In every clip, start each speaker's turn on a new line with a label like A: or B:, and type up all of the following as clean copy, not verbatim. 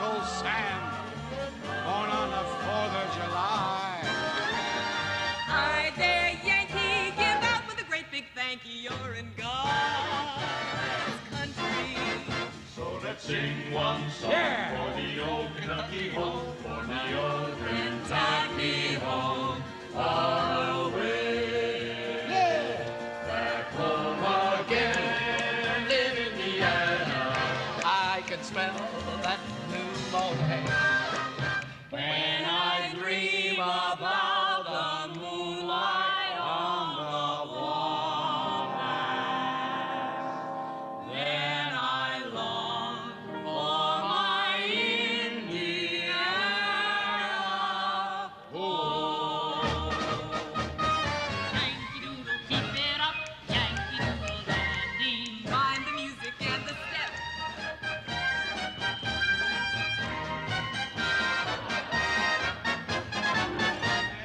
A: Uncle Sam, born on the 4th of July.
B: I dare Yankee, give out with a great big thank you. You're in God's country.
C: So let's sing one song for the old Kentucky home, for the old Kentucky home, far away.
A: Yeah.
C: Back home again in Indiana,
D: I can smell that new mown hay.
B: When I dream about the moonlight on the walnut, then I long for my Indiana home. Yankee Doodle, keep it up, Yankee Doodle dandy. Mind the music and the step.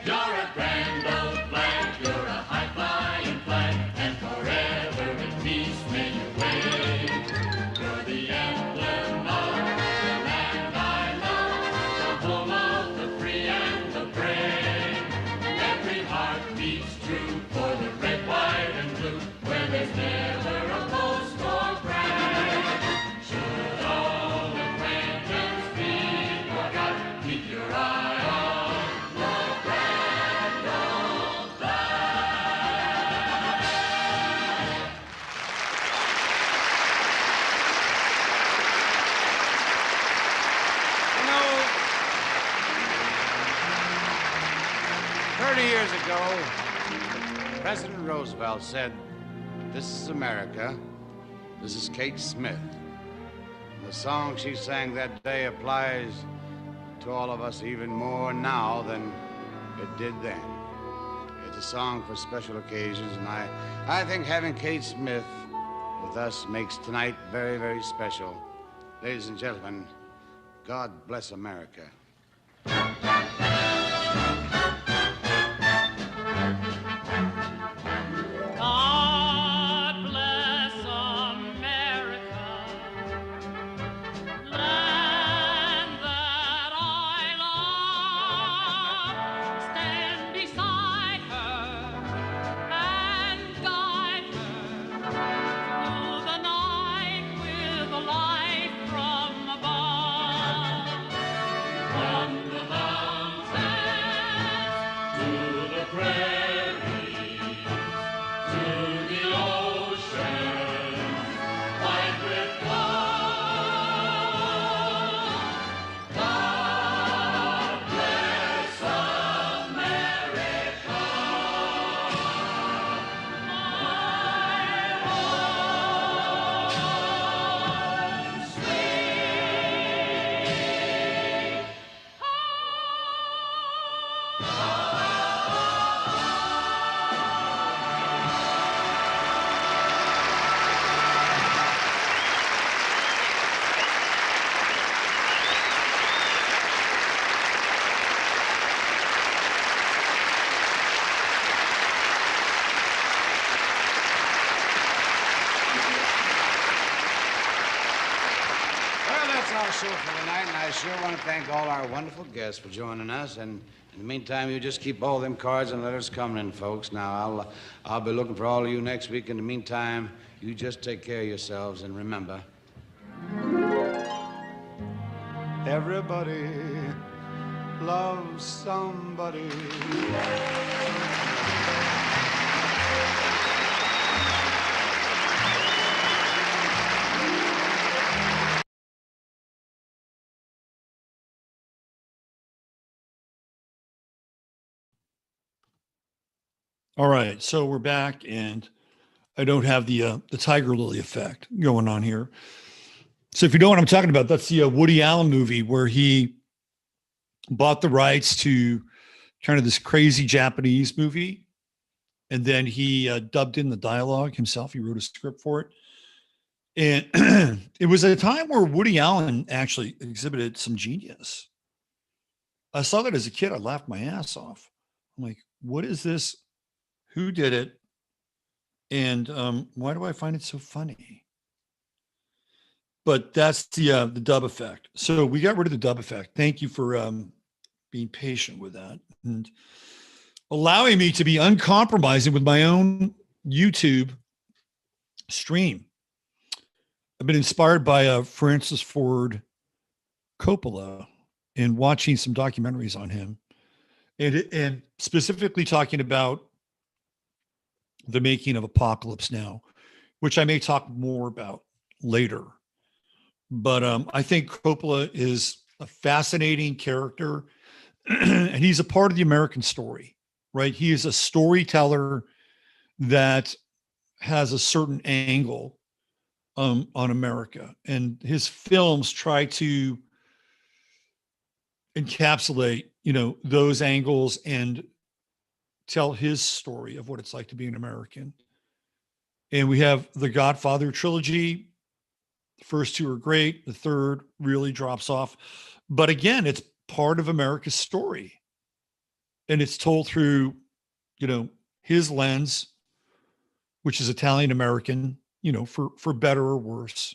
C: you're a grand old flag, you're a high-flying flag, and forever in peace may you wave. You're the emblem of the land I love, the home of the free and the brave. Every heart beats true for the red, white, and blue, where there's never a post or brag. Should all acquaintance be forgot, keep your eye on the grand old flag.
A: You know, 30 years ago, President Roosevelt said, "This is America. This is Kate Smith." The song she sang that day applies to all of us even more now than it did then. It's a song for special occasions, and I think having Kate Smith with us makes tonight very, very special. Ladies and gentlemen, God bless America.
B: God bless America, land that I love. Stand beside her and guide her through the night with a light from above.
C: From the mountains to the prairies, to the ocean, white with gold. God bless America, my home sweet.
A: Well, that's our show for tonight, and I sure want to thank all our wonderful guests for joining us. And in the meantime, you just keep all them cards and letters coming in, folks. Now, I'll be looking for all of you next week. In the meantime, you just take care of yourselves, and remember, everybody loves somebody.
E: All right, so we're back, and I don't have the Tiger Lily effect going on here. So if you know what I'm talking about, that's the Woody Allen movie where he bought the rights to kind of this crazy Japanese movie, and then he dubbed in the dialogue himself. He wrote a script for it, and it was a time where Woody Allen actually exhibited some genius. I saw that as a kid. I laughed my ass off. I'm like, what is this? Who did it? And why do I find it so funny? but that's the dub effect. So we got rid of the dub effect. Thank you for being patient with that and allowing me to be uncompromising with my own YouTube stream. I've been inspired by Francis Ford Coppola and watching some documentaries on him, and specifically talking about the making of Apocalypse Now, which I may talk more about later. But I think Coppola is a fascinating character, and he's a part of the American story, right? He is a storyteller that has a certain angle on America, and his films try to encapsulate, those angles and tell his story of what it's like to be an American. And we have the Godfather trilogy. The first two are great. The third really drops off. But again, it's part of America's story. And it's told through, his lens, which is Italian American, for better or worse.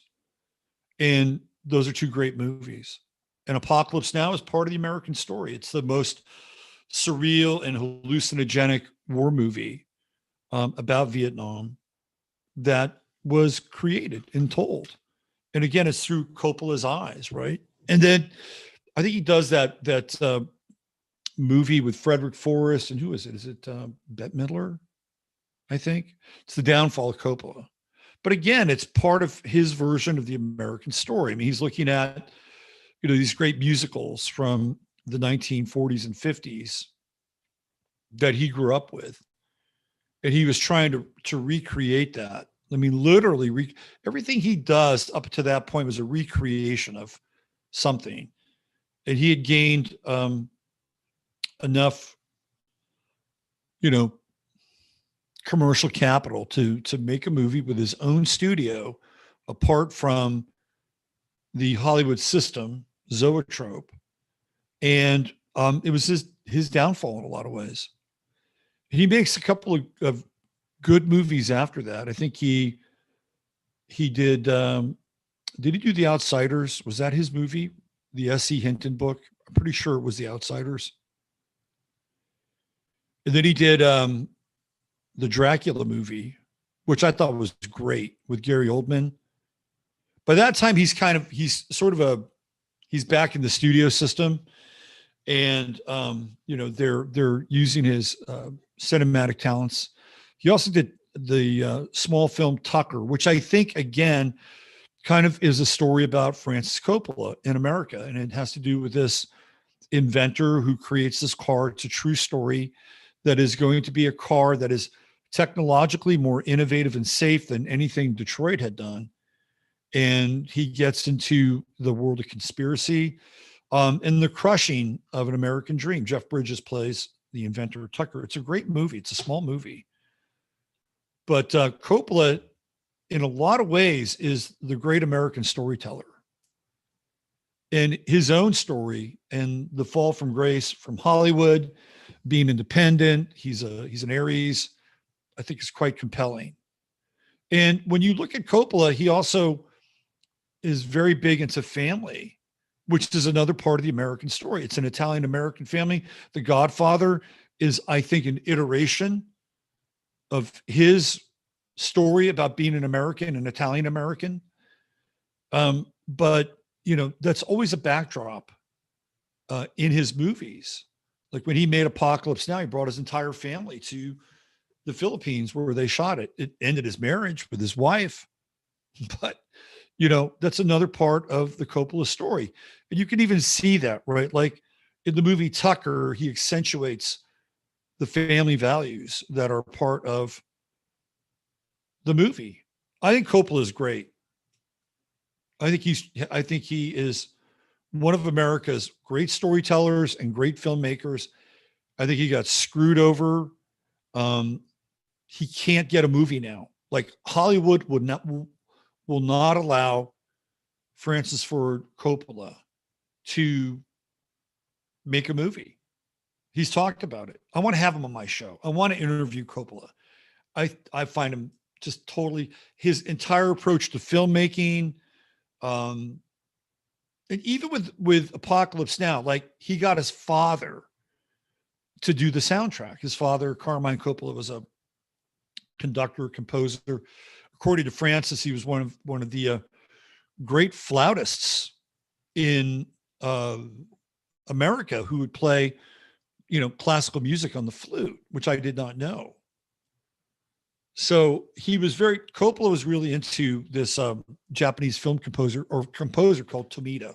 E: And those are two great movies. And Apocalypse Now is part of the American story. It's the most surreal and hallucinogenic war movie about Vietnam that was created and told. And again, it's through Coppola's eyes, right? And then I think he does that movie with Frederick Forrest, and who is it? Is it Bette Midler? I think it's The Downfall of Coppola. But again, it's part of his version of the American story. I mean, he's looking at, these great musicals from the 1940s and 50s that he grew up with. And he was trying to recreate that. I mean, literally, everything he does up to that point was a recreation of something. And he had gained enough, commercial capital to make a movie with his own studio, apart from the Hollywood system, zoetrope. And it was his downfall in a lot of ways. He makes a couple of good movies after that. I think he did he do The Outsiders? Was that his movie? The S.E. Hinton book? I'm pretty sure it was The Outsiders. And then he did the Dracula movie, which I thought was great, with Gary Oldman. By that time, he's back in the studio system, and they're using his cinematic talents. He also did the small film Tucker, which I think, again, kind of is a story about Francis Coppola in America. And it has to do with this inventor who creates this car. It's a true story that is going to be a car that is technologically more innovative and safe than anything Detroit had done. And he gets into the world of conspiracy and the crushing of an American dream. Jeff Bridges plays the inventor Tucker. It's a great movie. It's a small movie. But Coppola, in a lot of ways, is the great American storyteller. And his own story and the fall from grace from Hollywood, being independent, he's an Aries, I think is quite compelling. And when you look at Coppola, he also is very big into family, which is another part of the American story. It's an Italian-American family. The Godfather is, I think, an iteration of his story about being an American, an Italian-American. But, that's always a backdrop in his movies. Like when he made Apocalypse Now, he brought his entire family to the Philippines where they shot it. It ended his marriage with his wife. But, that's another part of the Coppola story. And you can even see that, right? Like in the movie Tucker, he accentuates the family values that are part of the movie. I think Coppola is great. I think he is one of America's great storytellers and great filmmakers. I think he got screwed over. He can't get a movie now. Like Hollywood will not allow Francis Ford Coppola to make a movie. He's talked about it. I want to have him on my show. I want to interview Coppola. I find him just totally, his entire approach to filmmaking, And even with Apocalypse Now, like he got his father to do the soundtrack. His father, Carmine Coppola, was a conductor, composer. According to Francis, he was one of the great flautists in America who would play, classical music on the flute, which I did not know. So Coppola was really into this Japanese film composer called Tomita.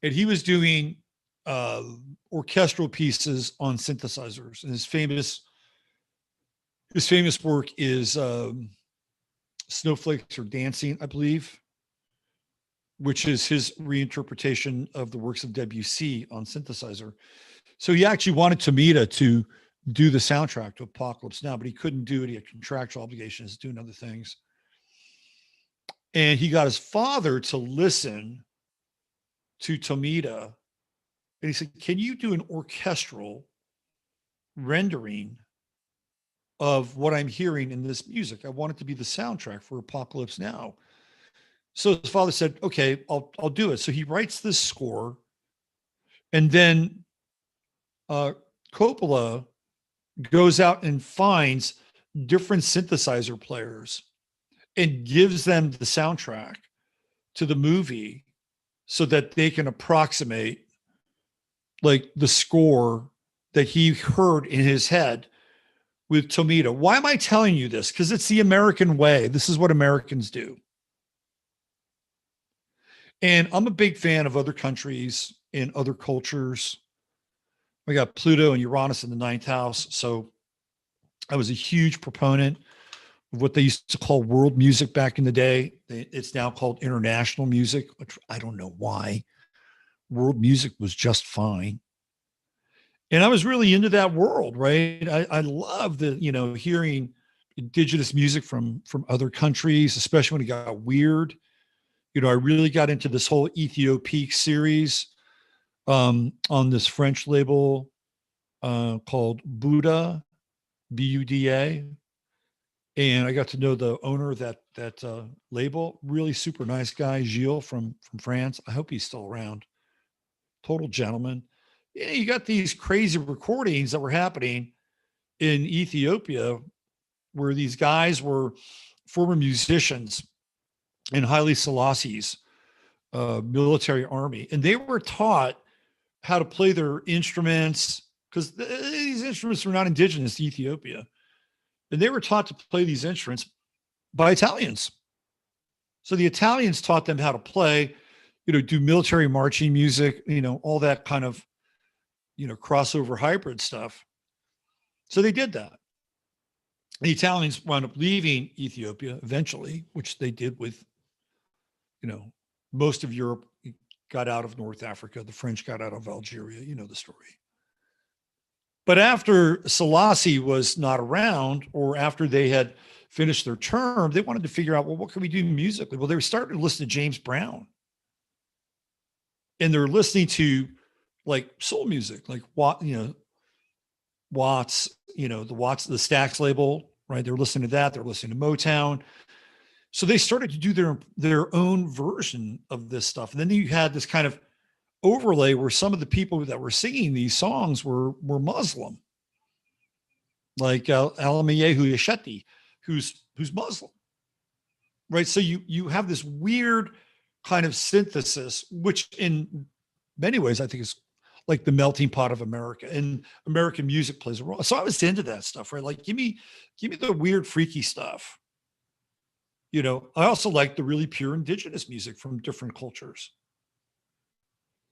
E: And he was doing orchestral pieces on synthesizers. And his famous work is Snowflakes Are Dancing, I believe, which is his reinterpretation of the works of Debussy on synthesizer. So he actually wanted Tomita to do the soundtrack to Apocalypse Now, but he couldn't do it. He had contractual obligations doing other things. And he got his father to listen to Tomita. And he said, can you do an orchestral rendering of what I'm hearing in this music? I want it to be the soundtrack for Apocalypse Now. So his father said, okay, I'll do it. So he writes this score. And then Coppola goes out and finds different synthesizer players and gives them the soundtrack to the movie so that they can approximate like the score that he heard in his head with Tomita. Why am I telling you this? Because it's the American way. This is what Americans do. And I'm a big fan of other countries and other cultures. We got Pluto and Uranus in the ninth house. So I was a huge proponent of what they used to call world music back in the day. It's now called international music, which I don't know why. World music was just fine. And I was really into that world, right? I love hearing indigenous music from other countries, especially when it got weird. I really got into this whole Ethiopic series on this French label called Buddha, Buda. And I got to know the owner of that label. Really super nice guy, Gilles from France. I hope he's still around. Total gentleman. Yeah, you got these crazy recordings that were happening in Ethiopia where these guys were former musicians in Haile Selassie's military army. And they were taught how to play their instruments because these instruments were not indigenous to Ethiopia. And they were taught to play these instruments by Italians. So the Italians taught them how to play, do military marching music, all that kind of, crossover hybrid stuff. So they did that. The Italians wound up leaving Ethiopia eventually, which they did with, most of Europe got out of North Africa. The French got out of Algeria. You know the story. But after Selassie was not around, or after they had finished their term, they wanted to figure out, well, what can we do musically? Well, they were starting to listen to James Brown. And they're listening to like soul music, like Watts, the Watts, the Stax label, right? They're listening to that. They're listening to Motown. So they started to do their own version of this stuff. And then you had this kind of overlay where some of the people that were singing these songs were Muslim, like Alamayehu Yesheti, who's Muslim, right? So you have this weird kind of synthesis, which in many ways I think is like the melting pot of America, and American music plays a role. So I was into that stuff, right? Like give me the weird, freaky stuff. I also like the really pure indigenous music from different cultures.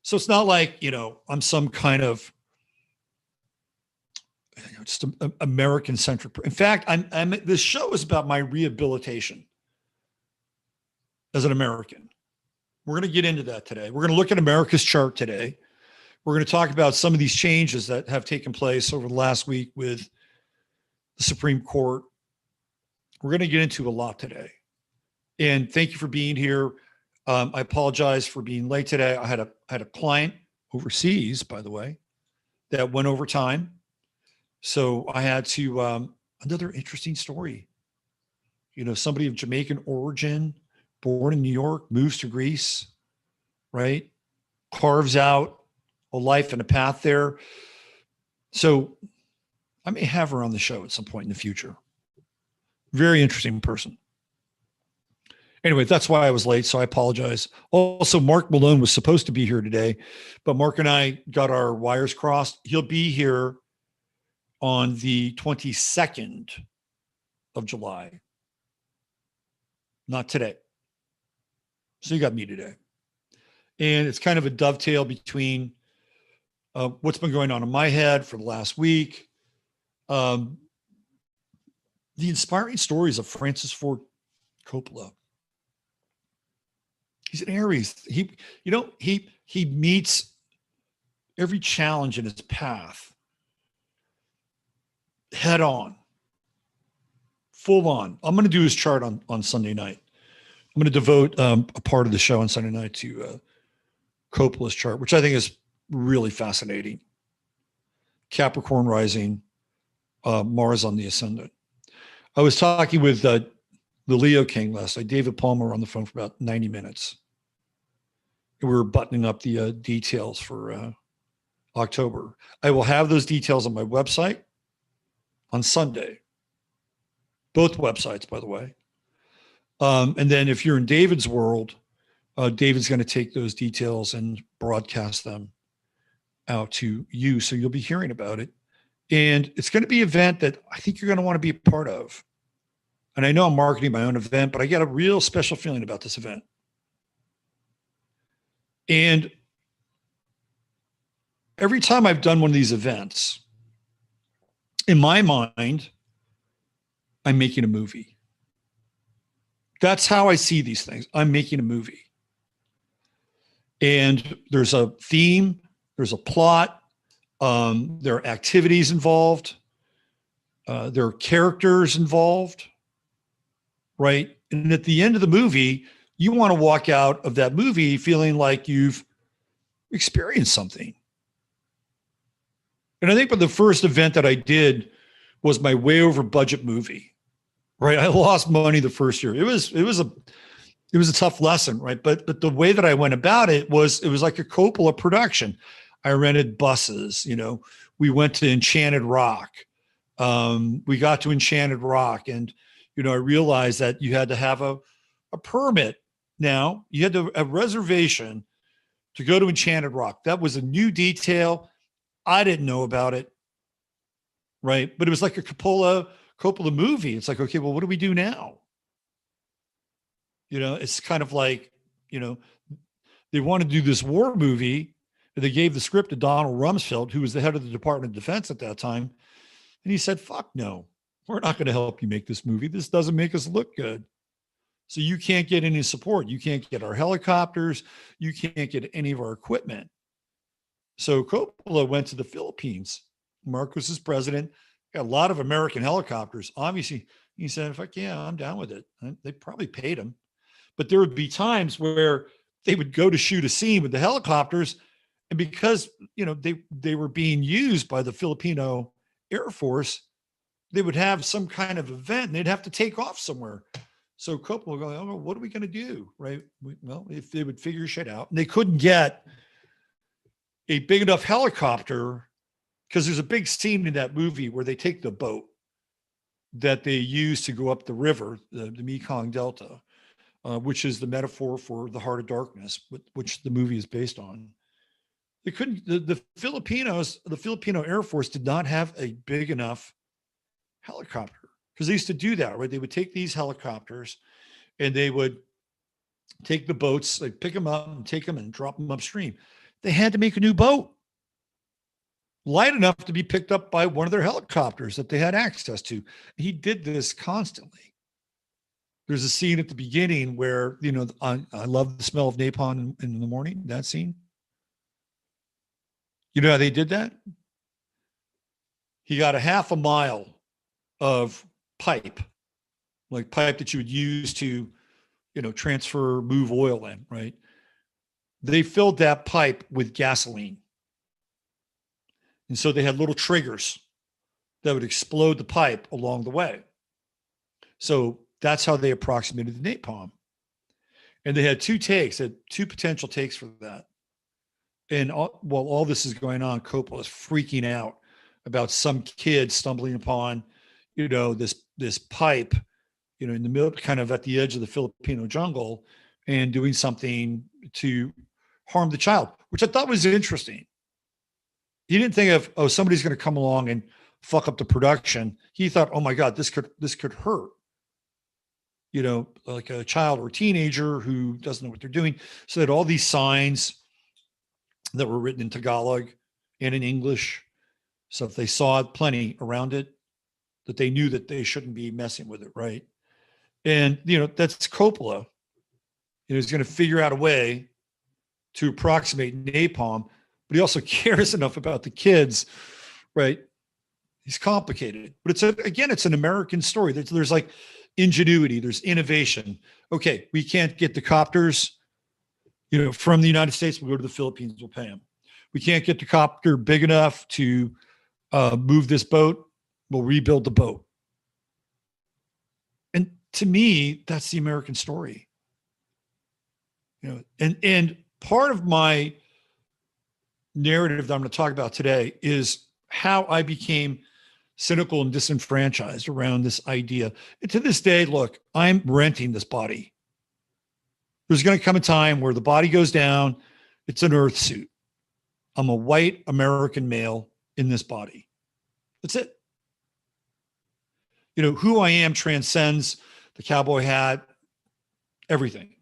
E: So it's not like, I'm some kind of just an American centric. In fact, this show is about my rehabilitation as an American. We're going to get into that today. We're going to look at America's chart today. We're going to talk about some of these changes that have taken place over the last week with the Supreme Court. We're going to get into a lot today. And thank you for being here. I apologize for being late today. I had a client overseas, by the way, that went over time. So I had to, another interesting story, somebody of Jamaican origin born in New York, moves to Greece, right? Carves out a life and a path there. So I may have her on the show at some point in the future. Very interesting person. Anyway, that's why I was late, so I apologize. Also, Mark Malone was supposed to be here today, but Mark and I got our wires crossed. He'll be here on the 22nd of July. Not today. So you got me today. And it's kind of a dovetail between what's been going on in my head for the last week. The inspiring stories of Francis Ford Coppola. He's an Aries. He meets every challenge in his path head on, full on. I'm going to do his chart on Sunday night. I'm going to devote a part of the show on Sunday night to Coppola's chart, which I think is really fascinating. Capricorn rising, Mars on the ascendant. I was talking with the Leo King last night, David Palmer, on the phone for about 90 minutes. And we were buttoning up the details for October. I will have those details on my website on Sunday. Both websites, by the way. And then if you're in David's world, David's going to take those details and broadcast them out to you. So you'll be hearing about it. And it's going to be an event that I think you're going to want to be a part of. And I know I'm marketing my own event, but I got a real special feeling about this event. And every time I've done one of these events, in my mind, I'm making a movie. That's how I see these things. I'm making a movie. And there's a theme, there's a plot, there are activities involved, there are characters involved, right? And at the end of the movie, you want to walk out of that movie feeling like you've experienced something. And I think the first event that I did was my way over budget movie, right? I lost money the first year. It was a tough lesson, right? But the way that I went about it was like a Coppola production. I rented buses, we went to Enchanted Rock. We got to Enchanted Rock, and I realized that you had to have a permit. Now you had to have a reservation to go to Enchanted Rock. That was a new detail. I didn't know about it, right? But it was like a Coppola movie. It's like, okay, well, what do we do now? It's kind of like, they want to do this war movie. They gave the script to Donald Rumsfeld, who was the head of the Department of Defense at that time. And he said, fuck no, we're not going to help you make this movie. This doesn't make us look good. So you can't get any support. You can't get our helicopters. You can't get any of our equipment. So Coppola went to the Philippines. Marcos is president. Got a lot of American helicopters. Obviously, he said, fuck yeah, I'm down with it. And they probably paid him. But there would be times where they would go to shoot a scene with the helicopters. And because, they were being used by the Filipino Air Force, they would have some kind of event and they'd have to take off somewhere. So Coppola would go, oh, what are we going to do? Right. Well, if they would figure shit out, and they couldn't get a big enough helicopter, because there's a big scene in that movie where they take the boat that they use to go up the river, the Mekong Delta, which is the metaphor for the heart of darkness, which the movie is based on. They couldn't, the Filipino Air Force did not have a big enough helicopter, because they used to do that, right? They would take these helicopters and they would take the boats, they'd pick them up and take them and drop them upstream. They had to make a new boat light enough to be picked up by one of their helicopters that they had access to. He did this constantly. There's a scene at the beginning where, I love the smell of napalm in the morning, that scene. You know how they did that? He got a half a mile of pipe, like pipe that you would use to, move oil in, right? They filled that pipe with gasoline. And so they had little triggers that would explode the pipe along the way. So that's how they approximated the napalm. And they had two potential takes for that. And while all this is going on, Coppola is freaking out about some kid stumbling upon, this pipe, in the middle, kind of at the edge of the Filipino jungle, and doing something to harm the child, which I thought was interesting. He didn't think of, oh, somebody's going to come along and fuck up the production. He thought, oh my God, this could hurt, like a child or a teenager who doesn't know what they're doing. So that all these signs that were written in Tagalog and in English. So if they saw plenty around it, that they knew that they shouldn't be messing with it, right? And, that's Coppola. He's going to figure out a way to approximate napalm, but he also cares enough about the kids, right? He's complicated, but it's an American story. There's like ingenuity, there's innovation. Okay, we can't get the copters, from the United States. We'll go to the Philippines, we'll pay them. We can't get the copter big enough to move this boat. We'll rebuild the boat. And to me, that's the American story. And part of my narrative that I'm going to talk about today is how I became cynical and disenfranchised around this idea. And to this day, look, I'm renting this body. There's going to come a time where the body goes down. It's an earth suit. I'm a white American male in this body. That's it. Who I am transcends the cowboy hat, everything.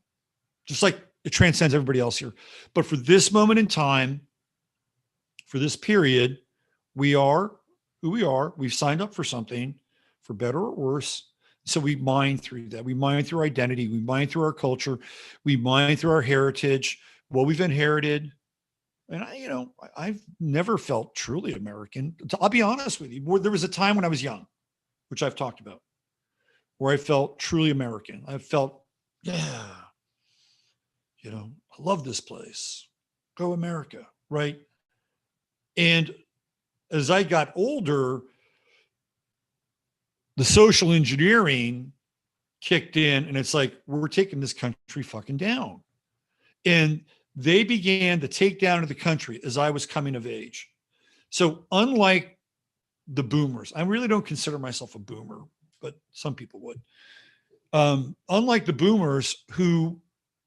E: Just like it transcends everybody else here. But for this moment in time, for this period, we are who we are. We've signed up for something, for better or worse. So we mine through that. We mine through identity. We mine through our culture. We mine through our heritage, what we've inherited. And I've never felt truly American. I'll be honest with you. There was a time when I was young, which I've talked about, where I felt truly American. I felt, I love this place. Go America, right? And as I got older, the social engineering kicked in, and it's like, we're taking this country fucking down. And they began to take down of the country as I was coming of age. So unlike the boomers, I really don't consider myself a boomer, but some people would. Unlike the boomers who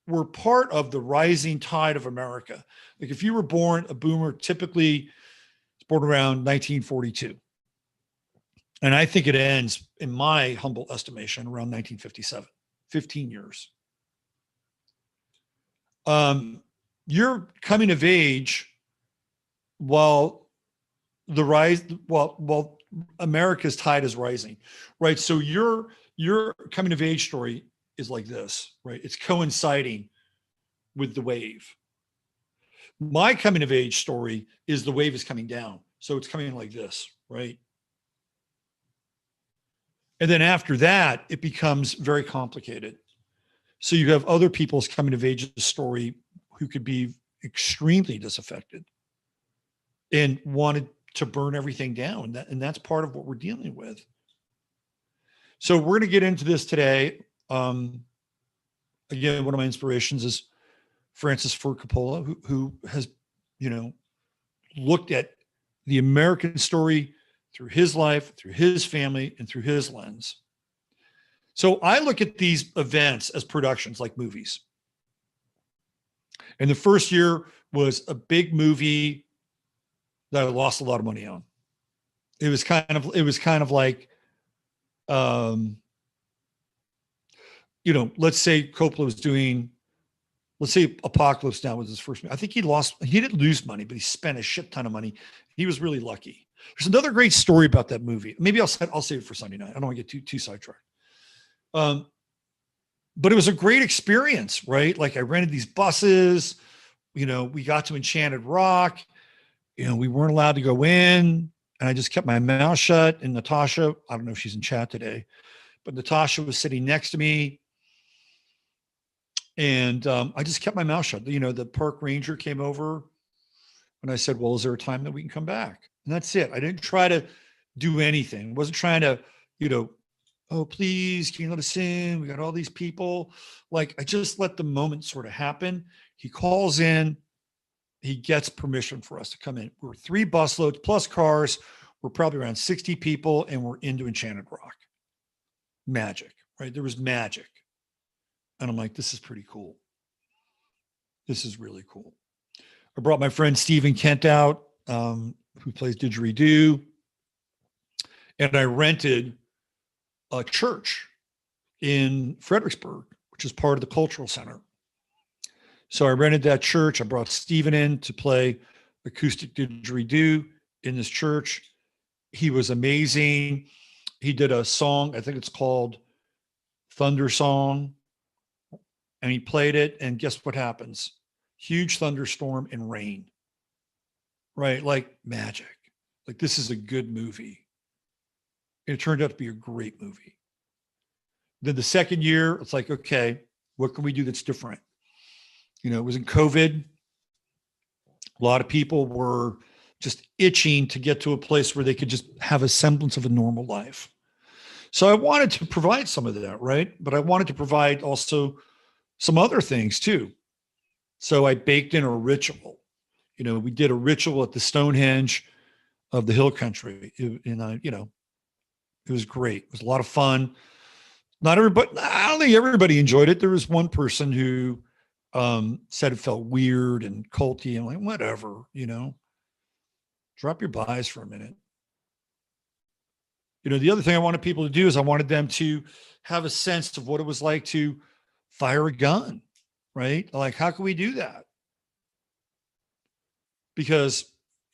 E: were part of the rising tide of America. Like if you were born a boomer, typically it's born around 1942. And I think it ends, in my humble estimation, around 1957, 15 years. You're coming of age while America's tide is rising, right? So your coming of age story is like this, right? It's coinciding with the wave. My coming of age story is the wave is coming down. So it's coming like this, right? And then after that, it becomes very complicated. So you have other people's coming of age story who could be extremely disaffected and wanted to burn everything down. And that's part of what we're dealing with. So we're going to get into this today. Again, one of my inspirations is Francis Ford Coppola, who has, looked at the American story through his life, through his family, and through his lens. So I look at these events as productions, like movies. And the first year was a big movie that I lost a lot of money on. It was kind of like, let's say Coppola was doing, let's say Apocalypse Now was his first movie. I think he didn't lose money, but he spent a shit ton of money. He was really lucky. There's another great story about that movie. Maybe I'll save it for Sunday night. I don't want to get too sidetracked. But it was a great experience, right? Like I rented these buses, we got to Enchanted Rock, we weren't allowed to go in, and I just kept my mouth shut. And Natasha, I don't know if she's in chat today, but Natasha was sitting next to me. And I just kept my mouth shut. The park ranger came over and I said, well, is there a time that we can come back? And that's it. I didn't try to do anything. I wasn't trying to, oh, please, can you let us in? We got all these people. Like, I just let the moment sort of happen. He calls in, he gets permission for us to come in. We're 3 busloads plus cars. We're probably around 60 people, and we're into Enchanted Rock. Magic, right? There was magic. And I'm like, this is pretty cool. This is really cool. I brought my friend Stephen Kent out, who plays Didgeridoo. And I rented a church in Fredericksburg, which is part of the cultural center. So I rented that church. I brought Stephen in to play acoustic didgeridoo in this church. He was amazing. He did a song, I think it's called Thunder Song, and he played it. And guess what happens? Huge thunderstorm and rain, right? Like magic. Like, this is a good movie. And it turned out to be a great movie. Then the second year, it's like, okay, what can we do that's different? You know, it was in COVID. A lot of people were just itching to get to a place where they could just have a semblance of a normal life. So I wanted to provide some of that, right? But I wanted to provide also some other things too. So I baked in a ritual. You know, we did a ritual at the Stonehenge of the Hill Country. It was great. It was a lot of fun. Not everybody, I don't think everybody enjoyed it. There was one person who said it felt weird and culty. I'm like, whatever, drop your bias for a minute. The other thing I wanted people to do is I wanted them to have a sense of what it was like to fire a gun, right? Like, how can we do that? Because,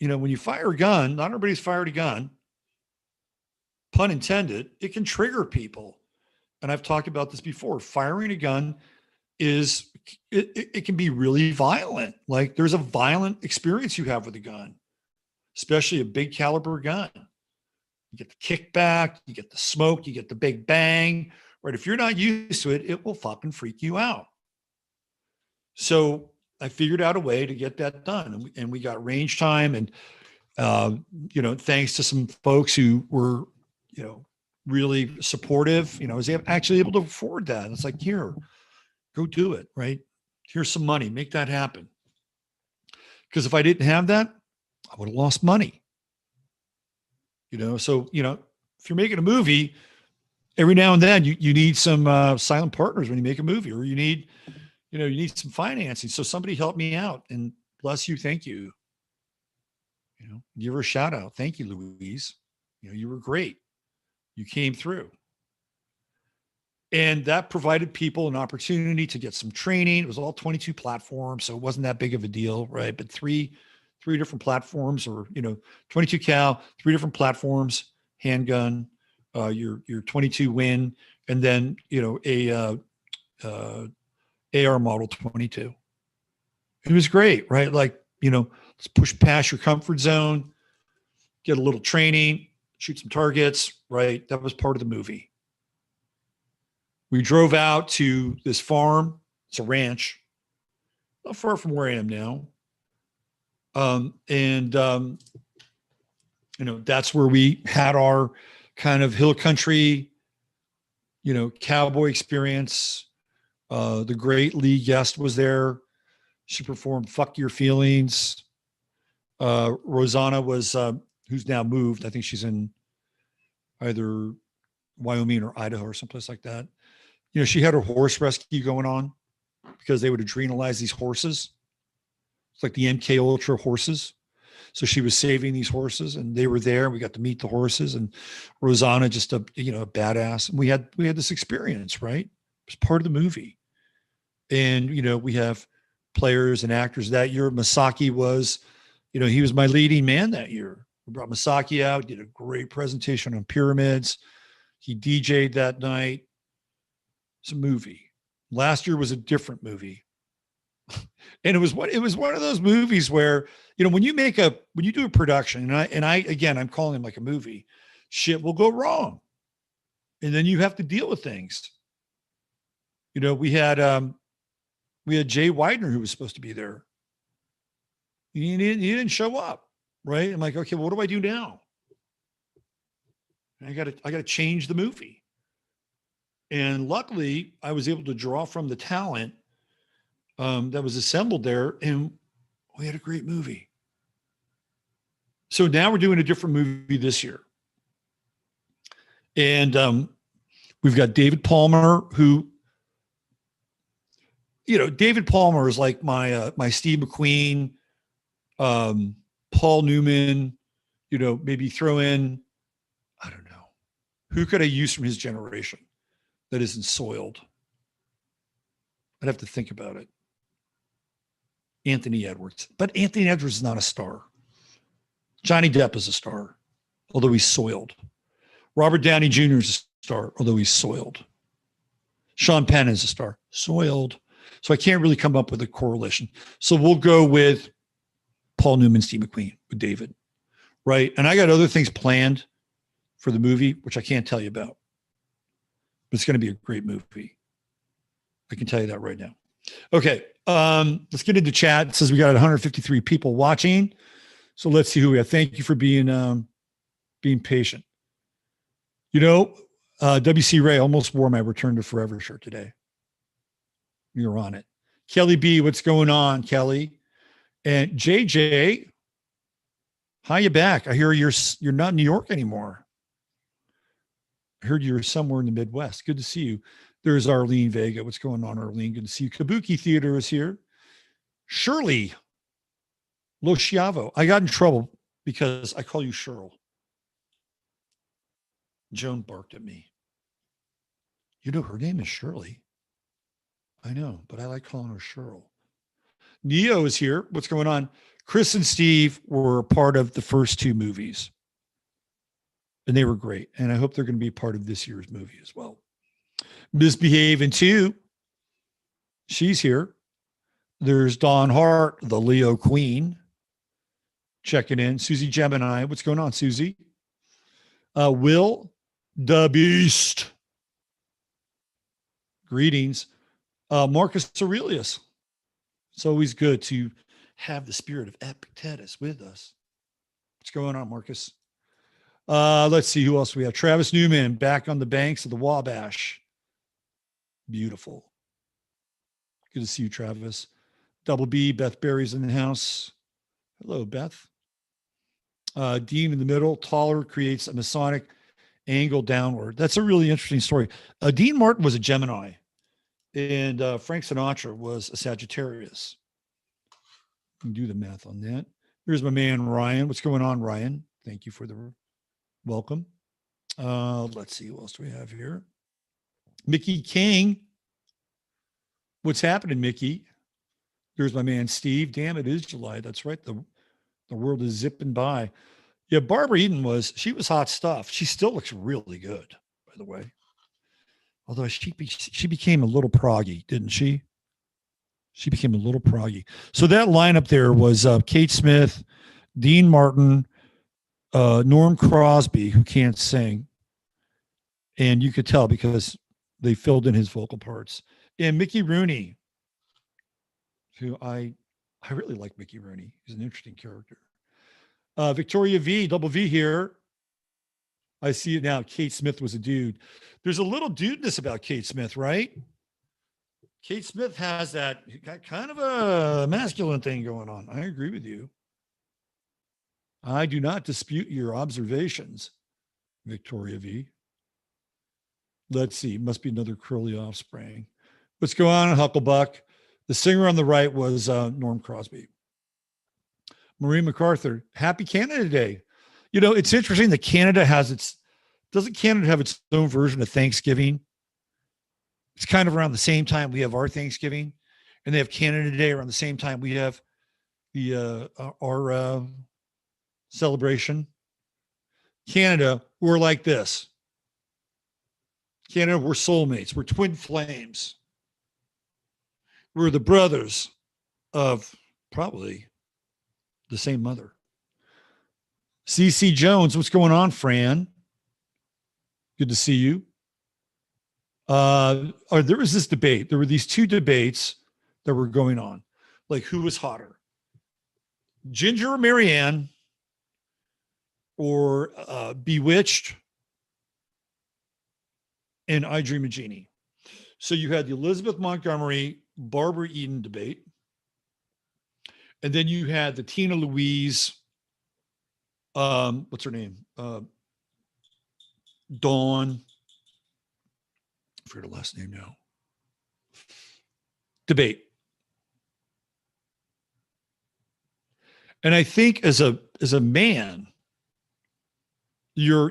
E: when you fire a gun, not everybody's fired a gun, pun intended, it can trigger people. And I've talked about this before. Firing a gun it can be really violent. Like, there's a violent experience you have with a gun, especially a big caliber gun. You get the kickback, you get the smoke, you get the big bang, right? If you're not used to it, it will fucking freak you out. So I figured out a way to get that done. And we got range time. And, thanks to some folks who were, really supportive, I was actually able to afford that. And it's like, here, go do it, right? Here's some money, make that happen. Because if I didn't have that, I would have lost money. So, if you're making a movie, every now and then you need some silent partners when you make a movie, or you need some financing. So somebody helped me out, and bless you. Thank you. Give her a shout out. Thank you, Louise. You were great. You came through. And that provided people an opportunity to get some training. It was all 22 platforms, so it wasn't that big of a deal, right? But three different platforms, or 22 cal, 3 different platforms, handgun, your 22 Win, and then a AR model 22. It was great, right? Like, let's push past your comfort zone, get a little training, shoot some targets, right? That was part of the movie. We drove out to this farm. It's a ranch, not far from where I am now. That's where we had our kind of hill country, cowboy experience. The great Lee Guest was there. She performed Fuck Your Feelings. Rosanna was, who's now moved. I think she's in either Wyoming or Idaho or someplace like that. She had her horse rescue going on because they would adrenalize these horses. It's like the MK Ultra horses. So she was saving these horses, and they were there. We got to meet the horses, and Rosanna, just a badass. And we had this experience, right? It was part of the movie. And, we have players and actors. That year, Masaki was, he was my leading man that year. We brought Masaki out, did a great presentation on pyramids. He DJ'd that night. It's a movie. Last year was a different movie. And it was one of those movies where, when you do a production, and I again, I'm calling it like a movie, shit will go wrong. And then you have to deal with things. We had Jay Widener, who was supposed to be there. He didn't show up, right? I'm like, okay, well, what do I do now? I got to change the movie. And luckily, I was able to draw from the talent that was assembled there, and we had a great movie. So now we're doing a different movie this year. And we've got David Palmer, who, David Palmer is like my Steve McQueen, Paul Newman, maybe throw in, I don't know, who could I use from his generation that isn't soiled? I'd have to think about it. Anthony Edwards. But Anthony Edwards is not a star. Johnny Depp is a star, although he's soiled. Robert Downey Jr. is a star, although he's soiled. Sean Penn is a star, soiled. So I can't really come up with a correlation. So we'll go with Paul Newman, Steve McQueen, with David, right? And I got other things planned for the movie, which I can't tell you about. But it's going to be a great movie. I can tell you that right now. Okay, let's get into chat. It says we got 153 people watching. So let's see who we have. Thank you for being patient. WC Ray almost wore my Return to Forever shirt today. You're on it. Kelly B, what's going on, Kelly? And JJ, how you back? I hear you're not in New York anymore. I heard you're somewhere in the Midwest. Good to see you. There's Arlene Vega. What's going on, Arlene? Good to see you. Kabuki Theater is here. Shirley Losciavo. I got in trouble because I call you Cheryl. Joan barked at me. Her name is Shirley. I know, but I like calling her Cheryl. Neo is here. What's going on? Chris and Steve were part of the first two movies, and they were great. And I hope they're going to be part of this year's movie as well. Misbehaving too. She's here. There's Dawn Hart, the Leo Queen, checking in. Susie Gemini. What's going on, Susie? Will the Beast. Greetings. Marcus Aurelius. It's always good to have the spirit of Epictetus with us. What's going on, Marcus? Let's see who else we have. Travis Newman back on the banks of the Wabash. Beautiful. Good to see you, Travis. Double B, Beth Berry's in the house. Hello, Beth. Dean in the middle, taller, creates a Masonic angle downward. That's a really interesting story. Dean Martin was a Gemini, and Frank Sinatra was a Sagittarius. You can do the math on that. Here's my man, Ryan. What's going on, Ryan? Thank you for the welcome. Let's see, who else do we have here? Mickey King. What's happening, Mickey? There's my man, Steve. Damn, it is July. That's right. The world is zipping by. Yeah, Barbara Eden she was hot stuff. She still looks really good, by the way. Although she became a little proggy, didn't she? She became a little proggy. So that lineup there was Kate Smith, Dean Martin, Norm Crosby, who can't sing. And you could tell because they filled in his vocal parts. And Mickey Rooney, who I really like Mickey Rooney. He's an interesting character. Victoria V, double V here. I see it now. Kate Smith was a dude. There's a little dudeness about Kate Smith, right? Kate Smith has that kind of a masculine thing going on. I agree with you. I do not dispute your observations, Victoria V. Let's see. Must be another curly offspring. What's going on, Hucklebuck? The singer on the right was Norm Crosby. Marie MacArthur, happy Canada Day. It's interesting that Canada doesn't Canada have its own version of Thanksgiving? It's kind of around the same time we have our Thanksgiving, and they have Canada Day around the same time we have our celebration. Canada, we're like this. Canada, we're soulmates. We're twin flames. We're the brothers of probably the same mother. CC Jones, what's going on, Fran? Good to see you. There was this debate. There were these two debates that were going on. Like, who was hotter? Ginger or Marianne, or Bewitched and I Dream of Jeannie. So you had the Elizabeth Montgomery, Barbara Eden debate. And then you had the Tina Louise, what's her name? Dawn. I forget her last name now. Debate. And I think as a man, your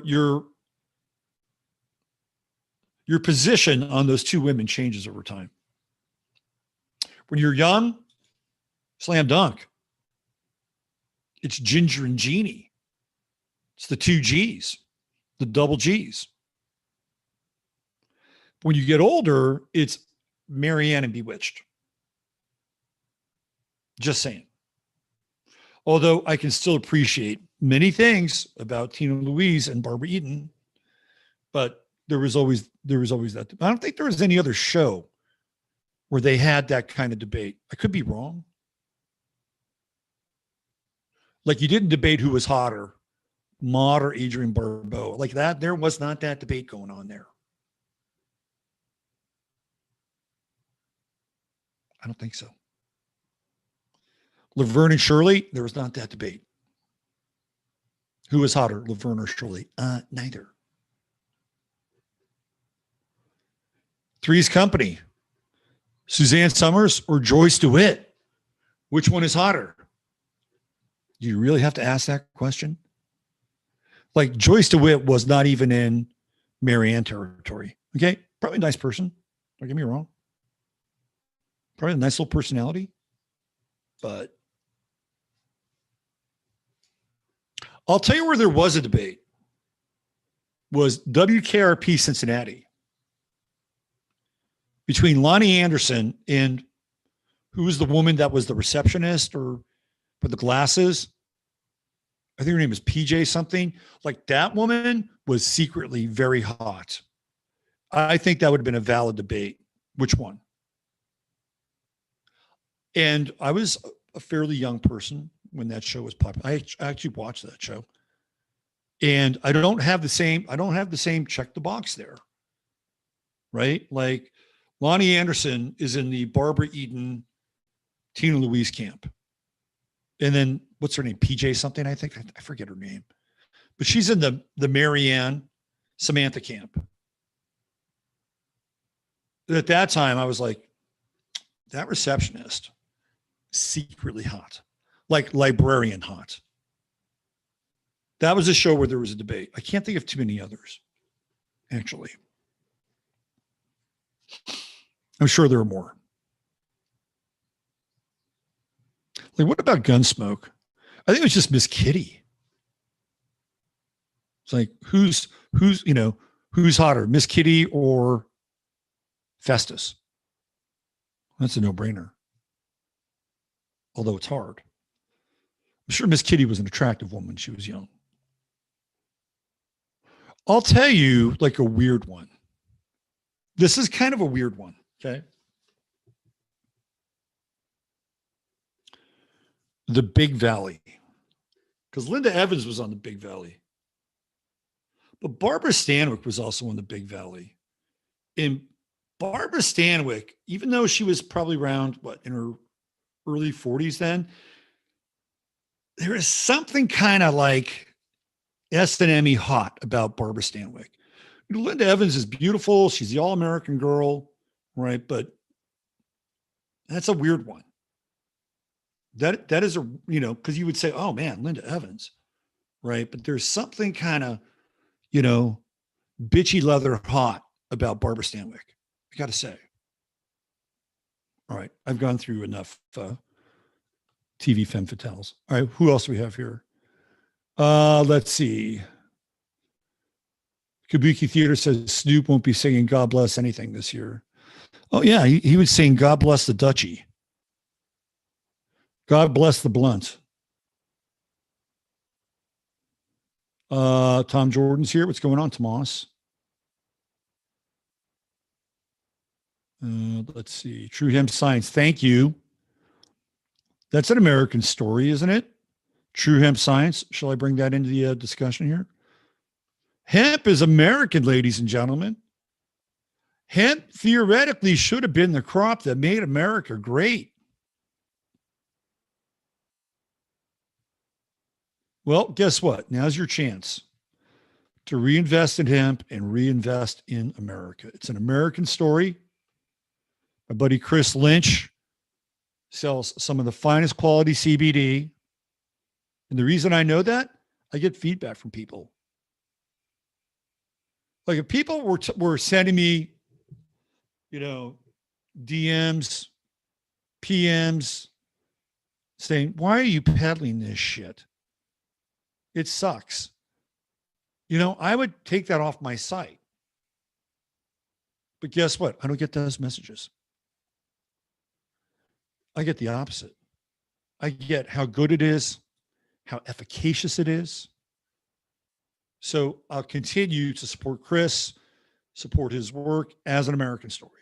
E: position on those two women changes over time. When you're young, slam dunk. It's Ginger and Jeannie. It's the two G's, the double G's. When you get older, it's Marianne and Bewitched. Just saying. Although I can still appreciate many things about Tina Louise and Barbara Eden, but there was always that. I don't think there was any other show where they had that kind of debate. I could be wrong. Like you didn't debate who was hotter, Maude or Adrienne Barbeau. Like that, there was not that debate going on there. I don't think so. Laverne and Shirley, there was not that debate. Who was hotter, Laverne or Shirley? Neither. Three's Company, Suzanne Summers or Joyce DeWitt? Which one is hotter? Do you really have to ask that question? Like Joyce DeWitt was not even in Marianne territory. Okay. Probably a nice person. Don't get me wrong. Probably a nice little personality. But I'll tell you where there was a debate was WKRP Cincinnati between Lonnie Anderson and who was the woman that was the receptionist or for the glasses. I think her name is PJ something. Like that woman was secretly very hot. I think that would have been a valid debate. Which one? And I was a fairly young person when that show was popular. I actually watched that show. And I don't have the same check the box there. Right? Like Lonnie Anderson is in the Barbara Eden, Tina Louise camp. And then what's her name? PJ something, I think. I forget her name. But she's in the Marianne Samantha camp. At that time, I was like, that receptionist, secretly hot. Like librarian hot. That was a show where there was a debate. I can't think of too many others, actually. I'm sure there are more. Like, what about Gunsmoke? I think it was just Miss Kitty. It's like, who's hotter, Miss Kitty or Festus? That's a no-brainer. Although it's hard. I'm sure Miss Kitty was an attractive woman when she was young. I'll tell you like a weird one. This is kind of a weird one, okay? The Big Valley. Because Linda Evans was on the Big Valley. But Barbara Stanwyck was also on the Big Valley. And Barbara Stanwyck, even though she was probably around, in her early 40s then, there is something kind of like S&M-y hot about Barbara Stanwyck. Linda Evans is beautiful. She's the all-American girl, right? But that's a weird one. That is because you would say, oh man, Linda Evans, right? But there's something kind of, bitchy leather hot about Barbara Stanwyck. I got to say. All right, I've gone through enough TV femme fatales. All right, who else do we have here? Let's see. Kabuki Theater says Snoop won't be singing God Bless Anything this year. Oh yeah, he would sing God Bless the Duchy. God Bless the Blunt. Tom Jordan's here. What's going on, Tomas? Let's see. True Hemp Science. Thank you. That's an American story, isn't it? True Hemp Science. Shall I bring that into the discussion here? Hemp is American, ladies and gentlemen. Hemp theoretically should have been the crop that made America great. Well, guess what? Now's your chance to reinvest in hemp and reinvest in America. It's an American story. My buddy Chris Lynch sells some of the finest quality CBD. And the reason I know that, I get feedback from people. Like if people were sending me, DMs, PMs, saying, why are you peddling this shit? It sucks. I would take that off my site. But guess what? I don't get those messages. I get the opposite. I get how good it is, how efficacious it is. So I'll continue to support Chris, support his work as an American story.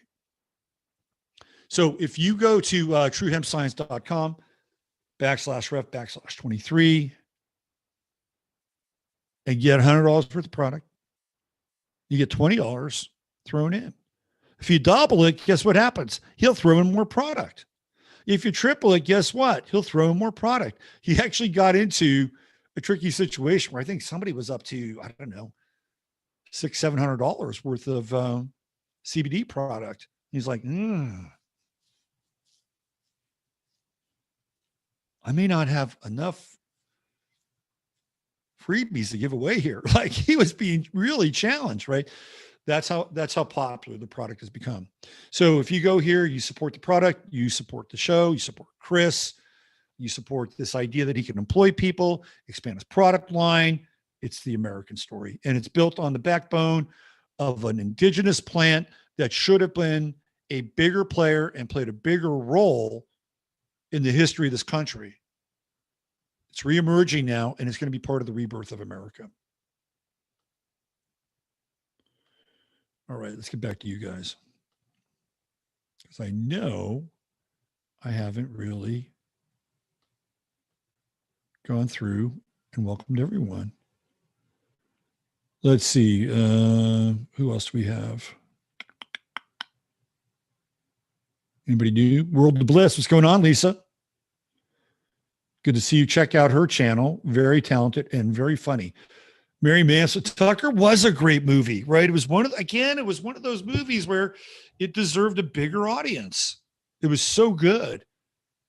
E: So if you go to truehempscience.com /ref/23 and get $100 worth of product, you get $20 thrown in. If you double it, guess what happens? He'll throw in more product. If you triple it, guess what? He'll throw in more product. He actually got into a tricky situation where I think somebody was up to, I don't know, $600-700 worth of CBD product. He's like, I may not have enough freebies to give away here. Like he was being really challenged, right? That's how popular the product has become. So if you go here, you support the product, you support the show, you support Chris, you support this idea that he can employ people, expand his product line. It's the American story. And it's built on the backbone of an indigenous plant that should have been a bigger player and played a bigger role in the history of this country. It's reemerging now, and it's going to be part of the rebirth of America. All right, let's get back to you guys. Because I know I haven't really gone through and welcomed everyone. Let's see. Who else do we have? Anybody new? World of Bliss. What's going on, Lisa? Good to see you. Check out her channel. Very talented and very funny. Mary Manson Tucker was a great movie, right? It was one of those movies where it deserved a bigger audience. It was so good.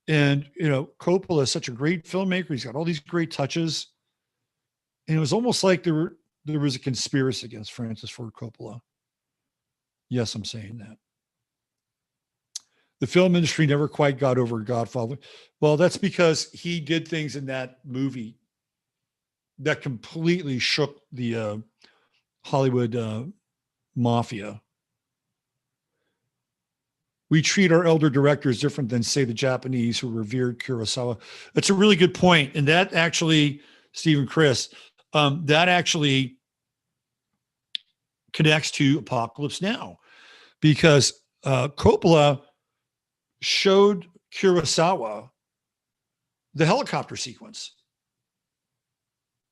E: And, Coppola is such a great filmmaker. He's got all these great touches. And it was almost like there was a conspiracy against Francis Ford Coppola. Yes, I'm saying that. The film industry never quite got over Godfather. Well, that's because he did things in that movie that completely shook the Hollywood mafia. We treat our elder directors different than, say, the Japanese who revered Kurosawa. That's a really good point. And that actually, Stephen Chris, that actually connects to Apocalypse Now, because Coppola showed Kurosawa the helicopter sequence.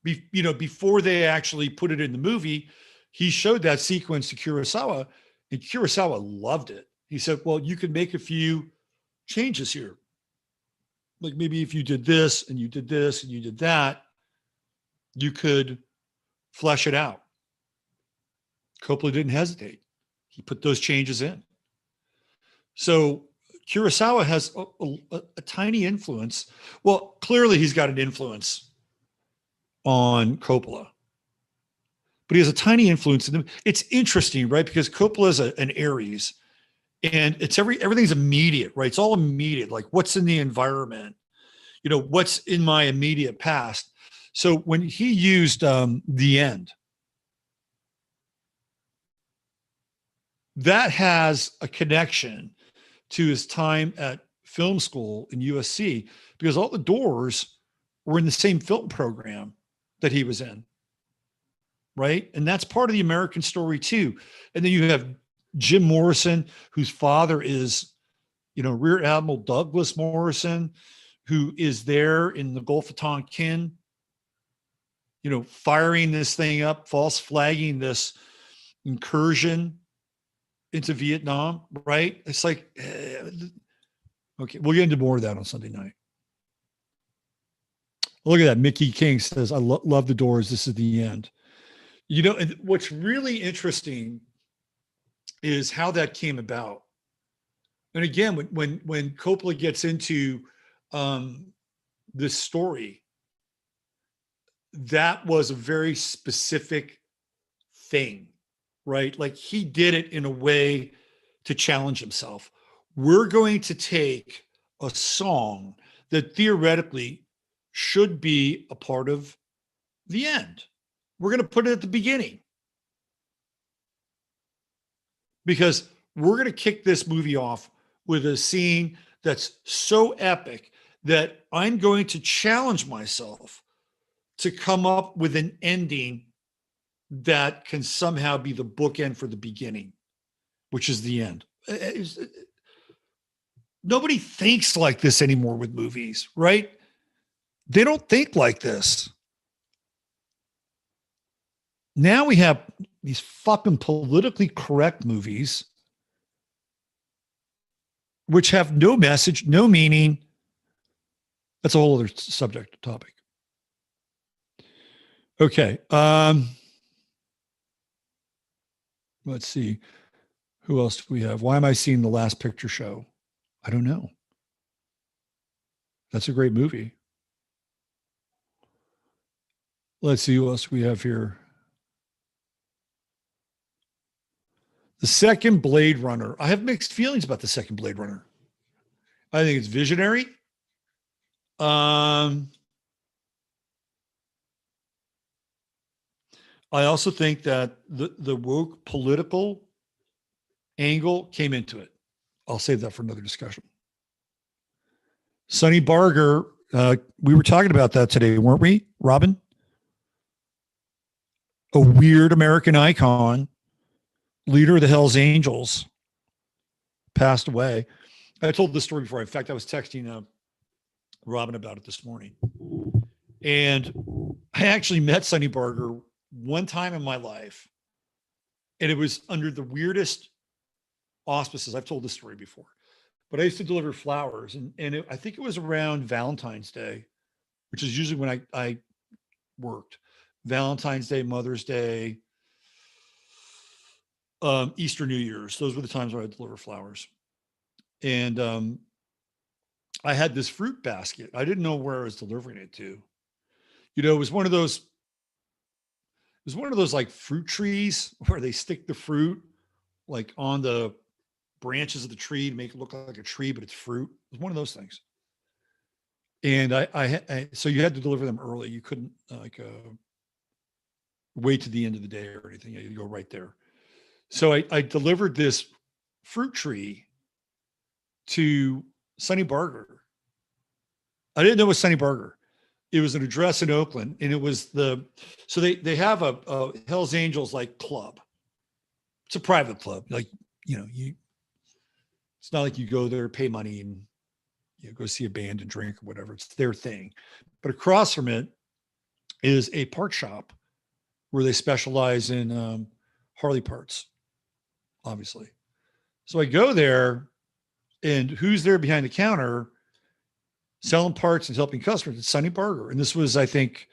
E: Before they actually put it in the movie, he showed that sequence to Kurosawa, and Kurosawa loved it. He said, well, you could make a few changes here. Like maybe if you did this and you did this and you did that, you could flesh it out. Coppola didn't hesitate. He put those changes in. So Kurosawa has a tiny influence. Well, clearly he's got an influence on Coppola, but he has a tiny influence in them. It's interesting, right? Because Coppola is an Aries, and it's everything's immediate, right? It's all immediate. Like what's in the environment, what's in my immediate past. So when he used The End, that has a connection to his time at film school in USC, because all the doors were in the same film program that he was in, right? And that's part of the American story too. And then you have Jim Morrison, whose father is, Rear Admiral Douglas Morrison, who is there in the Gulf of Tonkin, firing this thing up, false flagging this incursion into Vietnam, right? It's like, okay, we'll get into more of that on Sunday night. Look at that. Mickey King says, I love the Doors. This is the end. You know, and what's really interesting is how that came about. And again, when Coppola gets into this story, that was a very specific thing, right? Like he did it in a way to challenge himself. We're going to take a song that theoretically should be a part of the end. We're going to put it at the beginning because we're going to kick this movie off with a scene that's so epic that I'm going to challenge myself to come up with an ending that can somehow be the bookend for the beginning, which is the end. Nobody thinks like this anymore with movies, right? They don't think like this. Now we have these fucking politically correct movies which have no message, no meaning. That's a whole other subject topic. Okay. Let's see. Who else do we have? Why am I seeing The Last Picture Show? I don't know. That's a great movie. Let's see who else we have here. The second Blade Runner. I have mixed feelings about the second Blade Runner. I think it's visionary. I also think that the woke political angle came into it. I'll save that for another discussion. Sonny Barger, we were talking about that today, weren't we, Robin? A weird American icon, leader of the Hells Angels, passed away. I told this story before. In fact, I was texting Robin about it this morning. And I actually met Sonny Barger one time in my life. And it was under the weirdest auspices. I've told this story before. But I used to deliver flowers. And I think it was around Valentine's Day, which is usually when I worked. Valentine's Day, Mother's Day, Easter, New Year's. Those were the times where I deliver flowers. And I had this fruit basket. I didn't know where I was delivering it to. You know, it was one of those like fruit trees where they stick the fruit like on the branches of the tree to make it look like a tree, but it's fruit. It was one of those things. And I so you had to deliver them early. You couldn't wait to the end of the day or anything. You go right there. So I delivered this fruit tree to Sonny Barger. I didn't know it was Sonny Barger. It was an address in Oakland, and it was so they have a Hells Angels like club. It's a private club. Like, you know, it's not like you go there, pay money and go see a band and drink or whatever. It's their thing. But across from it is a part shop where they specialize in Harley parts, obviously. So I go there, and who's there behind the counter selling parts and helping customers? It's Sonny Barger. And this was, I think,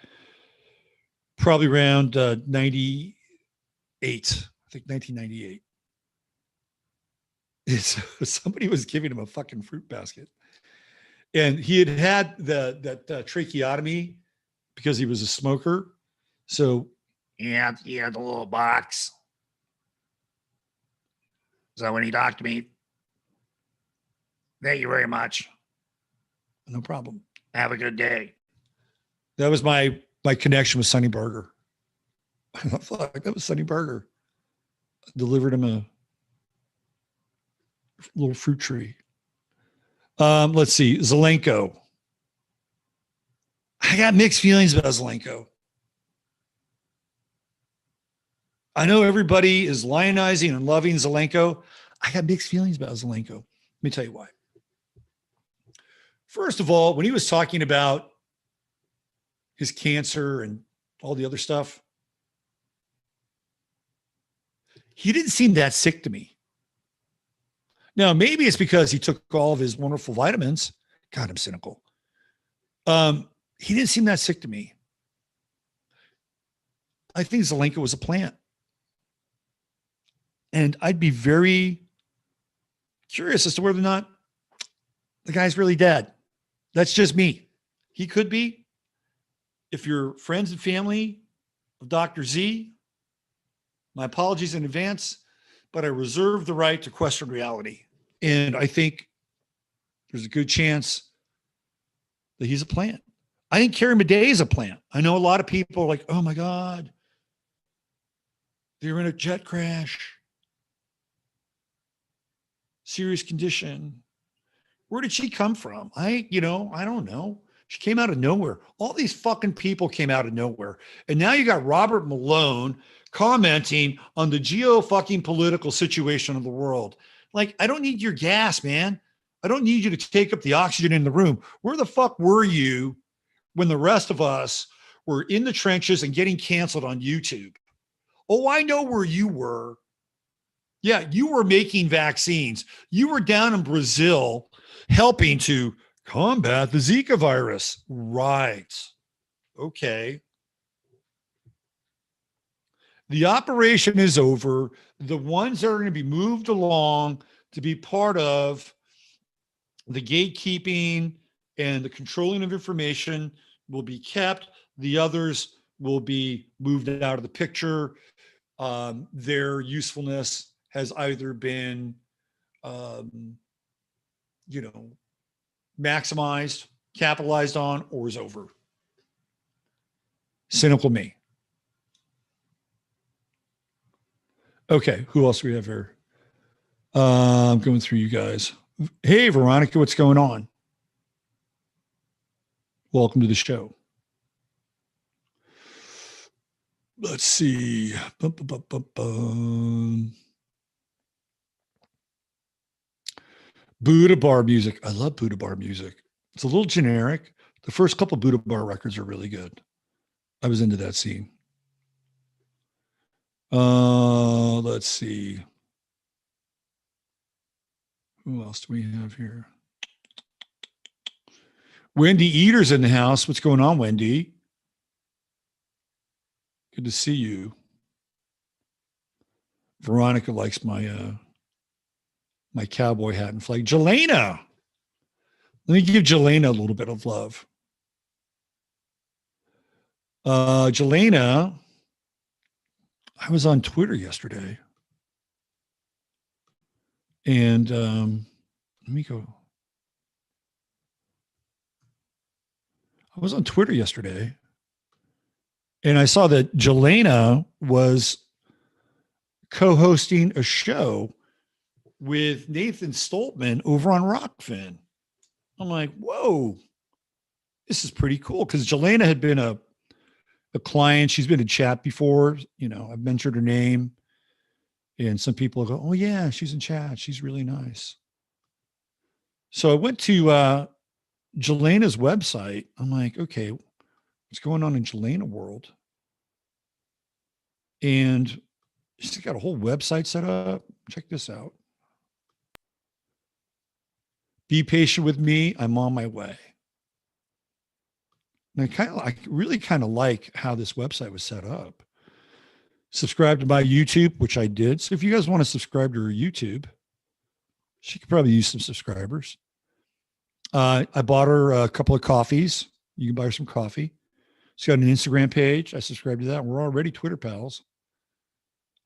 E: probably around 98. I think 1998. Somebody was giving him a fucking fruit basket. And he had that tracheotomy because he was a smoker. So he had the little box. So when he talked to me, thank you very much. No problem. Have a good day. That was my connection with Sonny Barger. I thought, that was Sonny Barger. Delivered him a little fruit tree. Let's see. Zelenko. I got mixed feelings about Zelenko. I know everybody is lionizing and loving Zelenko. I got mixed feelings about Zelenko. Let me tell you why. First of all, when he was talking about his cancer and all the other stuff, he didn't seem that sick to me. Now, maybe it's because he took all of his wonderful vitamins. God, I'm cynical. He didn't seem that sick to me. I think Zelenka was a plant. And I'd be very curious as to whether or not the guy's really dead. That's just me. He could be. If you're friends and family of Dr. Z, my apologies in advance, but I reserve the right to question reality. And I think there's a good chance that he's a plant. I think Carrie Madej is a plant. I know a lot of people are like, oh my God, they're in a jet crash. Serious condition. Where did she come from? I don't know. She came out of nowhere. All these fucking people came out of nowhere. And now you got Robert Malone commenting on the fucking political situation of the world. Like, I don't need your gas, man. I don't need you to take up the oxygen in the room. Where the fuck were you when the rest of us were in the trenches and getting canceled on YouTube? Oh, I know where you were. Yeah, you were making vaccines. You were down in Brazil helping to combat the Zika virus. Right. Okay. The operation is over. The ones that are going to be moved along to be part of the gatekeeping and the controlling of information will be kept. The others will be moved out of the picture. Their usefulness has either been, maximized, capitalized on, or is over. Cynical me. Okay, who else do we have here? I'm going through you guys. Hey, Veronica, what's going on? Welcome to the show. Let's see. Buddha Bar music. I love Buddha Bar music. It's a little generic. The first couple Buddha Bar records are really good. I was into that scene. Let's see. Who else do we have here? Wendy Eater's in the house. What's going on, Wendy? Good to see you. Veronica likes my my cowboy hat and flag. Jelena. Let me give Jelena a little bit of love. Jelena, I was on Twitter yesterday. And let me go. I was on Twitter yesterday. And I saw that Jelena was co-hosting a show with Nathan Stoltman over on Rockfin. I'm like, whoa, this is pretty cool. Because Jelena had been a client. She's been in chat before. I've mentioned her name. And some people go, oh, yeah, she's in chat. She's really nice. So I went to Jelena's website. I'm like, okay, what's going on in Jelena world? And she's got a whole website set up. Check this out. Be patient with me. I'm on my way. And I really kind of like how this website was set up. Subscribe to my YouTube, which I did. So if you guys want to subscribe to her YouTube, she could probably use some subscribers. I bought her a couple of coffees. You can buy her some coffee. She's got an Instagram page. I subscribed to that. We're already Twitter pals.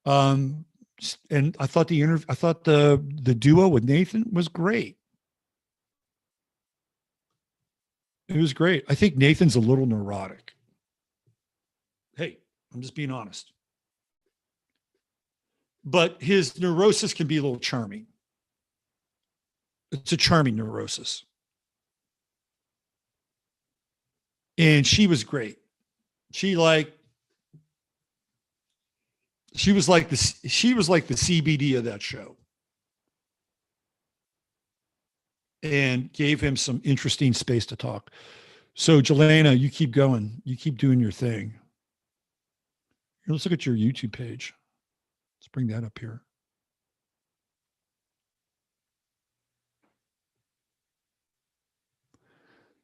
E: And I thought the duo with Nathan was great. It was great. I think Nathan's a little neurotic. Hey, I'm just being honest. But his neurosis can be a little charming. It's a charming neurosis. And she was great. She was like the CBD of that show. And gave him some interesting space to talk. So Jelena, you keep going. You keep doing your thing. Here, let's look at your YouTube page. Let's bring that up here.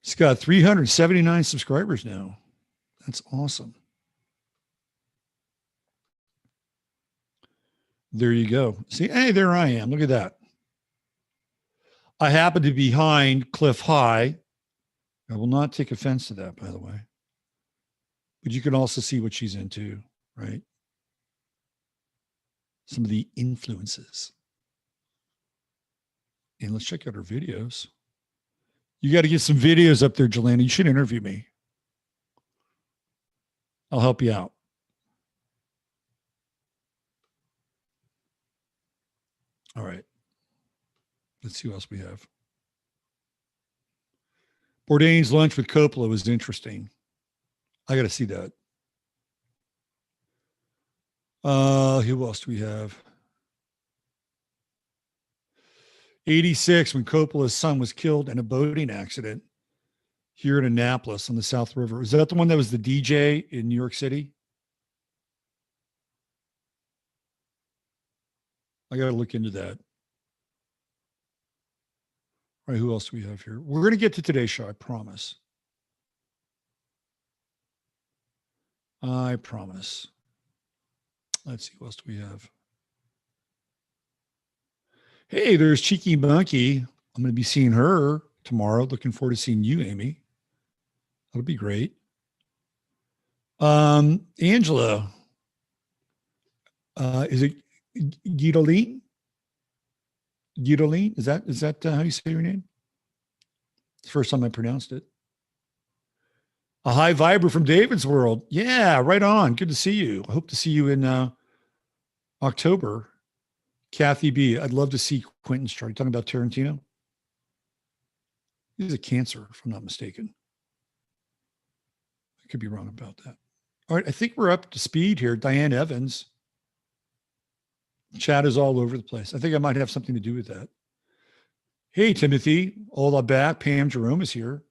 E: It's got 379 subscribers now. That's awesome. There you go. See, hey, there I am. Look at that. I happen to be behind Cliff High. I will not take offense to that, by the way. But you can also see what she's into, right? Some of the influences. And let's check out her videos. You got to get some videos up there, Jelena. You should interview me. I'll help you out. All right. Let's see what else we have. Bourdain's lunch with Coppola was interesting. I got to see that. Who else do we have? 86, when Coppola's son was killed in a boating accident here in Annapolis on the South River. Is that the one that was the DJ in New York City? I got to look into that. All right, who else do we have here? We're going to get to today's show, I promise. I promise. Let's see, what else do we have? Hey, there's Cheeky Monkey. I'm going to be seeing her tomorrow. Looking forward to seeing you, Amy. That'll be great. Angela. Is it Guidoline? Guidoline? Is that how you say your name? It's the first time I pronounced it. A high viber from David's World. Yeah, right on. Good to see you. I hope to see you in October. Kathy B. I'd love to see Quentin's chart. Talking about Tarantino? He's a Cancer, if I'm not mistaken. I could be wrong about that. All right, I think we're up to speed here. Diane Evans. Chat is all over the place. I think I might have something to do with that. Hey, Timothy. All back. Pam Jerome is here.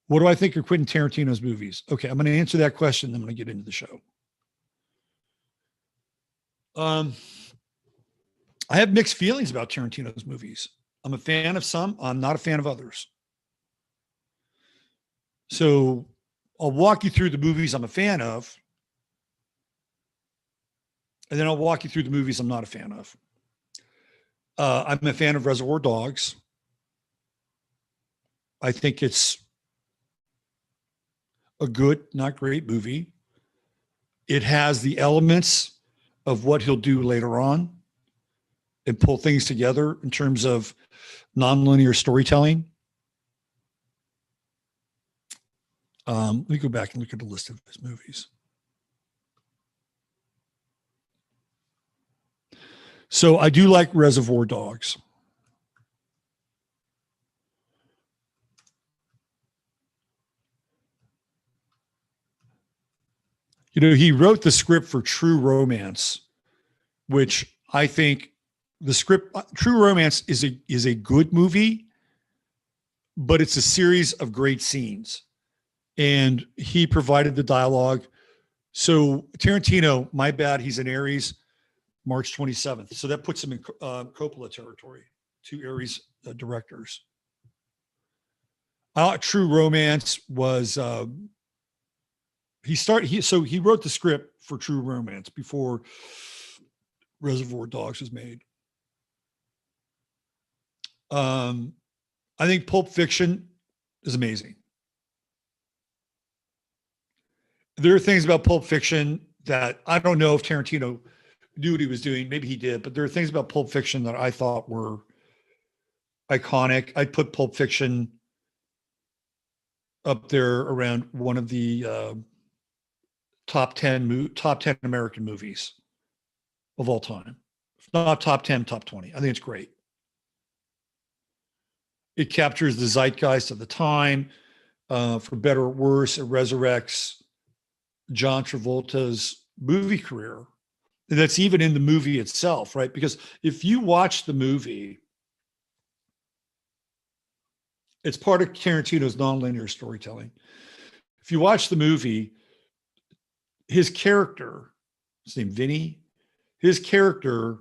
E: What do I think of Quentin Tarantino's movies? Okay, I'm going to answer that question, then I'm going to get into the show. I have mixed feelings about Tarantino's movies. I'm a fan of some. I'm not a fan of others. So I'll walk you through the movies I'm a fan of, and then I'll walk you through the movies I'm not a fan of. I'm a fan of Reservoir Dogs. I think it's a good, not great movie. It has the elements of what he'll do later on and pull things together in terms of nonlinear storytelling. Let me go back and look at the list of his movies. So I do like Reservoir Dogs. You know, he wrote the script for True Romance, which I think the script, True Romance is a good movie, but it's a series of great scenes. And he provided the dialogue. So Tarantino, my bad, he's in Aries, March 27th. So that puts him in Coppola territory, two Aries directors. True Romance was, he wrote the script for True Romance before Reservoir Dogs was made. I think Pulp Fiction is amazing. There are things about Pulp Fiction that I don't know if Tarantino knew what he was doing. Maybe he did, but there are things about Pulp Fiction that I thought were iconic. I'd put Pulp Fiction up there around one of the top 10 American movies of all time. If not top 10, top 20. I think it's great. It captures the zeitgeist of the time. For better or worse, it resurrects John Travolta's movie career. And that's even in the movie itself, right? Because if you watch the movie, it's part of Tarantino's nonlinear storytelling. If you watch the movie, his character, his name Vinny, his character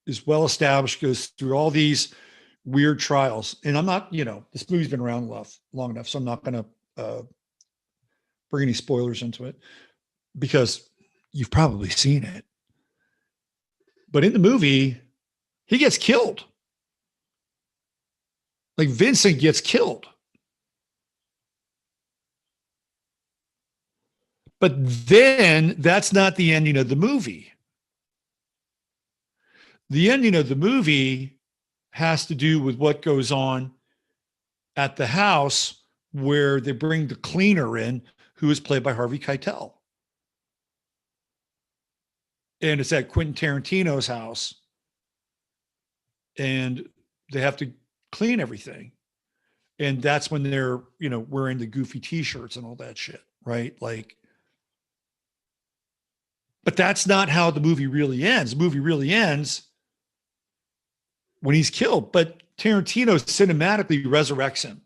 E: is well established, goes through all these weird trials. And I'm not, this movie's been around long enough, so I'm not going to bring any spoilers into it because you've probably seen it. But in the movie, he gets killed. Like Vincent gets killed. But then that's not the ending of the movie. The ending of the movie has to do with what goes on at the house where they bring the cleaner in, who is played by Harvey Keitel. And it's at Quentin Tarantino's house. And they have to clean everything. And that's when they're, wearing the goofy t-shirts and all that shit, right? Like, but that's not how the movie really ends. The movie really ends when he's killed, but Tarantino cinematically resurrects him.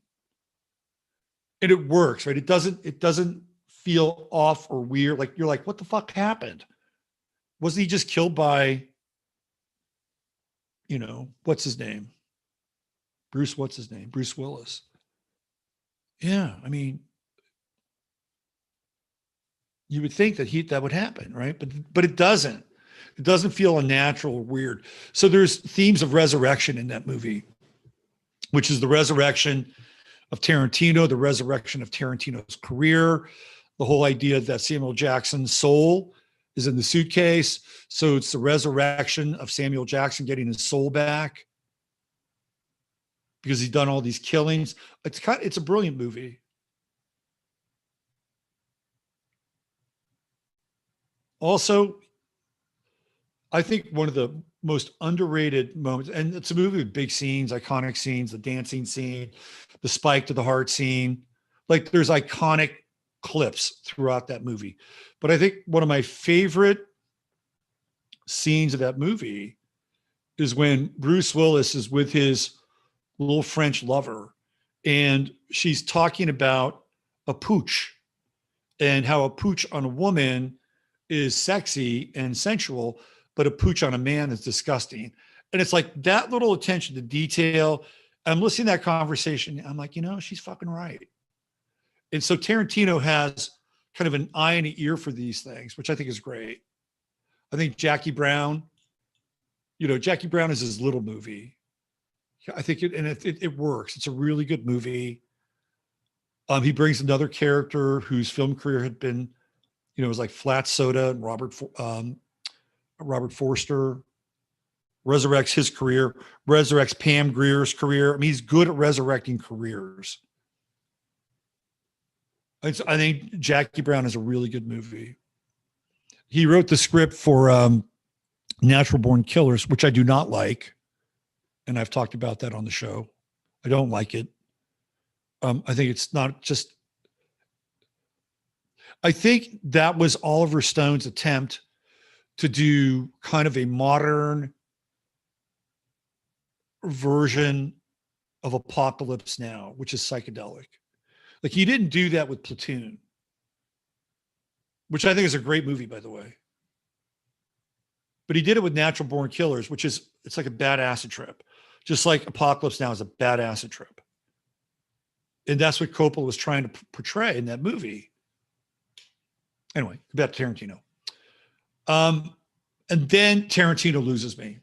E: And it works, right? It doesn't feel off or weird. Like you're like, what the fuck happened? Wasn't he just killed by, what's his name? Bruce Willis. Yeah. I mean, you would think that would happen, right? But it doesn't. It doesn't feel unnatural or weird. So there's themes of resurrection in that movie, which is the resurrection of Tarantino, the resurrection of Tarantino's career, the whole idea that Samuel Jackson's soul is in the suitcase. So it's the resurrection of Samuel Jackson getting his soul back because he's done all these killings. It's a brilliant movie. Also, I think one of the most underrated moments, and it's a movie with big scenes, iconic scenes, the dancing scene, the spike to the heart scene. Like there's iconic clips throughout that movie. But I think one of my favorite scenes of that movie is when Bruce Willis is with his little French lover and she's talking about a pooch and how a pooch on a woman is sexy and sensual, but a pooch on a man is disgusting. And it's like that little attention to detail. I'm listening to that conversation. I'm like, she's fucking right. And so Tarantino has kind of an eye and an ear for these things, which I think is great. I think Jackie Brown is his little movie. I think it works. It's a really good movie. He brings another character whose film career had been, it was like Flat Soda and Robert Forster, resurrects his career, resurrects Pam Grier's career. I mean, he's good at resurrecting careers. I think Jackie Brown is a really good movie. He wrote the script for Natural Born Killers, which I do not like. And I've talked about that on the show. I don't like it. I think it's not just, I think that was Oliver Stone's attempt to do kind of a modern version of Apocalypse Now, which is psychedelic. Like he didn't do that with Platoon, which I think is a great movie, by the way. But he did it with Natural Born Killers, which is, it's like a bad acid trip. Just like Apocalypse Now is a bad acid trip. And that's what Coppola was trying to portray in that movie. Anyway, back to Tarantino. And then Tarantino loses me.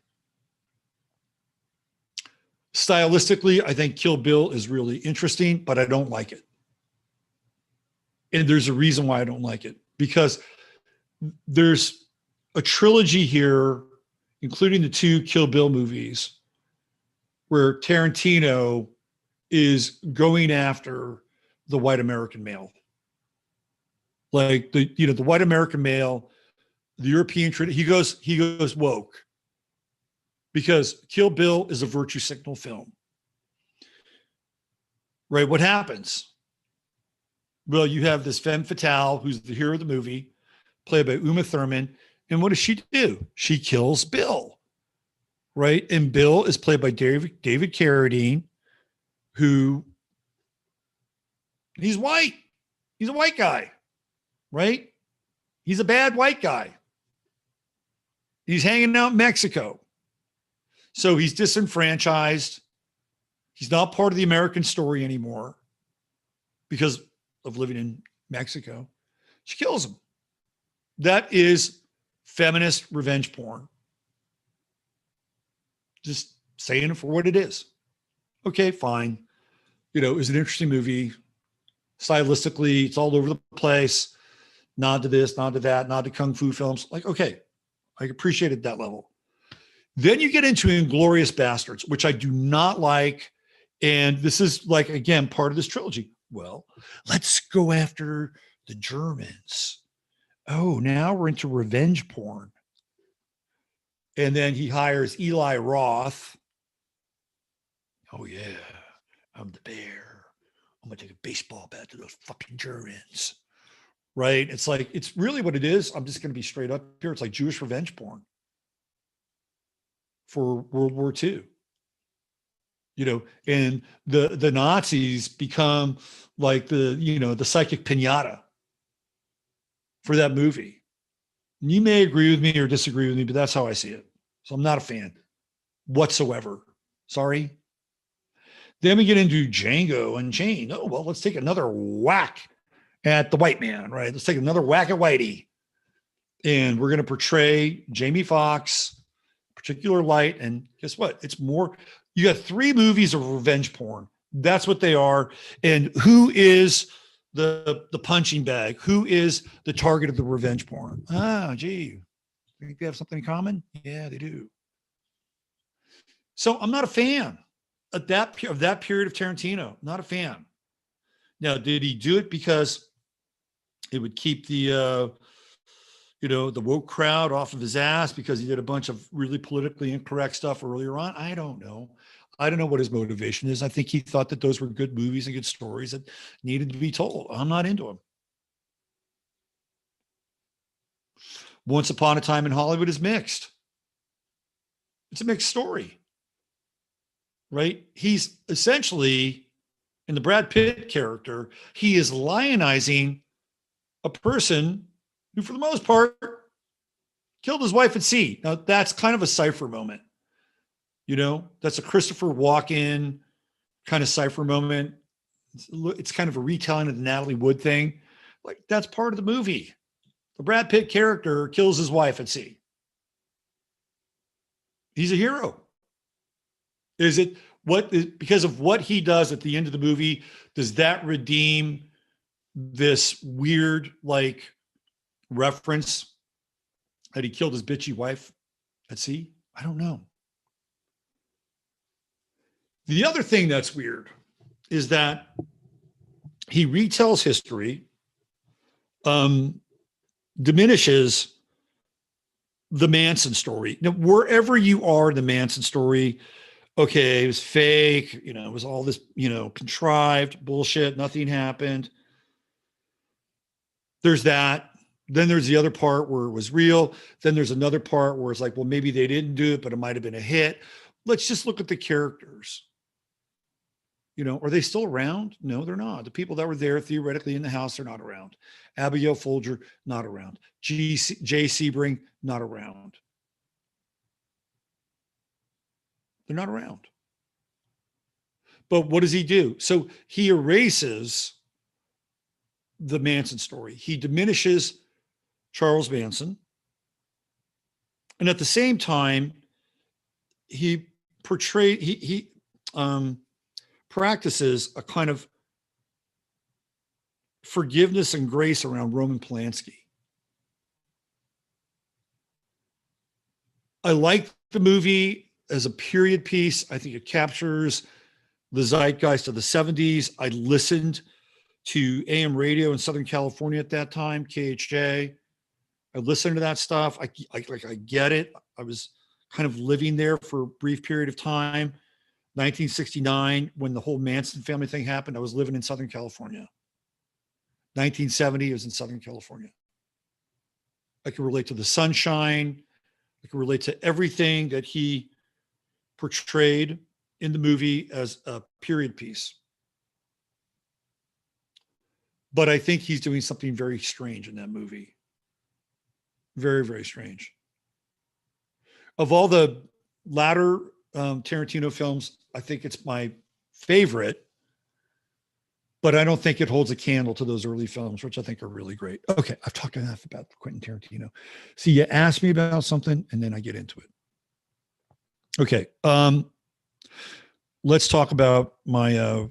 E: Stylistically, I think Kill Bill is really interesting, but I don't like it. And there's a reason why I don't like it, because there's a trilogy here, including the 2 Kill Bill movies, where Tarantino is going after the white American male. Like the white American male, the European, he goes woke, because Kill Bill is a virtue signal film. Right? What happens? Well, you have this femme fatale who's the hero of the movie, played by Uma Thurman. And what does she do? She kills Bill. Right? And Bill is played by David Carradine, who he's white. He's a white guy. Right? He's a bad white guy. He's hanging out in Mexico. So he's disenfranchised. He's not part of the American story anymore because of living in Mexico. She kills him. That is feminist revenge porn. Just saying it for what it is. Okay, fine. You know, it was an interesting movie. Stylistically, it's all over the place. Nod to this, nod to that, nod to kung fu films. Like, okay, I appreciated that level. Then you get into Inglourious Bastards, which I do not like. And this is like, again, part of this trilogy. Well, let's go after the Germans. Oh, now we're into revenge porn. And then he hires Eli Roth. Oh, yeah, I'm the bear. I'm going to take a baseball bat to those fucking Germans. Right? It's like, it's really what it is. I'm just going to be straight up here. It's like Jewish revenge porn for World War II. You know, and the Nazis become like the psychic pinata for that movie. And you may agree with me or disagree with me, but that's how I see it. So I'm not a fan whatsoever. Sorry. Then we get into Django Unchained. Oh, well, let's take another whack at the white man, right? Let's take another whack at Whitey. And we're going to portray Jamie Foxx, particular light. And guess what? It's more, you got 3 movies of revenge porn. That's what they are. And who is the punching bag? Who is the target of the revenge porn? Ah, gee, think they have something in common? Yeah, they do. So I'm not a fan of that period of Tarantino. Not a fan. Now, did he do it because it would keep the the woke crowd off of his ass because he did a bunch of really politically incorrect stuff earlier on? I don't know. I don't know what his motivation is. I think he thought that those were good movies and good stories that needed to be told. I'm not into them. Once Upon a Time in Hollywood is mixed. It's a mixed story, right? He's essentially, in the Brad Pitt character, he is lionizing a person who, for the most part, killed his wife at sea. Now, that's kind of a Cypher moment. That's a Christopher Walken kind of Cypher moment. It's kind of a retelling of the Natalie Wood thing. Like, that's part of the movie. The Brad Pitt character kills his wife at sea. He's a hero. Is it because of what he does at the end of the movie, does that redeem this weird, like, reference that he killed his bitchy wife at sea? I don't know. The other thing that's weird is that he retells history, diminishes the Manson story. Now, wherever you are in the Manson story, okay, it was fake, it was all this, contrived bullshit, nothing happened. There's that. Then there's the other part where it was real. Then there's another part where it's like, well, maybe they didn't do it, but it might have been a hit. Let's just look at the characters. Are they still around? No, they're not. The people that were there theoretically in the house, they're not around. Abigail Folger, not around. Jay Sebring, not around. They're not around. But what does he do? So he erases the Manson story. He diminishes Charles Manson. And at the same time, he practices a kind of forgiveness and grace around Roman Polanski. I like the movie as a period piece. I think it captures the zeitgeist of the 70s. I listened to AM radio in Southern California at that time, KHJ. I listened to that stuff. I get it. I was kind of living there for a brief period of time. 1969, when the whole Manson family thing happened, I was living in Southern California. 1970, I was in Southern California. I can relate to the sunshine. I can relate to everything that he portrayed in the movie as a period piece. But I think he's doing something very strange in that movie. Very, very strange. Of all the latter Tarantino films, I think it's my favorite, but I don't think it holds a candle to those early films, which I think are really great. Okay, I've talked enough about Quentin Tarantino. See, you asked me about something, and then I get into it. Okay, let's talk about my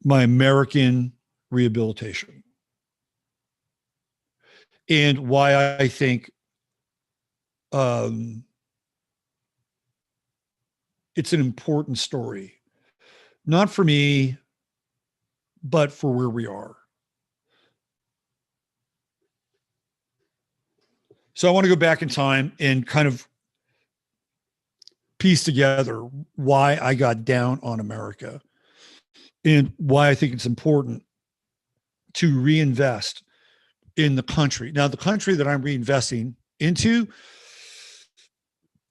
E: my American rehabilitation and why I think it's an important story, not for me, but for where we are. So I want to go back in time and kind of piece together why I got down on America and why I think it's important to reinvest in the country. Now, the country that I'm reinvesting into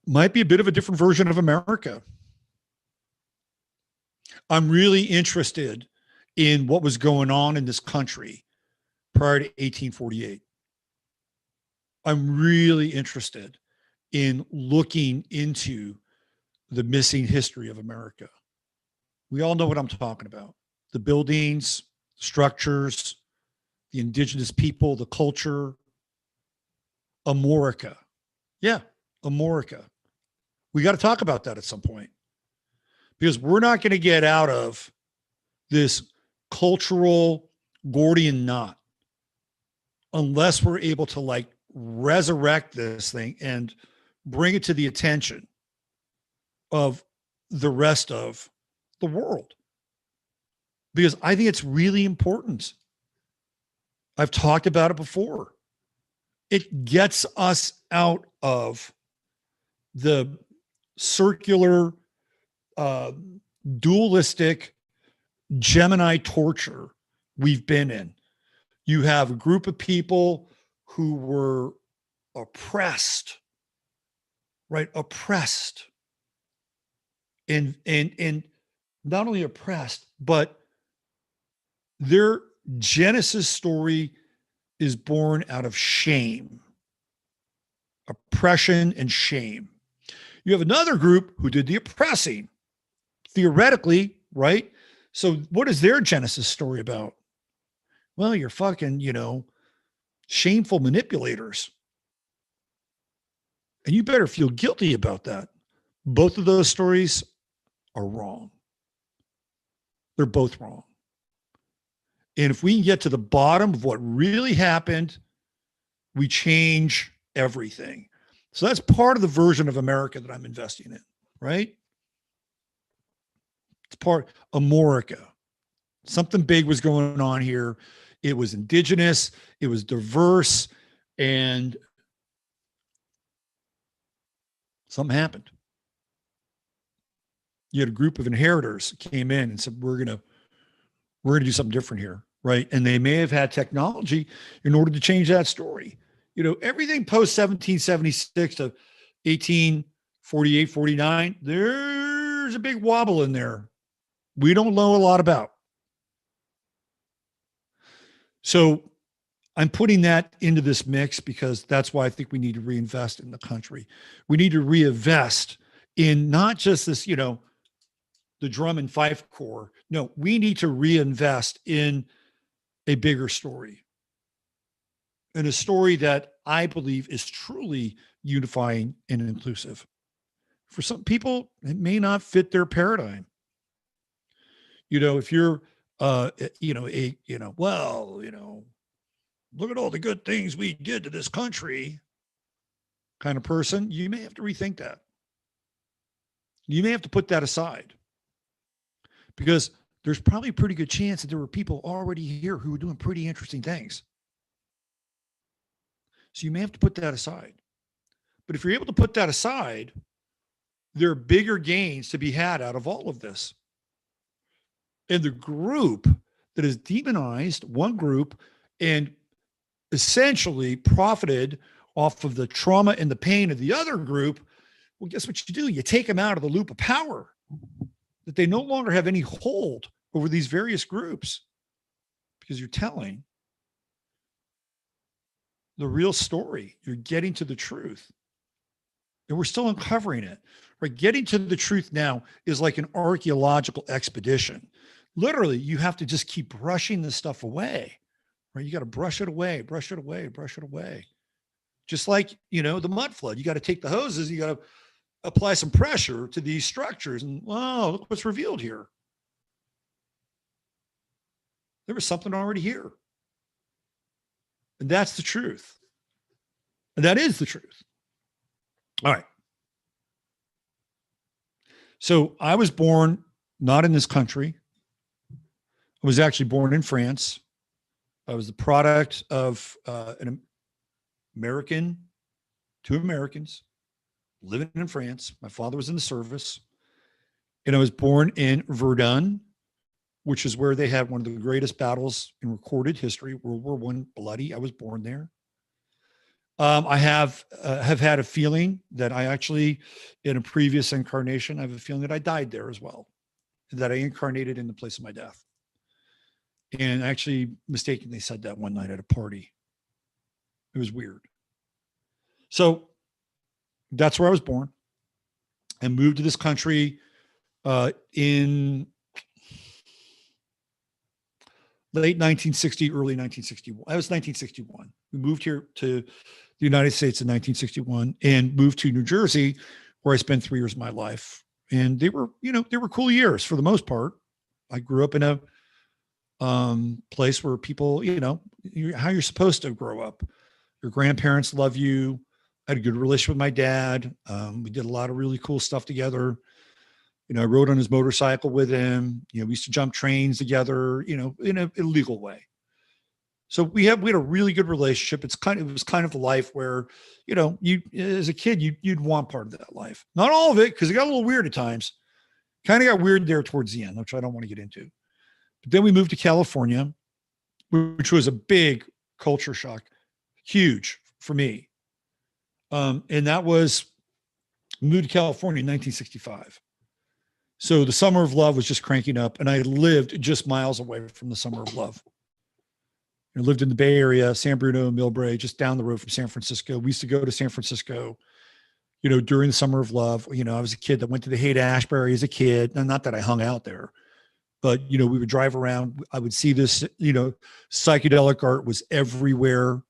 E: might be a bit of a different version of America. I'm really interested in what was going on in this country prior to 1848. I'm really interested in looking into the missing history of America. We all know what I'm talking about. The buildings, structures, the indigenous people, the culture, Amorica. Yeah, Amorica. We got to talk about that at some point because we're not going to get out of this cultural Gordian knot unless we're able to like resurrect this thing and bring it to the attention of the rest of the world. Because I think it's really important. I've talked about it before. It gets us out of the circular, dualistic Gemini torture we've been in. You have a group of people who were oppressed, right? Oppressed. And not only oppressed, but their Genesis story is born out of shame, oppression and shame. You have another group who did the oppressing, theoretically, right? So what is their Genesis story about? Well, you're fucking, shameful manipulators. And you better feel guilty about that. Both of those stories are wrong. They're both wrong. And if we can get to the bottom of what really happened, we change everything. So that's part of the version of America that I'm investing in, right? It's part Amorica. Something big was going on here. It was indigenous, it was diverse, and something happened. You had a group of inheritors came in and said, we're gonna do something different here, right? And they may have had technology in order to change that story. Everything post 1776 to 1848, 49, there's a big wobble in there we don't know a lot about. So I'm putting that into this mix because that's why I think we need to reinvest in the country. We need to reinvest in not just this, the drum and fife corps. No, we need to reinvest in a bigger story. And a story that I believe is truly unifying and inclusive. For some people, it may not fit their paradigm. If you're, look at all the good things we did to this country kind of person, you may have to rethink that. You may have to put that aside because there's probably a pretty good chance that there were people already here who were doing pretty interesting things. So you may have to put that aside. But if you're able to put that aside, there are bigger gains to be had out of all of this. And the group that is demonized, one group, and essentially profited off of the trauma and the pain of the other group, well, guess what you do? You take them out of the loop of power, that they no longer have any hold over these various groups because you're telling the real story. You're getting to the truth. And we're still uncovering it. right? Getting to the truth now is like an archaeological expedition. Literally, you have to just keep brushing this stuff away, right? You got to brush it away, brush it away, brush it away. Just like, the mud flood, you got to take the hoses, you got to apply some pressure to these structures. And wow, look what's revealed here. There was something already here. And that's the truth. And that is the truth. All right. So I was born not in this country. I was actually born in France. I was the product of an American, two Americans living in France. My father was in the service. And I was born in Verdun, which is where they had one of the greatest battles in recorded history, World War I, bloody. I was born there. I have had a feeling that I actually, in a previous incarnation, I have a feeling that I died there as well, that I incarnated in the place of my death. And I actually mistakenly said that one night at a party. It was weird. So that's where I was born and moved to this country in late 1960, early 1961. I was 1961. We moved here to the United States in 1961 and moved to New Jersey, where I spent 3 years of my life. And they were cool years for the most part. I grew up in a place where people, how you're supposed to grow up. Your grandparents love you. I had a good relationship with my dad. We did a lot of really cool stuff together. I rode on his motorcycle with him. We used to jump trains together, in a illegal way. So we had a really good relationship. It was kind of a life where, you as a kid, you'd want part of that life. Not all of it, because it got a little weird at times. Kind of got weird there towards the end, which I don't want to get into. But then we moved to California, which was a big culture shock, huge for me. And that was moved to California in 1965. So the summer of love was just cranking up, and I lived just miles away from the summer of love. I lived in the Bay Area, San Bruno, Millbrae, just down the road from San Francisco. We used to go to San Francisco, during the summer of love. I was a kid that went to the Haight-Ashbury as a kid. And not that I hung out there, but, we would drive around. I would see this, psychedelic art was everywhere.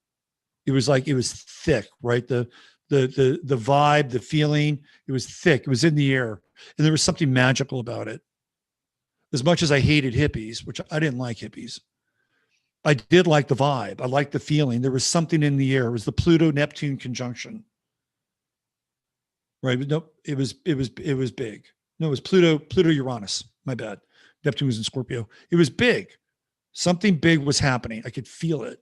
E: It was thick, right? The vibe, the feeling, it was thick. It was in the air. And there was something magical about it. As much as I hated hippies, which I didn't like hippies, I did like the vibe. I liked the feeling. There was something in the air. It was the Pluto-Neptune conjunction. Right? No, it was big. No, it was Pluto-Uranus. My bad. Neptune was in Scorpio. It was big. Something big was happening. I could feel it.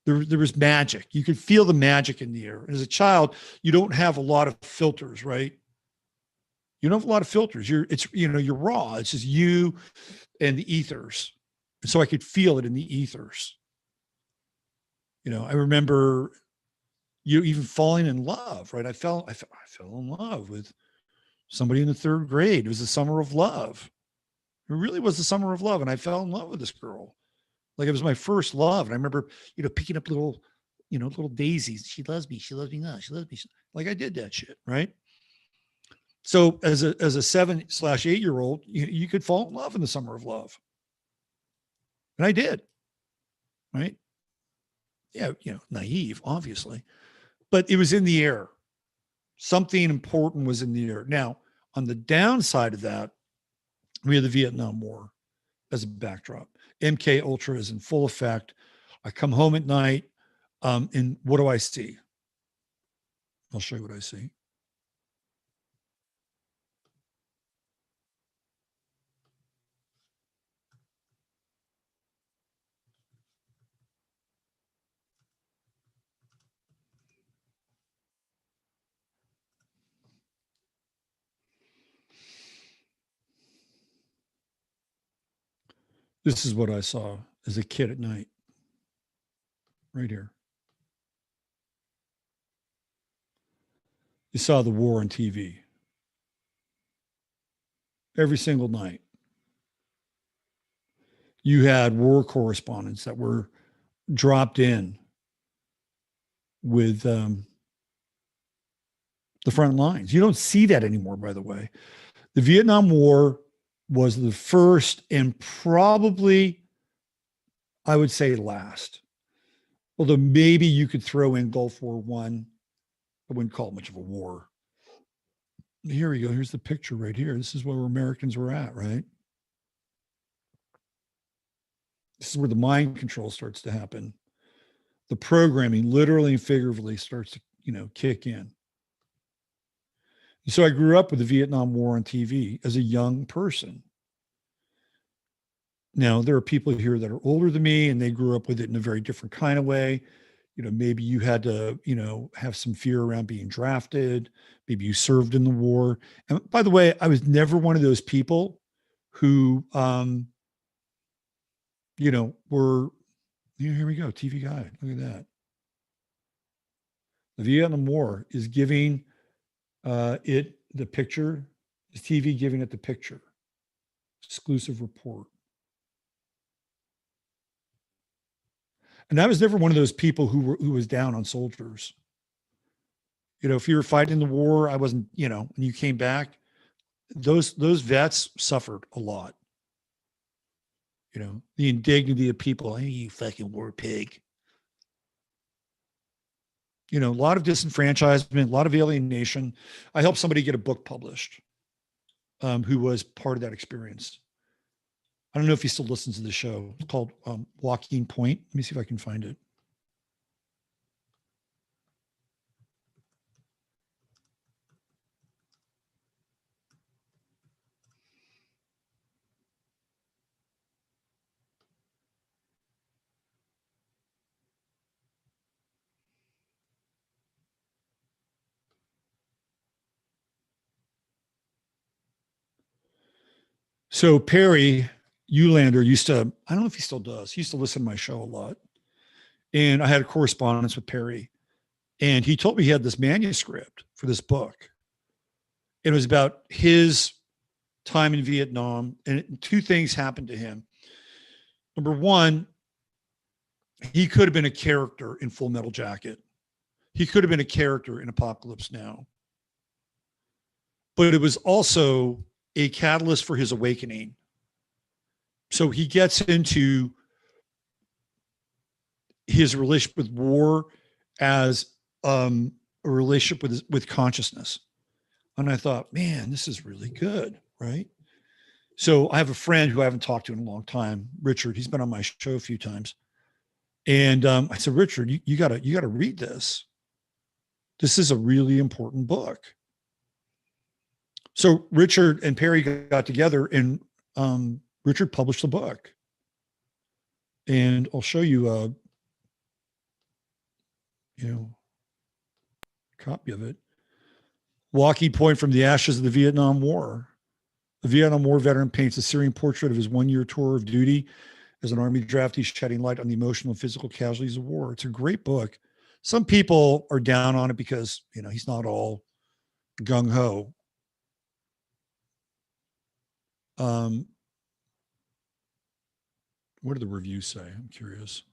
E: There was magic. You could feel the magic in the air. As a child, you don't have a lot of filters, right? You don't have a lot of filters. You're raw. It's just you and the ethers. And so I could feel it in the ethers. I remember even falling in love, right? I fell in love with somebody in the third grade. It was the summer of love. It really was the summer of love. And I fell in love with this girl. Like it was my first love. And I remember, picking up little daisies. She loves me. She loves me now. She loves me. Like I did that shit. Right. So as a 7/8-year-old, you could fall in love in the summer of love. And I did. Right. Yeah. Naive, obviously, but it was in the air. Something important was in the air. Now, on the downside of that, we had the Vietnam War as a backdrop. MK Ultra is in full effect. I come home at night, and what do I see? I'll show you what I see. This is what I saw as a kid at night, right here. You saw the war on TV every single night. You had war correspondents that were dropped in with the the front lines. You don't see that anymore, by the way. The Vietnam War was the first and probably, I would say, last. Although maybe you could throw in Gulf War One. I wouldn't call it much of a war. Here we go. Here's the picture right here. This is where Americans were at, right? This is where the mind control starts to happen. The programming, literally and figuratively, starts to, kick in. So I grew up with the Vietnam War on TV as a young person. Now, there are people here that are older than me and they grew up with it in a very different kind of way. Maybe you had to, have some fear around being drafted. Maybe you served in the war. And by the way, I was never one of those people who, were, here we go, TV guide. Look at that. The Vietnam War is giving it the picture, the TV giving it the picture. Exclusive report. And I was never one of those people who was down on soldiers. If you were fighting in the war, I wasn't, and you came back, those vets suffered a lot. The indignity of people, hey, you fucking war pig. A lot of disenfranchisement, a lot of alienation. I helped somebody get a book published who was part of that experience. I don't know if he still listens to the show. It's called Walking Point. Let me see if I can find it. So Perry Ulander used to, I don't know if he still does, he used to listen to my show a lot. And I had a correspondence with Perry. And he told me he had this manuscript for this book. It was about his time in Vietnam. And two things happened to him. Number one, he could have been a character in Full Metal Jacket. He could have been a character in Apocalypse Now. But it was also a catalyst for his awakening. So he gets into his relationship with war as a relationship with consciousness. And I thought, man, this is really good, right? So I have a friend who I haven't talked to in a long time, Richard. He's been on my show a few times. And I said, Richard, you gotta read this. This is a really important book. So Richard and Perry got together and Richard published the book. And I'll show you a copy of it. Walking Point from the Ashes of the Vietnam War. The Vietnam War veteran paints a searing portrait of his one-year tour of duty as an Army draftee, shedding light on the emotional and physical casualties of war. It's a great book. Some people are down on it because, he's not all gung-ho. What do the reviews say? I'm curious.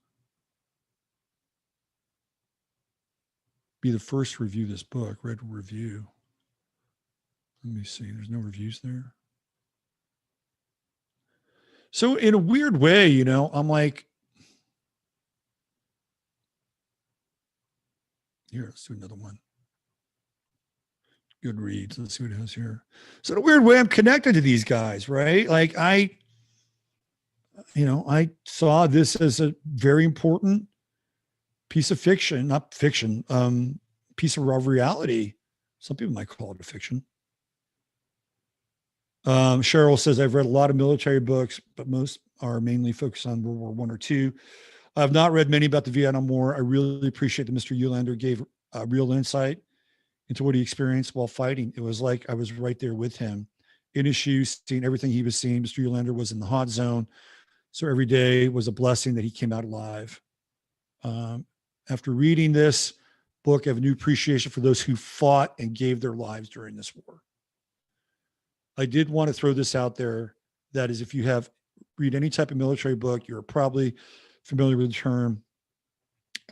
E: Be the first to review this book. Read review. Let me see. There's no reviews there. So in a weird way, I'm like, here, let's do another one. Good reads. Let's see what it has here. So in a weird way, I'm connected to these guys, right? Like I saw this as a very important piece of fiction, not fiction, piece of reality. Some people might call it a fiction. Cheryl says, I've read a lot of military books, but most are mainly focused on World War I or II. I have not read many about the Vietnam War. I really appreciate that Mr. Ulander gave real insight into what he experienced while fighting. It was like I was right there with him in his shoes, seeing everything he was seeing. Mr. Ulander was in the hot zone. So every day was a blessing that he came out alive. After reading this book, I have a new appreciation for those who fought and gave their lives during this war. I did want to throw this out there. That is, if you read any type of military book, you're probably familiar with the term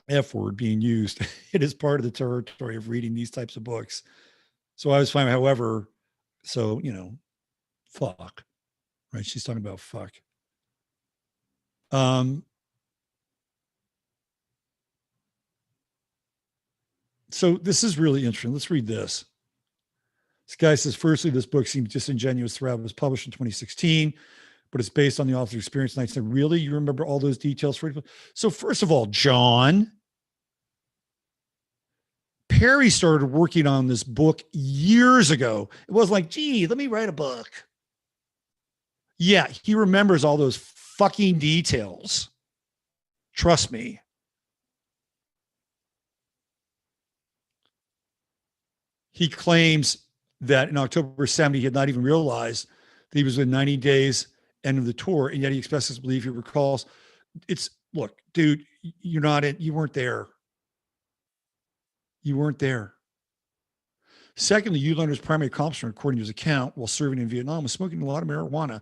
E: F word being used. It is part of the territory of reading these types of books. So I was fine. However, so, fuck, right? She's talking about fuck. So this is really interesting. Let's read this. This guy says, firstly, this book seems disingenuous throughout. It was published in 2016, but it's based on the author's experience. And I said, really? You remember all those details? So first of all, John, Perry started working on this book years ago. It was like, gee, let me write a book. Yeah, he remembers all those fucking details. Trust me. He claims that in October 70, he had not even realized that he was in 90 days end of the tour, and yet he expresses belief he recalls. Look, dude, you weren't there. You weren't there. Secondly, Eulander's primary accomplishment, according to his account, while serving in Vietnam, was smoking a lot of marijuana,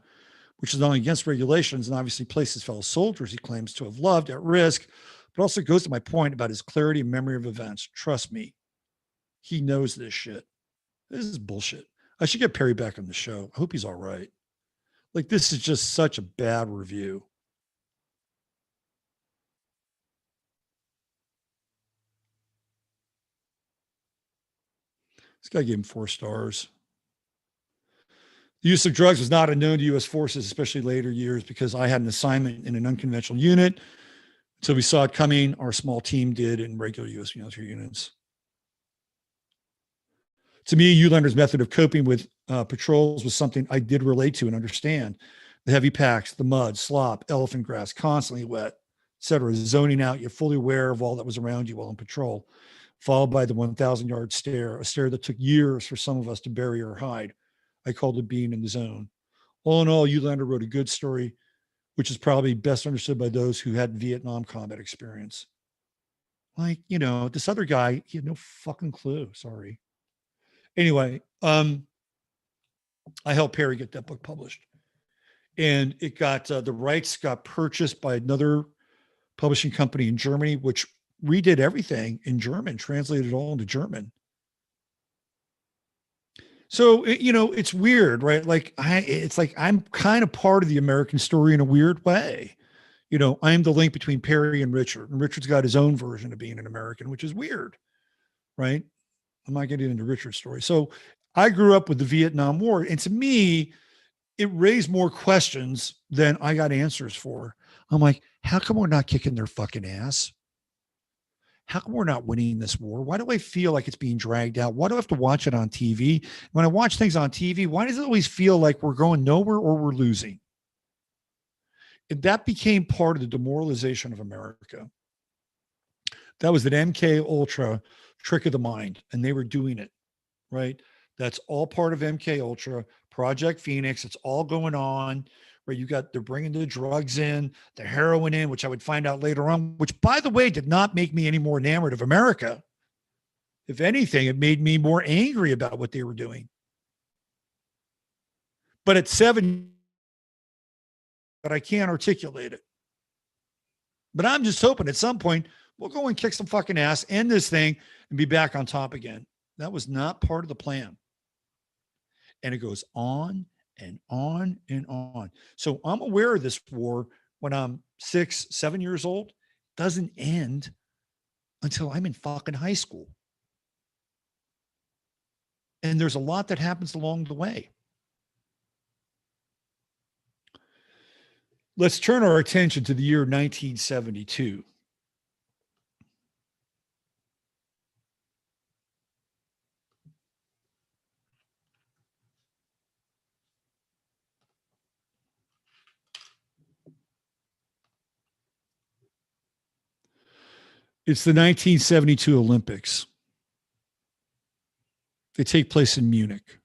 E: which is not only against regulations and obviously placed his fellow soldiers he claims to have loved at risk, but also goes to my point about his clarity and memory of events. Trust me, he knows this shit. This is bullshit. I should get Perry back on the show. I hope he's all right. Like, this is just such a bad review. This guy gave him 4 stars. The use of drugs was not unknown to U.S. forces, especially later years, because I had an assignment in an unconventional unit. Until we saw it coming, our small team did in regular U.S. military units. To me, Eulander's method of coping with patrols was something I did relate to and understand. The heavy packs, the mud, slop, elephant grass, constantly wet, etc. Zoning out, you're fully aware of all that was around you while on patrol, followed by the 1,000-yard stare, a stare that took years for some of us to bury or hide. I called it being in the zone. All in all, Eulander wrote a good story, which is probably best understood by those who had Vietnam combat experience. Like, this other guy, he had no fucking clue. Sorry. Anyway, I helped Perry get that book published. And it got, the rights got purchased by another publishing company in Germany, which redid everything in German, translated it all into German. So, it's weird, right? Like, it's like I'm kind of part of the American story in a weird way. I'm the link between Perry and Richard. And Richard's got his own version of being an American, which is weird, right? I'm not getting into Richard's story. So I grew up with the Vietnam War. And to me, it raised more questions than I got answers for. I'm like, how come we're not kicking their fucking ass? How come we're not winning this war? Why do I feel like it's being dragged out? Why do I have to watch it on TV? When I watch things on TV, why does it always feel like we're going nowhere or we're losing? And that became part of the demoralization of America. That was an MK Ultra trick of the mind, and they were doing it, right? That's all part of MK Ultra, Project Phoenix. It's all going on. Where they're bringing the drugs in, the heroin in, which I would find out later on, which, by the way, did not make me any more enamored of America. If anything, it made me more angry about what they were doing. But at 7, but I can't articulate it. But I'm just hoping at some point we'll go and kick some fucking ass, end this thing, and be back on top again. That was not part of the plan. And it goes on and on and on. So I'm aware of this war when I'm 6, 7 years old. It doesn't end until I'm in fucking high school. And there's a lot that happens along the way. Let's turn our attention to the year 1972. It's the 1972 Olympics. They take place in Munich.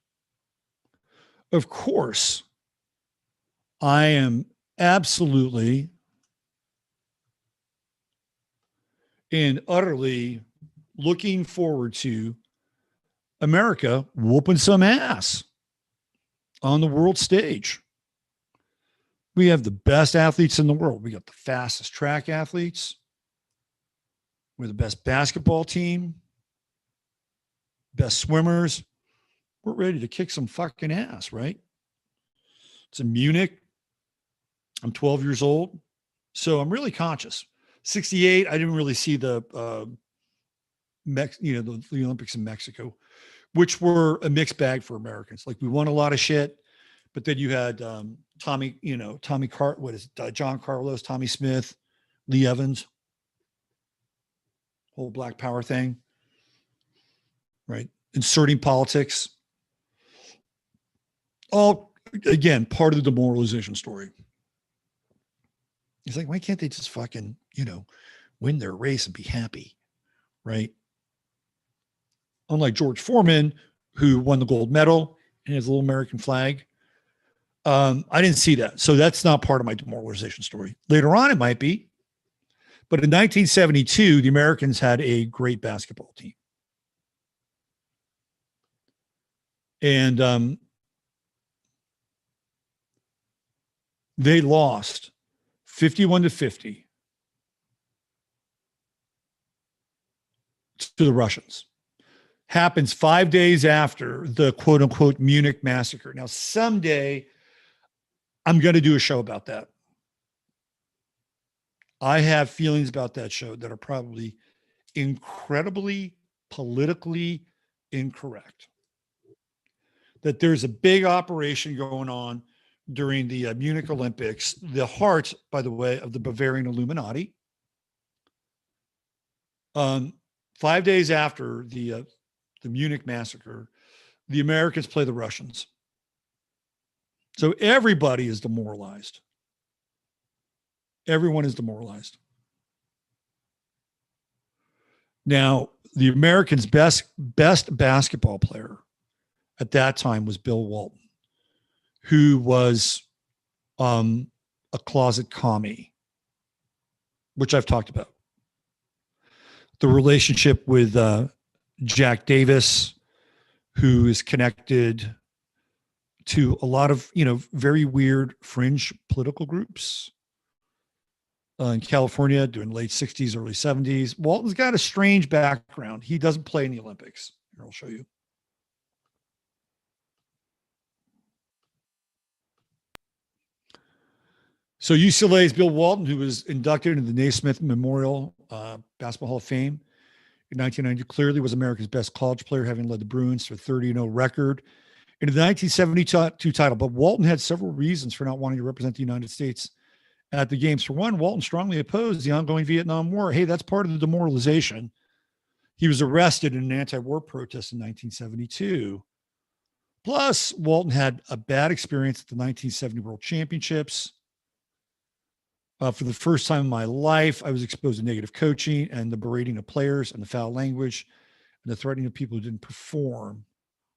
E: Of course, I am absolutely and utterly looking forward to America whooping some ass on the world stage. We have the best athletes in the world. We got the fastest track athletes. We're the best basketball team, best swimmers, we're ready to kick some fucking ass, right? It's in Munich. I'm 12 years old. So I'm really conscious. 68, I didn't really see the, the Olympics in Mexico, which were a mixed bag for Americans. Like we won a lot of shit, but then you had John Carlos, Tommy Smith, Lee Evans, whole Black Power thing, right? Inserting politics. All, again, part of the demoralization story. It's like, why can't they just fucking, win their race and be happy, right? Unlike George Foreman, who won the gold medal and has a little American flag. I didn't see that. So that's not part of my demoralization story. Later on, it might be. But in 1972, the Americans had a great basketball team. And they lost 51-50 to the Russians. Happens 5 days after the quote unquote Munich massacre. Now, someday I'm going to do a show about that. I have feelings about that show that are probably incredibly politically incorrect. That there's a big operation going on during the Munich Olympics, the heart, by the way, of the Bavarian Illuminati. 5 days after the Munich massacre, the Americans play the Russians. So everybody is demoralized. Everyone is demoralized. Now, the Americans' best basketball player at that time was Bill Walton, who was a closet commie, which I've talked about. The relationship with Jack Davis, who is connected to a lot of, very weird fringe political groups in California during late 60s, early 70s. Walton's got a strange background. He doesn't play in the Olympics. Here, I'll show you. So UCLA's Bill Walton, who was inducted into the Naismith Memorial Basketball Hall of Fame in 1990, clearly was America's best college player, having led the Bruins to a 30-0 record in the 1972 title. But Walton had several reasons for not wanting to represent the United States at the games. For one, Walton strongly opposed the ongoing Vietnam War. Hey, that's part of the demoralization. He was arrested in an anti-war protest in 1972. Plus, Walton had a bad experience at the 1970 World Championships. For the first time in my life, I was exposed to negative coaching and the berating of players and the foul language and the threatening of people who didn't perform.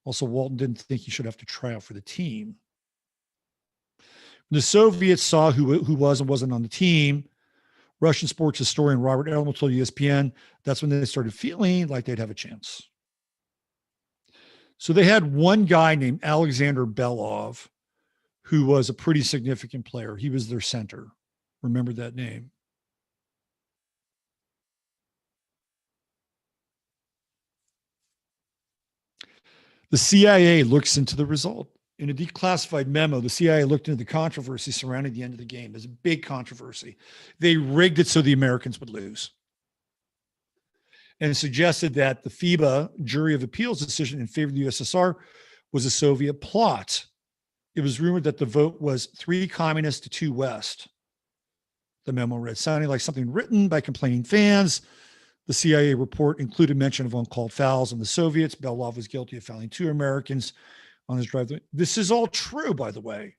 E: Also, Walton didn't think he should have to try out for the team. The Soviets saw who was and wasn't on the team. Russian sports historian Robert Elmo told ESPN that's when they started feeling like they'd have a chance. So they had one guy named Alexander Belov, who was a pretty significant player. He was their center. Remember that name. The CIA looks into the result. In a declassified memo, the CIA looked into the controversy surrounding the end of the game. There's a big controversy. They rigged it so the Americans would lose. And suggested that the FIBA jury of appeals decision in favor of the USSR was a Soviet plot. It was rumored that the vote was 3 communists to 2 West. The memo read, sounding like something written by complaining fans. The CIA report included mention of uncalled fouls on the Soviets. Belov was guilty of fouling 2 Americans on his drive. This is all true, by the way.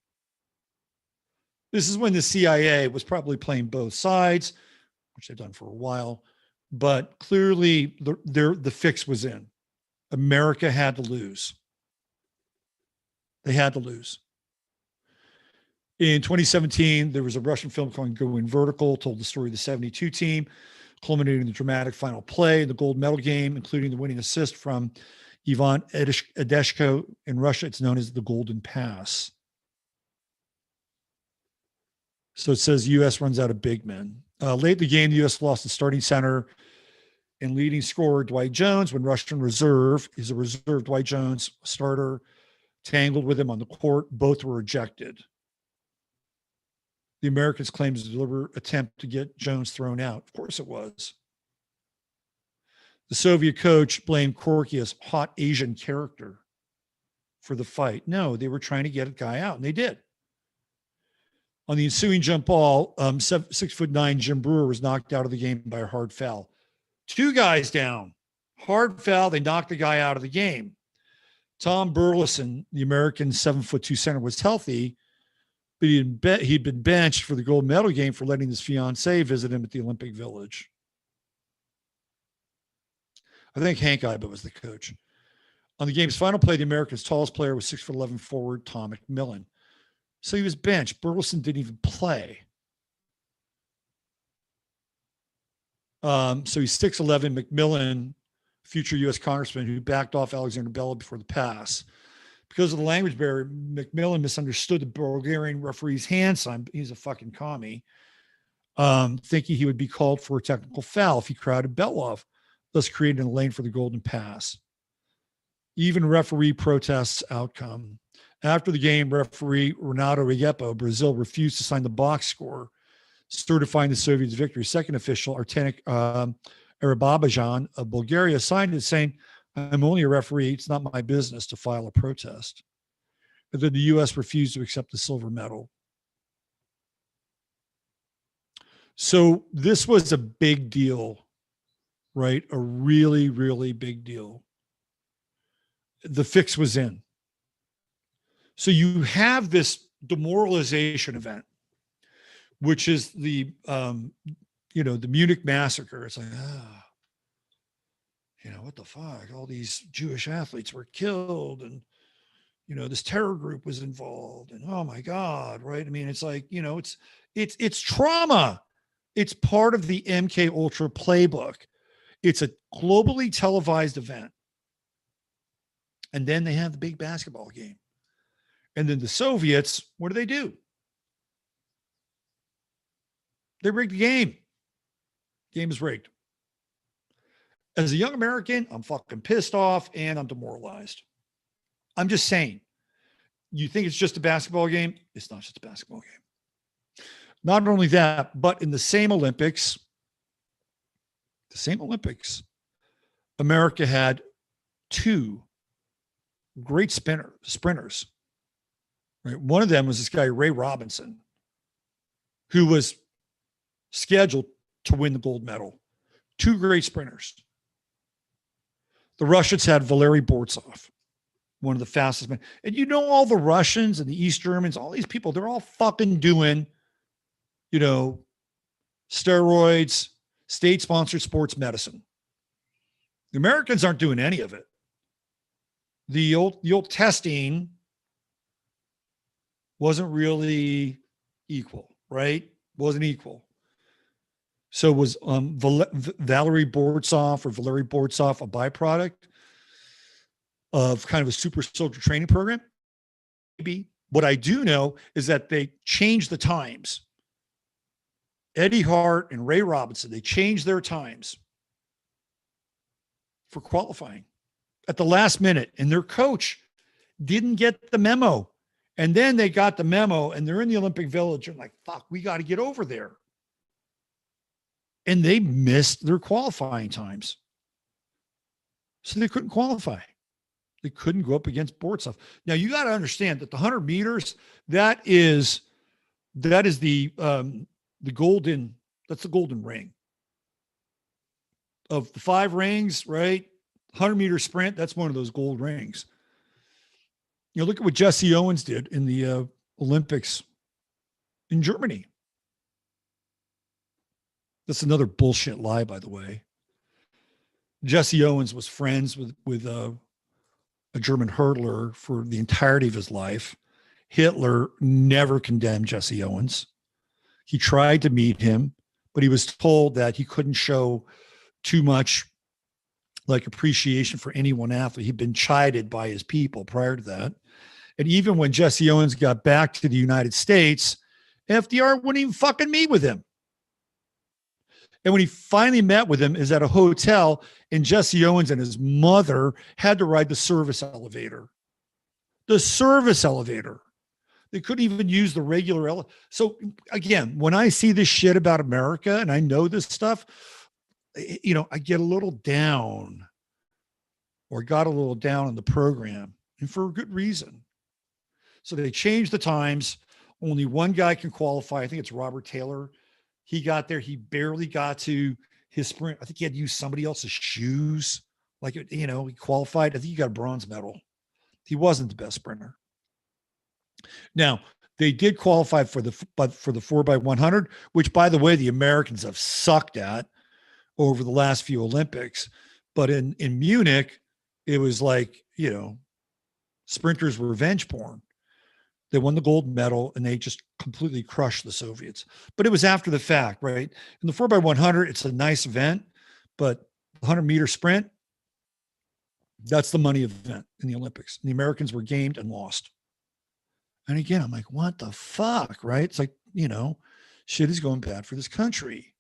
E: This is when the CIA was probably playing both sides, which they've done for a while. But clearly, the fix was in. America had to lose. They had to lose. In 2017, there was a Russian film called Going Vertical, told the story of the 72 team, culminating in the dramatic final play, the gold medal game, including the winning assist from Ivan Edeshko. In Russia, it's known as the Golden Pass. So it says U.S. runs out of big men. Late in the game, the U.S. lost the starting center and leading scorer Dwight Jones, when Russian reserve is a reserve Dwight Jones starter, tangled with him on the court. Both were ejected. The Americans claimed it was a deliberate attempt to get Jones thrown out. Of course it was. The Soviet coach blamed Corky as hot Asian character for the fight. No, they were trying to get a guy out, and they did. On the ensuing jump ball, 6'9" Jim Brewer was knocked out of the game by a hard foul. 2 guys down. Hard foul, they knocked the guy out of the game. Tom Burleson, the American 7'2" center, was healthy, but he'd been benched for the gold medal game for letting his fiancée visit him at the Olympic Village. I think Hank Iba was the coach. On the game's final play, the Americans' tallest player was 6'11" forward Tom McMillan. So he was benched. Burleson didn't even play. So he's 6'11". McMillan, future U.S. congressman who backed off Alexander Bella before the pass. Because of the language barrier, McMillan misunderstood the Bulgarian referee's hand sign. He's a fucking commie. Thinking he would be called for a technical foul if he crowded Belov, thus creating a lane for the golden pass. Even referee protests outcome. After the game, referee Renato Regepo, Brazil, refused to sign the box score, certifying the Soviets' victory. Second official, Artenik Arababajan of Bulgaria, signed it saying, "I'm only a referee. It's not my business to file a protest." But then the U.S. refused to accept the silver medal. So this was a big deal, right? A really, really big deal. The fix was in. So you have this demoralization event, which is the Munich massacre. It's like, what the fuck? All these Jewish athletes were killed, and this terror group was involved, and oh my God, right? I mean, it's like, it's trauma. It's part of the MK Ultra playbook. It's a globally televised event. And then they have the big basketball game. And then the Soviets, what do? They rigged the game. Game is rigged. As a young American, I'm fucking pissed off and I'm demoralized. I'm just saying, you think it's just a basketball game? It's not just a basketball game. Not only that, but in the same Olympics, America had 2 great sprinters. Right? One of them was this guy, Ray Robinson, who was scheduled to win the gold medal. 2 great sprinters. The Russians had Valery Bortsov, one of the fastest men. And all the Russians and the East Germans, all these people, they're all fucking doing, steroids, state-sponsored sports medicine. The Americans aren't doing any of it. The old testing wasn't really equal, right? Wasn't equal. So was Valery Bortsov a byproduct of kind of a super soldier training program? Maybe. What I do know is that they changed the times. Eddie Hart and Ray Robinson, they changed their times for qualifying at the last minute, and their coach didn't get the memo. And then they got the memo, and they're in the Olympic Village, and like, fuck, we got to get over there. And they missed their qualifying times. So they couldn't qualify. They couldn't go up against Bortsov. Now you got to understand that the 100 meters, that is the golden ring. Of the 5 rings, right? 100-meter sprint, that's one of those gold rings. Look at what Jesse Owens did in the Olympics in Germany. That's another bullshit lie, by the way. Jesse Owens was friends with a German hurdler for the entirety of his life. Hitler never condemned Jesse Owens. He tried to meet him, but he was told that he couldn't show too much appreciation for any one athlete. He'd been chided by his people prior to that. And even when Jesse Owens got back to the United States, FDR wouldn't even fucking meet with him. And when he finally met with him, is at a hotel, and Jesse Owens and his mother had to ride the service elevator. The service elevator. They couldn't even use the regular elevator. So again, when I see this shit about America and I know this stuff, I get a little down, or got a little down on the program, and for a good reason. So they changed the times. Only one guy can qualify. I think it's Robert Taylor. He got there. He barely got to his sprint. I think he had to use somebody else's shoes. He qualified. I think he got a bronze medal. He wasn't the best sprinter. Now, they did qualify for the 4x100, which, by the way, the Americans have sucked at over the last few Olympics. But in Munich, it was like, sprinters were revenge porn. They won the gold medal and they just completely crushed the Soviets. But it was after the fact, right? In the 4x100, it's a nice event, but the 100-meter sprint, that's the money event in the Olympics. And the Americans were gamed and lost. And again, I'm like, what the fuck, right? It's like, shit is going bad for this country.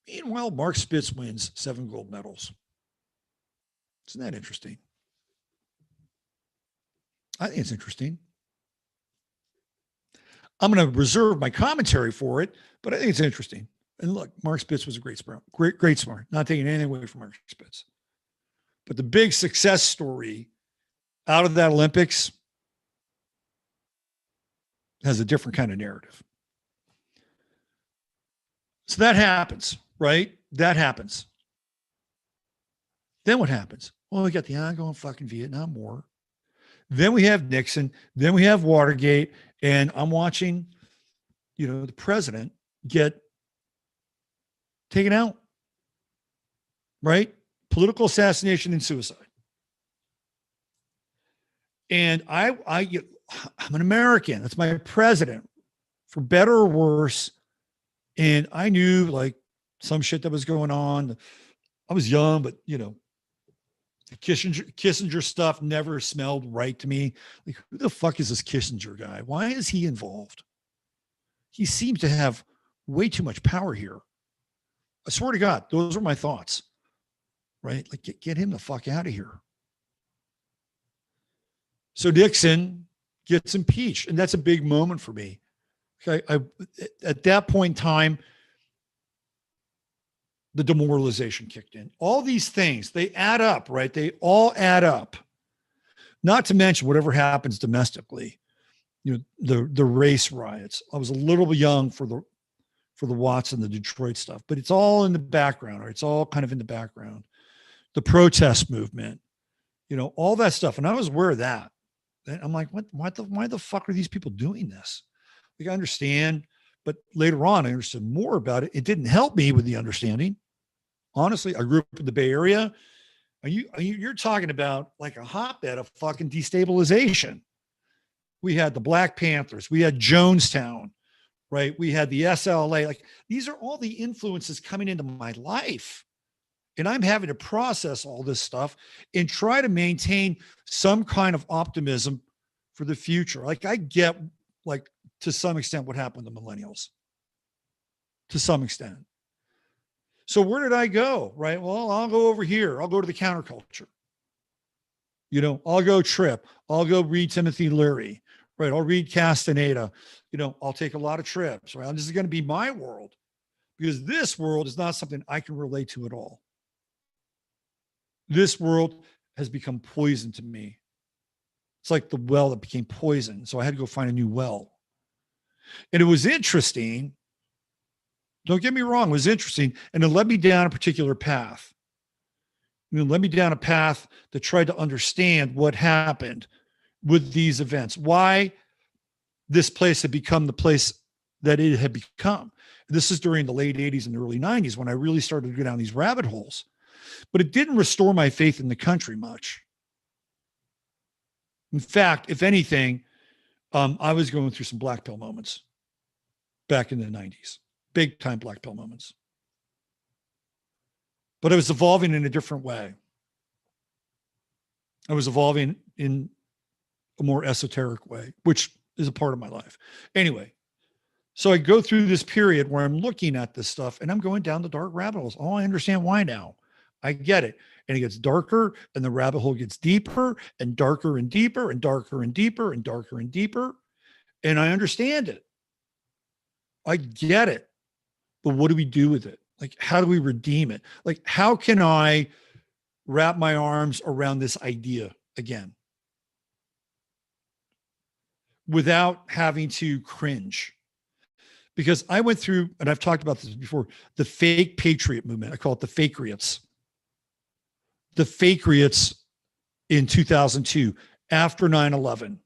E: Meanwhile, Mark Spitz wins 7 gold medals. Isn't that interesting? I think it's interesting. I'm going to reserve my commentary for it, but I think it's interesting. And look, Mark Spitz was a great sprinter, great smart. Not taking anything away from Mark Spitz. But the big success story out of that Olympics has a different kind of narrative. So that happens, right? That happens. Then what happens? Well, we got the ongoing fucking Vietnam War. Then we have Nixon. Then we have Watergate. And I'm watching, the president get taken out, right? Political assassination and suicide. And I'm an American. That's my president, for better or worse. And I knew like some shit that was going on. I was young, but the Kissinger stuff never smelled right to me. Like, who the fuck is this Kissinger guy? Why is he involved? He seems to have way too much power here. I swear to God, those are my thoughts, right? Like, get him the fuck out of here. So Nixon gets impeached, and that's a big moment for me. Okay, at that point in time, the demoralization kicked in. All these things, they add up, right? They all add up. Not to mention whatever happens domestically, the race riots. I was a little young for the Watts and the Detroit stuff, but it's all in the background, right? It's all kind of in the background. The protest movement, all that stuff. And I was aware of that. And I'm like, why the fuck are these people doing this? Like, I understand, but later on, I understood more about it. It didn't help me with the understanding. Honestly, I grew up in the Bay Area. You're talking about like a hotbed of fucking destabilization. We had the Black Panthers. We had Jonestown, right? We had the SLA. Like, these are all the influences coming into my life. And I'm having to process all this stuff and try to maintain some kind of optimism for the future. Like, I get, like, to some extent what happened to millennials. To some extent. So where did I go? Right? Well, I'll go over here. I'll go to the counterculture. I'll go trip. I'll go read Timothy Leary. Right? I'll read Castaneda. I'll take a lot of trips. Right? This is going to be my world, because this world is not something I can relate to at all. This world has become poison to me. It's like the well that became poison. So I had to go find a new well. And it was interesting. Don't get me wrong. It was interesting. And it led me down a particular path. It led me down a path that tried to understand what happened with these events, why this place had become the place that it had become. This is during the late 80s and the early 90s when I really started to go down these rabbit holes. But it didn't restore my faith in the country much. In fact, if anything, I was going through some black pill moments back in the 90s, big time black pill moments. But I was evolving in a different way. I was evolving in a more esoteric way, which is a part of my life. Anyway, So I go through this period where I'm looking at this stuff and I'm going down the dark rabbit holes. Oh, I understand why now. I get it. And it gets darker and the rabbit hole gets deeper and darker and deeper and darker and deeper and darker and deeper. And I understand it. I get it. But what do we do with it? Like, how do we redeem it? Like, how can I wrap my arms around this idea again without having to cringe? Because I went through, and I've talked about this before, the fake patriot movement. I call it the fakeriots. The fakeriots in 2002 after 9/11.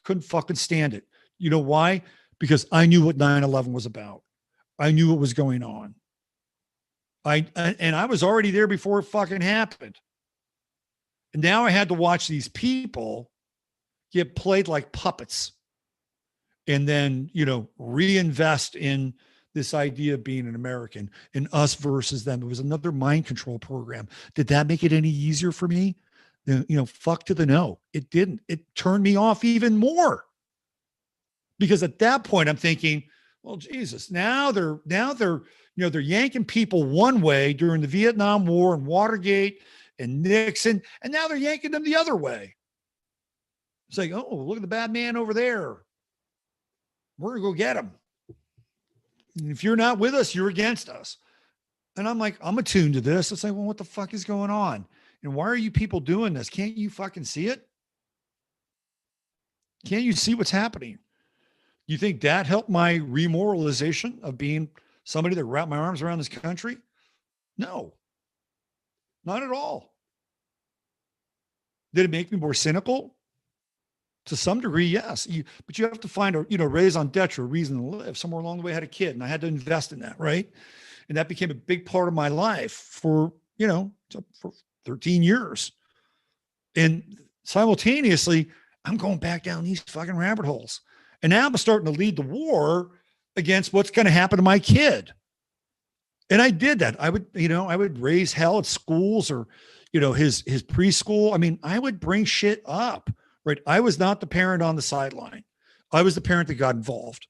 E: Couldn't fucking stand it. You know why? Because I knew what 9/11 was about. I knew what was going on. And I was already there before it fucking happened. And now I had to watch these people get played like puppets and then, reinvest in this idea of being an American and us versus them. It was another mind control program. Did that make it any easier for me? Fuck to the no. It didn't. It turned me off even more. Because at that point I'm thinking, well, Jesus, now they're yanking people one way during the Vietnam War and Watergate and Nixon, and now they're yanking them the other way. It's like, oh, look at the bad man over there. We're going to go get him. And if you're not with us, you're against us. And I'm like, I'm attuned to this. It's like, well, what the fuck is going on? And why are you people doing this? Can't you fucking see it? Can't you see what's happening? You think that helped my remoralization of being somebody that wrapped my arms around this country? No, not at all. Did it make me more cynical? To some degree, yes. But you have to find a raison d'etre, a reason to live. Somewhere along the way, I had a kid and I had to invest in that, right? And that became a big part of my life for 13 years. And simultaneously, I'm going back down these fucking rabbit holes. And now I'm starting to lead the war against what's going to happen to my kid. And I did that. I would raise hell at schools or, his preschool. I mean, I would bring shit up, right? I was not the parent on the sideline. I was the parent that got involved.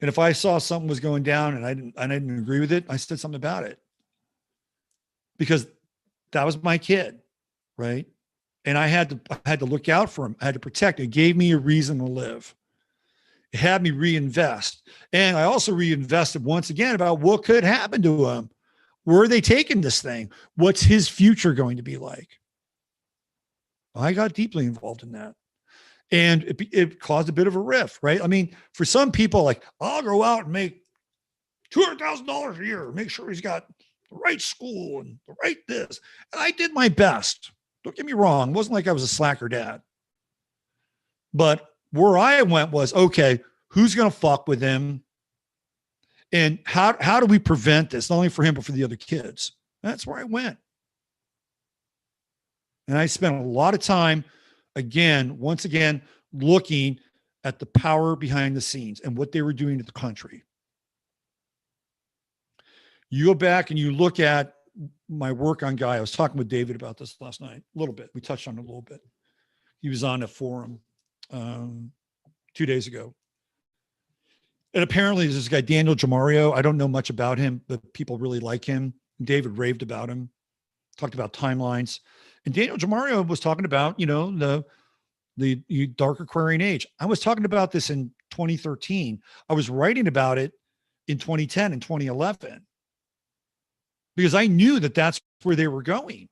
E: And if I saw something was going down and I didn't agree with it, I said something about it. Because that was my kid, right? And I had to look out for him. I had to protect. It gave me a reason to live. It had me reinvest. And I also reinvested once again about what could happen to him. Where are they taking this thing? What's his future going to be like? I got deeply involved in that. And it caused a bit of a rift, right? I mean, for some people, like, I'll go out and make $200,000 a year, make sure he's got the right school and the right this. And I did my best. Don't get me wrong. It wasn't like I was a slacker dad. But where I went was, okay, who's going to fuck with him? And how do we prevent this? Not only for him, but for the other kids. That's where I went. And I spent a lot of time, once again, looking at the power behind the scenes and what they were doing to the country. You go back and you look at my work on Guy. I was talking with David about this last night, a little bit. We touched on it a little bit. He was on a forum 2 days ago. And apparently there's this guy, Daniel Jamario. I don't know much about him, but people really like him. David raved about him, talked about timelines. And Daniel Jamario was talking about, the dark Aquarian age. I was talking about this in 2013. I was writing about it in 2010 and 2011 because I knew that that's where they were going,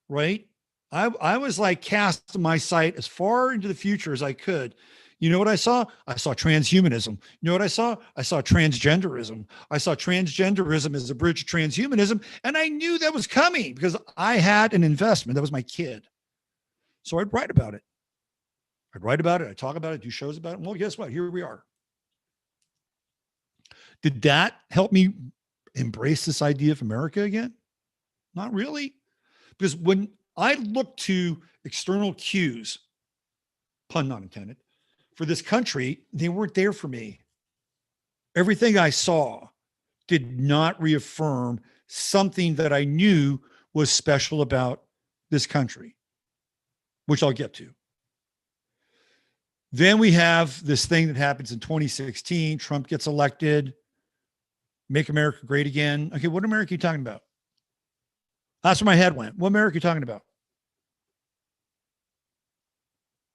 E: right? I was like casting my sight as far into the future as I could. You know what I saw? I saw transhumanism. You know what I saw? I saw transgenderism. I saw transgenderism as a bridge to transhumanism. And I knew that was coming because I had an investment. That was my kid. So I'd write about it. I'd talk about it, do shows about it. Well, guess what? Here we are. Did that help me embrace this idea of America again? Not really. Because when I look to external cues, pun not intended, for this country, they weren't there for me. Everything I saw did not reaffirm something that I knew was special about this country, which I'll get to. Then we have this thing that happens in 2016. Trump gets elected. Make America great again. Okay, what America are you talking about? That's where my head went. What America are you talking about?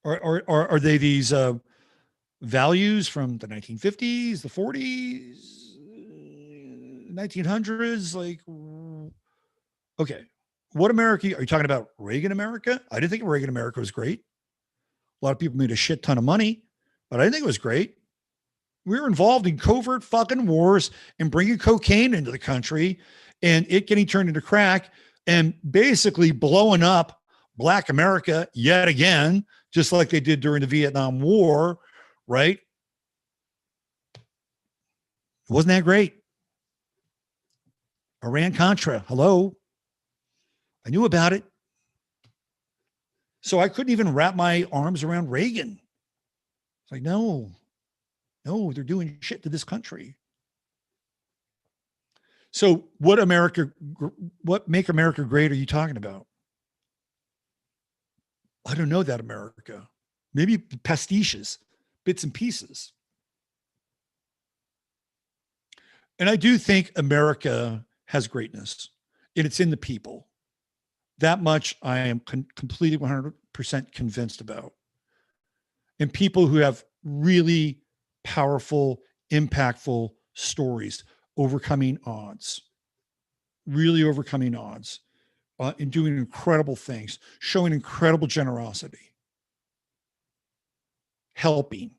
E: Or are they these values from the 1950s, the 40s, 1900s? Like, okay, what America are you talking about? Reagan America? I didn't think Reagan America was great. A lot of people made a shit ton of money, but I didn't think it was great. We were involved in covert fucking wars and bringing cocaine into the country and it getting turned into crack and basically blowing up Black America yet again, just like they did during the Vietnam War, right? Wasn't that great? Iran-Contra, hello. I knew about it. So I couldn't even wrap my arms around Reagan. It's like, no, they're doing shit to this country. So what make America great are you talking about? I don't know that America. Maybe pastiches, bits and pieces. And I do think America has greatness, and it's in the people. That much I am completely 100% convinced about. And people who have really powerful, impactful stories, overcoming odds, really overcoming odds, and doing incredible things, showing incredible generosity, helping,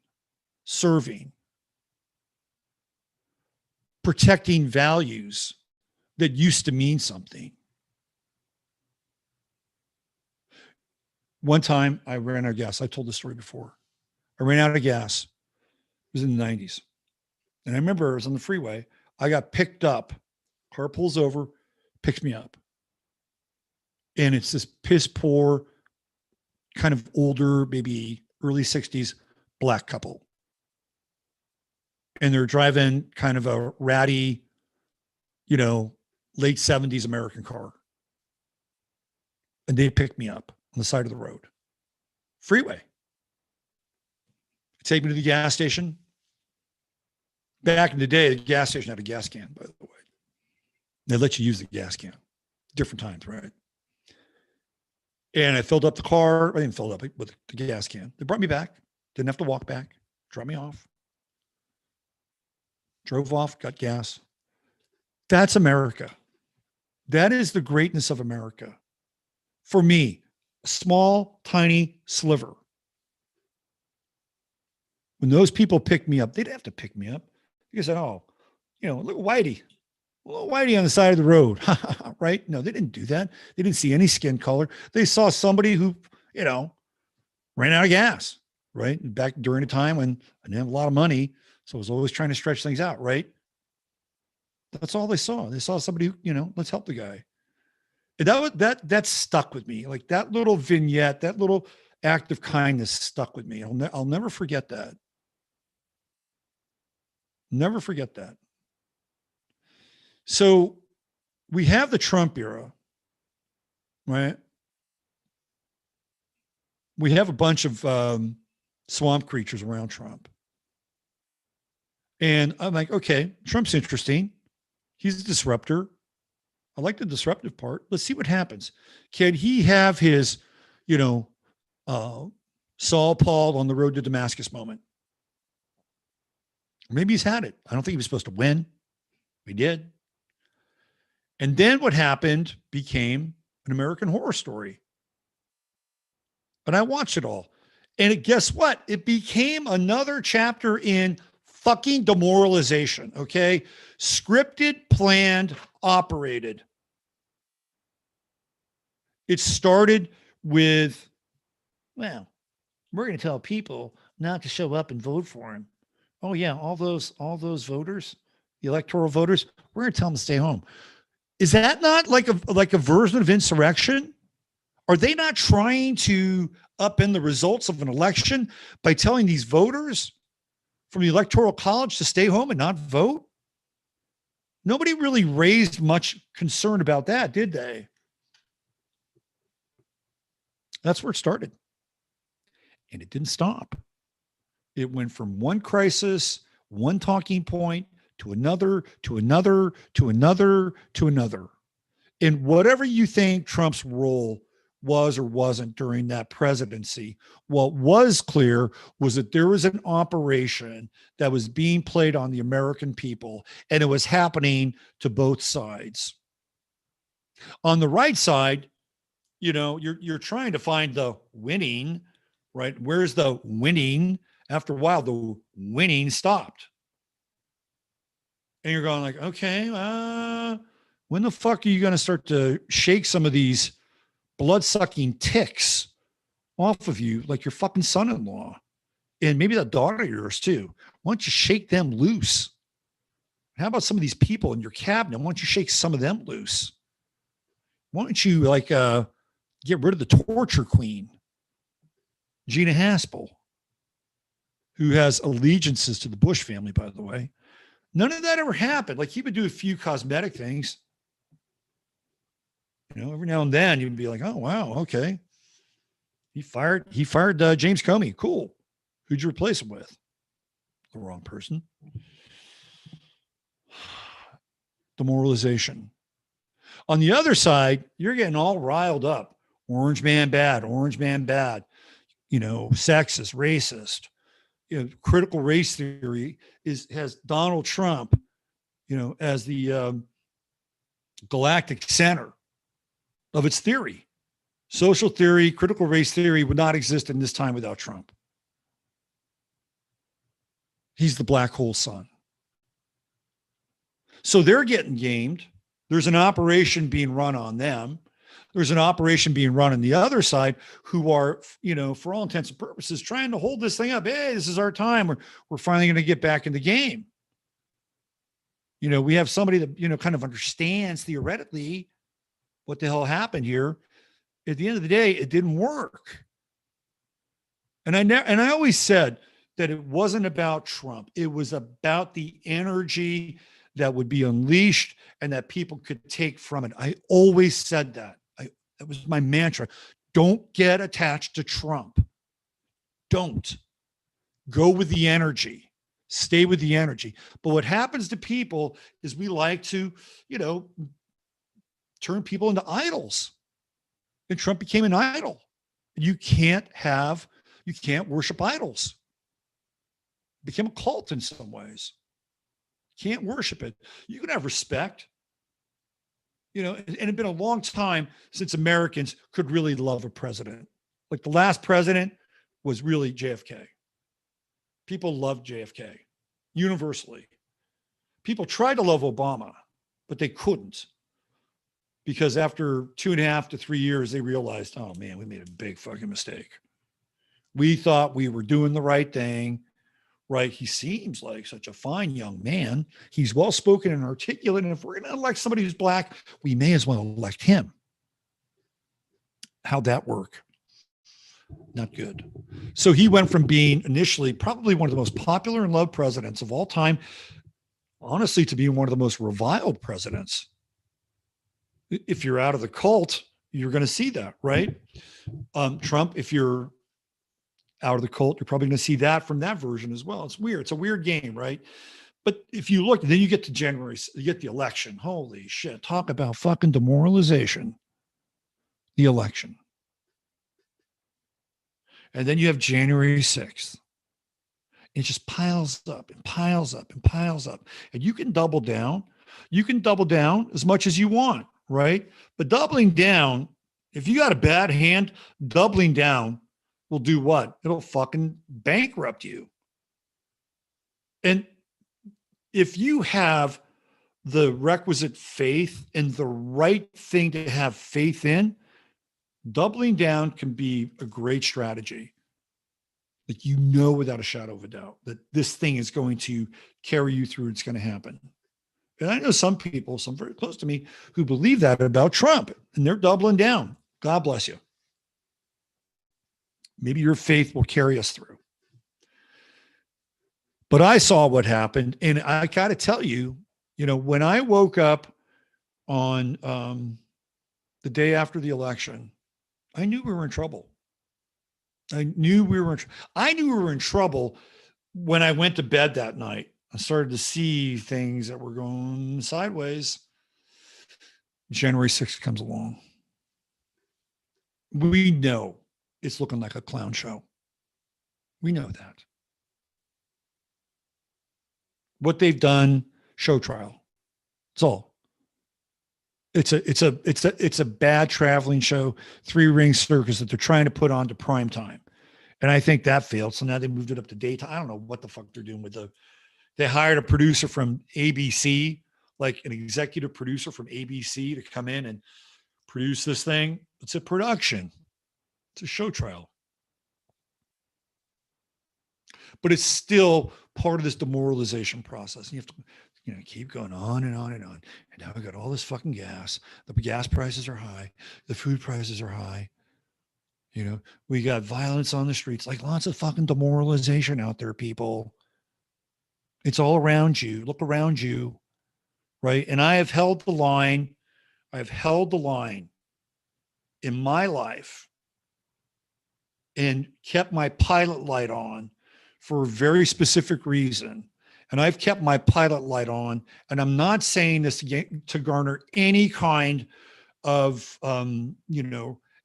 E: serving, protecting values that used to mean something. One time I ran out of gas. I told this story before. I ran out of gas. It was in the 90s. And I remember I was on the freeway. I got picked up. Car pulls over, picks me up. And it's this piss poor, kind of older, maybe early 60s Black couple. And they're driving kind of a ratty, late 70s American car. And they picked me up on the side of the road. Freeway. Take me to the gas station. Back in the day, the gas station had a gas can, by the way. They let you use the gas can. Different times, right? And I filled up the car. I didn't fill it up with the gas can. They brought me back. Didn't have to walk back. Dropped me off. Drove off, got gas. That's America. That is the greatness of America. For me, a small, tiny sliver. When those people picked me up, they'd have to pick me up. They said, look at Whitey. Little Whitey on the side of the road, right? No, they didn't do that. They didn't see any skin color. They saw somebody who, ran out of gas, right? Back during a time when I didn't have a lot of money. So I was always trying to stretch things out, right? That's all they saw. They saw somebody who, let's help the guy. And that stuck with me. Like that little vignette, that little act of kindness stuck with me. I'll never forget that. Never forget that. So we have the Trump era, right? We have a bunch of swamp creatures around Trump. And I'm like, okay, Trump's interesting. He's a disruptor. I like the disruptive part. Let's see what happens. Can he have his, Saul Paul on the road to Damascus moment? Maybe he's had it. I don't think he was supposed to win. We did. And then what happened became an American Horror Story. But I watched it all. And guess what? It became another chapter in fucking demoralization, okay? Scripted, planned, operated. It started with, we're going to tell people not to show up and vote for him. Oh yeah, all those voters, the electoral voters, we're going to tell them to stay home. Is that not like a version of insurrection? Are they not trying to upend the results of an election by telling these voters from the Electoral College to stay home and not vote? Nobody really raised much concern about that, did they? That's where it started. And it didn't stop. It went from one crisis, one talking point to another, to another, to another, to another. And whatever you think Trump's role was or wasn't during that presidency, what was clear was that there was an operation that was being played on the American people, and it was happening to both sides. On the right side, you're trying to find the winning, right? Where's the winning? After a while, the winning stopped. And you're going like, okay, when the fuck are you going to start to shake some of these blood-sucking ticks off of you, like your fucking son-in-law and maybe that daughter of yours too? Why don't you shake them loose? How about some of these people in your cabinet? Why don't you shake some of them loose? Why don't you get rid of the torture queen, Gina Haspel, who has allegiances to the Bush family, by the way? None of that ever happened. Like, he would do a few cosmetic things. Every now and then you'd be like, oh, wow, okay. He fired James Comey. Cool. Who'd you replace him with? The wrong person. Demoralization. On the other side, you're getting all riled up. Orange man bad, sexist, racist. Critical race theory has Donald Trump, as the galactic center of its theory. Social theory, critical race theory would not exist in this time without Trump. He's the black hole sun. So they're getting gamed. There's an operation being run on them. There's an operation being run on the other side who are, for all intents and purposes, trying to hold this thing up. Hey, this is our time. We're finally going to get back in the game. We have somebody that, kind of understands theoretically what the hell happened here. At the end of the day, it didn't work. And I always said that it wasn't about Trump. It was about the energy that would be unleashed and that people could take from it. I always said that. That was my mantra. Don't get attached to Trump. Don't. Go with the energy. Stay with the energy. But what happens to people is we like to, turn people into idols. And Trump became an idol. You can't worship idols. It became a cult in some ways. Can't worship it. You can have respect. And it had been a long time since Americans could really love a president. Like, the last president was really JFK. People loved JFK universally. People tried to love Obama, but they couldn't, because after 2.5 to 3 years, they realized, oh man, we made a big fucking mistake. We thought we were doing the right thing. Right? He seems like such a fine young man. He's well-spoken and articulate. And if we're going to elect somebody who's black, we may as well elect him. How'd that work? Not good. So he went from being initially probably one of the most popular and loved presidents of all time, honestly, to being one of the most reviled presidents. If you're out of the cult, you're going to see that, right? Trump, if you're out of the cult, you're probably going to see that from that version as well. It's weird. It's a weird game, right? But if you look, then you get to January, you get the election. Holy shit. Talk about fucking demoralization. The election. And then you have January 6th. It just piles up and piles up and piles up. And you can double down. You can double down as much as you want, right? But doubling down, if you got a bad hand, doubling down will do what? It'll fucking bankrupt you. And if you have the requisite faith and the right thing to have faith in, doubling down can be a great strategy. Like, without a shadow of a doubt that this thing is going to carry you through. It's going to happen. And I know some people, some very close to me, who believe that about Trump, and they're doubling down. God bless you. Maybe your faith will carry us through. But I saw what happened. And I got to tell you, when I woke up on the day after the election, I knew we were in trouble. I knew we were in trouble when I went to bed that night, I started to see things that were going sideways. January 6th comes along. We know it's looking like a clown show. We know that. What they've done, show trial. It's all. It's a bad traveling show, 3-ring circus that they're trying to put on to prime time. And I think that failed. So now they moved it up to daytime. I don't know what the fuck they're doing with they hired a producer from ABC, like an executive producer from ABC to come in and produce this thing. It's a production. It's a show trial. But it's still part of this demoralization process. And you have to, keep going on and on and on. And now we got all this fucking gas. The gas prices are high. The food prices are high. We got violence on the streets, like lots of fucking demoralization out there, people. It's all around you. Look around you, right? And I have held the line. I've held the line in my life and kept my pilot light on for a very specific reason. And I've kept my pilot light on, and I'm not saying this to garner any kind of,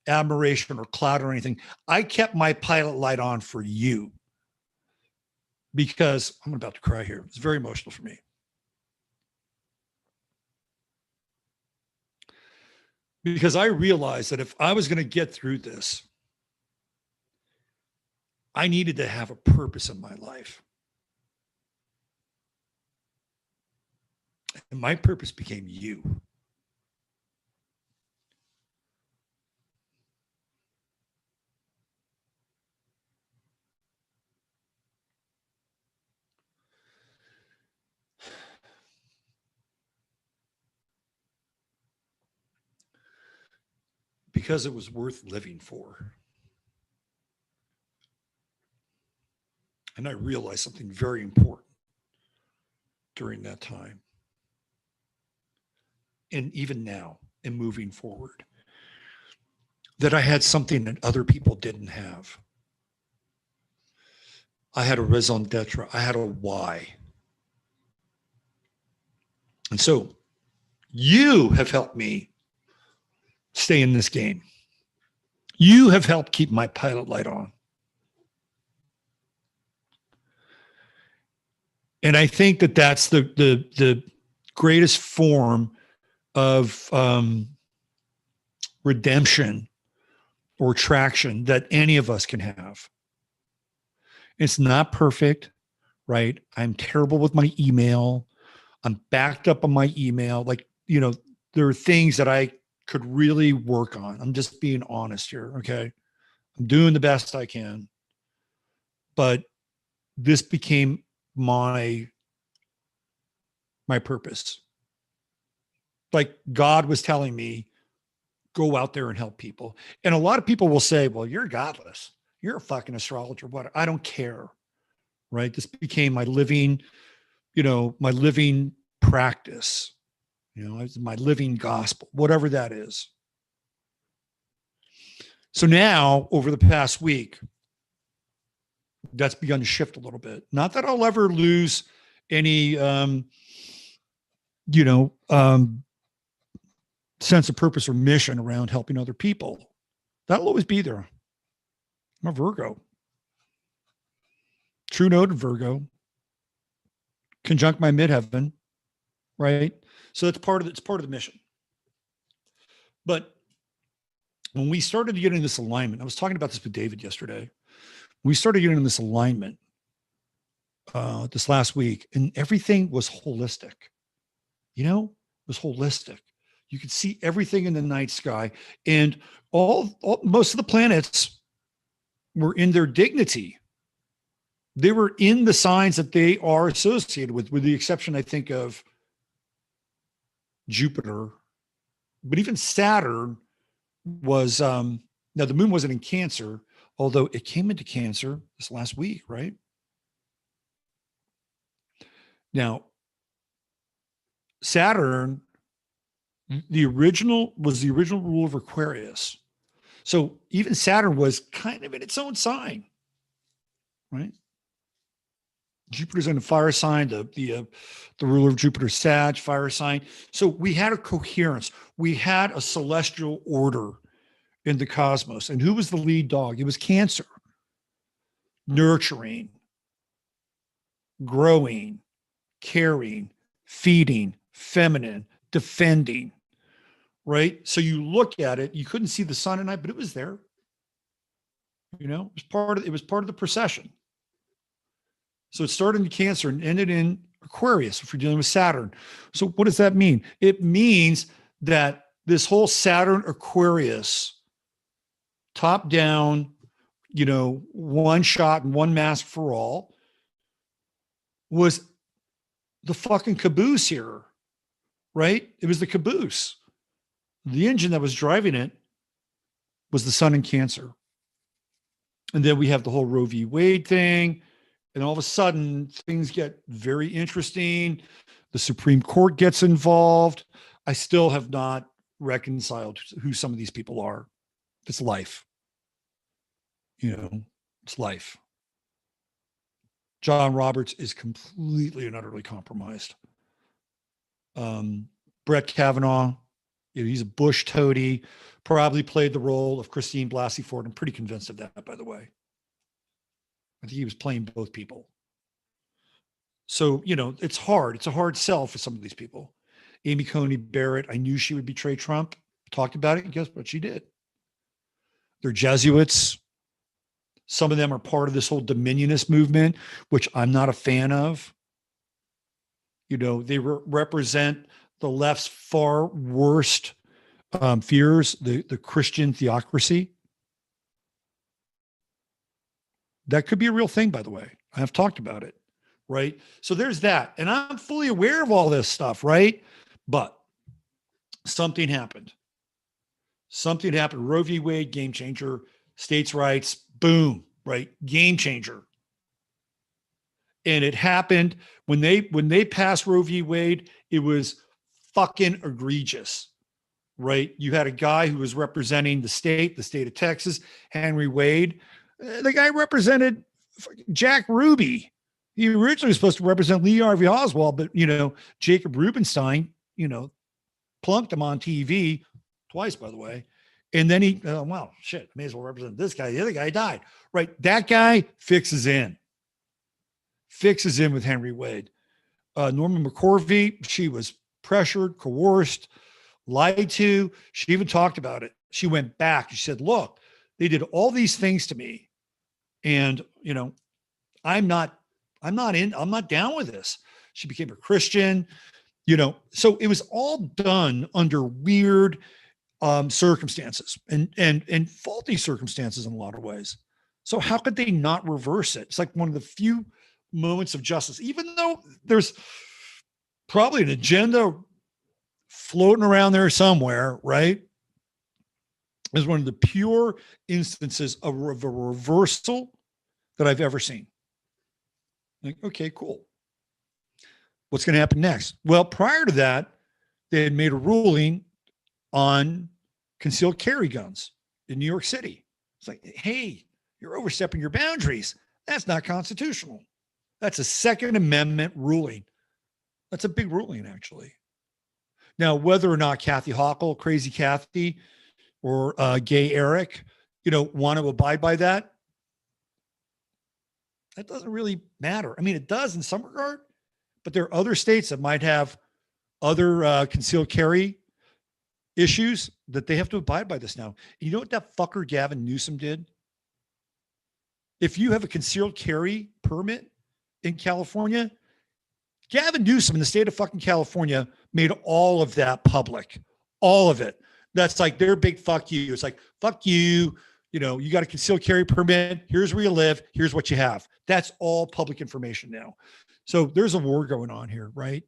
E: admiration or clout or anything. I kept my pilot light on for you because I'm about to cry here. It's very emotional for me. Because I realized that if I was going to get through this, I needed to have a purpose in my life. And my purpose became you. Because it was worth living for. And I realized something very important during that time. And even now, and moving forward, that I had something that other people didn't have. I had a raison d'etre. I had a why. And so you have helped me stay in this game. You have helped keep my pilot light on. And I think that that's the greatest form of redemption or traction that any of us can have. It's not perfect, right? I'm terrible with my email. I'm backed up on my email. There are things that I could really work on. I'm just being honest here, okay? I'm doing the best I can. But this became my purpose. Like God was telling me, go out there and help people. And a lot of people will say, well, you're godless. You're a fucking astrologer. What? I don't care, right? This became my living practice. My living gospel, whatever that is. So now, over the past week, that's begun to shift a little bit. Not that I'll ever lose any, sense of purpose or mission around helping other people. That'll always be there. I'm a Virgo. True node Virgo. Conjunct my midheaven, right? So that's part of the mission. But when we started getting this alignment, I was talking about this with David yesterday. We started getting this alignment this last week, and everything was holistic. It was holistic. You could see everything in the night sky, and most of the planets were in their dignity. They were in the signs that they are associated with the exception, I think, of Jupiter. But even Saturn was, now the moon wasn't in Cancer, although it came into Cancer this last week, right? Now, Saturn, the original rule of Aquarius. So even Saturn was kind of in its own sign, right? Jupiter's in a fire sign, the ruler of Jupiter, Sag, fire sign. So we had a coherence. We had a celestial order in the cosmos. And who was the lead dog? It was Cancer. Nurturing, growing, caring, feeding, feminine, defending, right? So you look at it, you couldn't see the sun at night, but it was there. You know, it was part of the procession. So it started in Cancer and ended in Aquarius if you're dealing with Saturn. So what does that mean? It means that this whole Saturn Aquarius top down, you know, one shot and one mask for all was the fucking caboose here, right? It was the caboose. The engine that was driving it was the sun in Cancer. And then we have the whole Roe v. Wade thing. And all of a sudden, things get very interesting. The Supreme Court gets involved. I still have not reconciled who some of these people are. It's life. You know, it's life. John Roberts is completely and utterly compromised. Brett Kavanaugh, you know, he's a Bush toady, probably played the role of Christine Blasey Ford. I'm pretty convinced of that, by the way. I think he was playing both people. So, you know, it's hard. It's a hard sell for some of these people. Amy Coney Barrett, I knew she would betray Trump. Talked about it, and guess what she did? They're Jesuits. Some of them are part of this whole dominionist movement, which I'm not a fan of. You know, they represent the left's far worst fears, the Christian theocracy. That could be a real thing, by the way. I've talked about it, right? So there's that. And I'm fully aware of all this stuff, right? But something happened. Something happened. Roe v. Wade, game changer. States' rights, boom, right? Game changer. And it happened when they passed Roe v. Wade, it was fucking egregious, right? You had a guy who was representing the state of Texas, Henry Wade. The guy represented Jack Ruby. He originally was supposed to represent Lee Harvey Oswald, but, you know, Jacob Rubenstein, you know, plunked him on TV twice, by the way. And then he, well, shit, may as well represent this guy. The other guy died, right? That guy fixes in with Henry Wade. Norman McCorvey, she was pressured, coerced, lied to. She even talked about it. She went back. She said, look, they did all these things to me. And, you know, I'm not down with this. She became a Christian, you know, so it was all done under weird circumstances and faulty circumstances in a lot of ways. So how could they not reverse it? It's like one of the few moments of justice, even though there's probably an agenda floating around there somewhere, right? Is one of the pure instances of a reversal that I've ever seen. Like, okay, cool. What's going to happen next? Well, prior to that, they had made a ruling on concealed carry guns in New York City. It's like, hey, you're overstepping your boundaries. That's not constitutional. That's a Second Amendment ruling. That's a big ruling, actually. Now, whether or not Kathy Hochul, Crazy Kathy, or Gay Eric, you know, want to abide by that, that doesn't really matter. I mean, it does in some regard, but there are other states that might have other concealed carry issues that they have to abide by this now. You know what that fucker Gavin Newsom did? If you have a concealed carry permit in California, Gavin Newsom in the state of fucking California made all of that public, all of it. That's like their big fuck you. It's like, fuck you. You know, you got a concealed carry permit. Here's where you live. Here's what you have. That's all public information now. So there's a war going on here, right?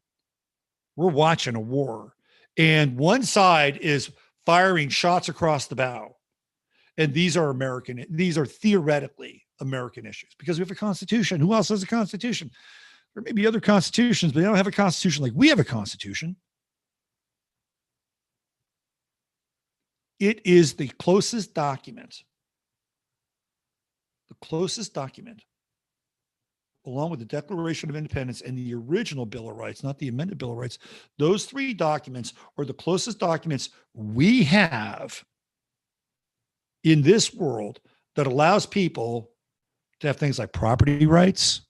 E: We're watching a war. And one side is firing shots across the bow. And these are theoretically American issues because we have a constitution. Who else has a constitution? There may be other constitutions, but they don't have a constitution like we have a constitution. It is the closest document along with the Declaration of Independence and the original Bill of Rights, not the amended Bill of Rights, those three documents are the closest documents we have in this world that allows people to have things like property rights,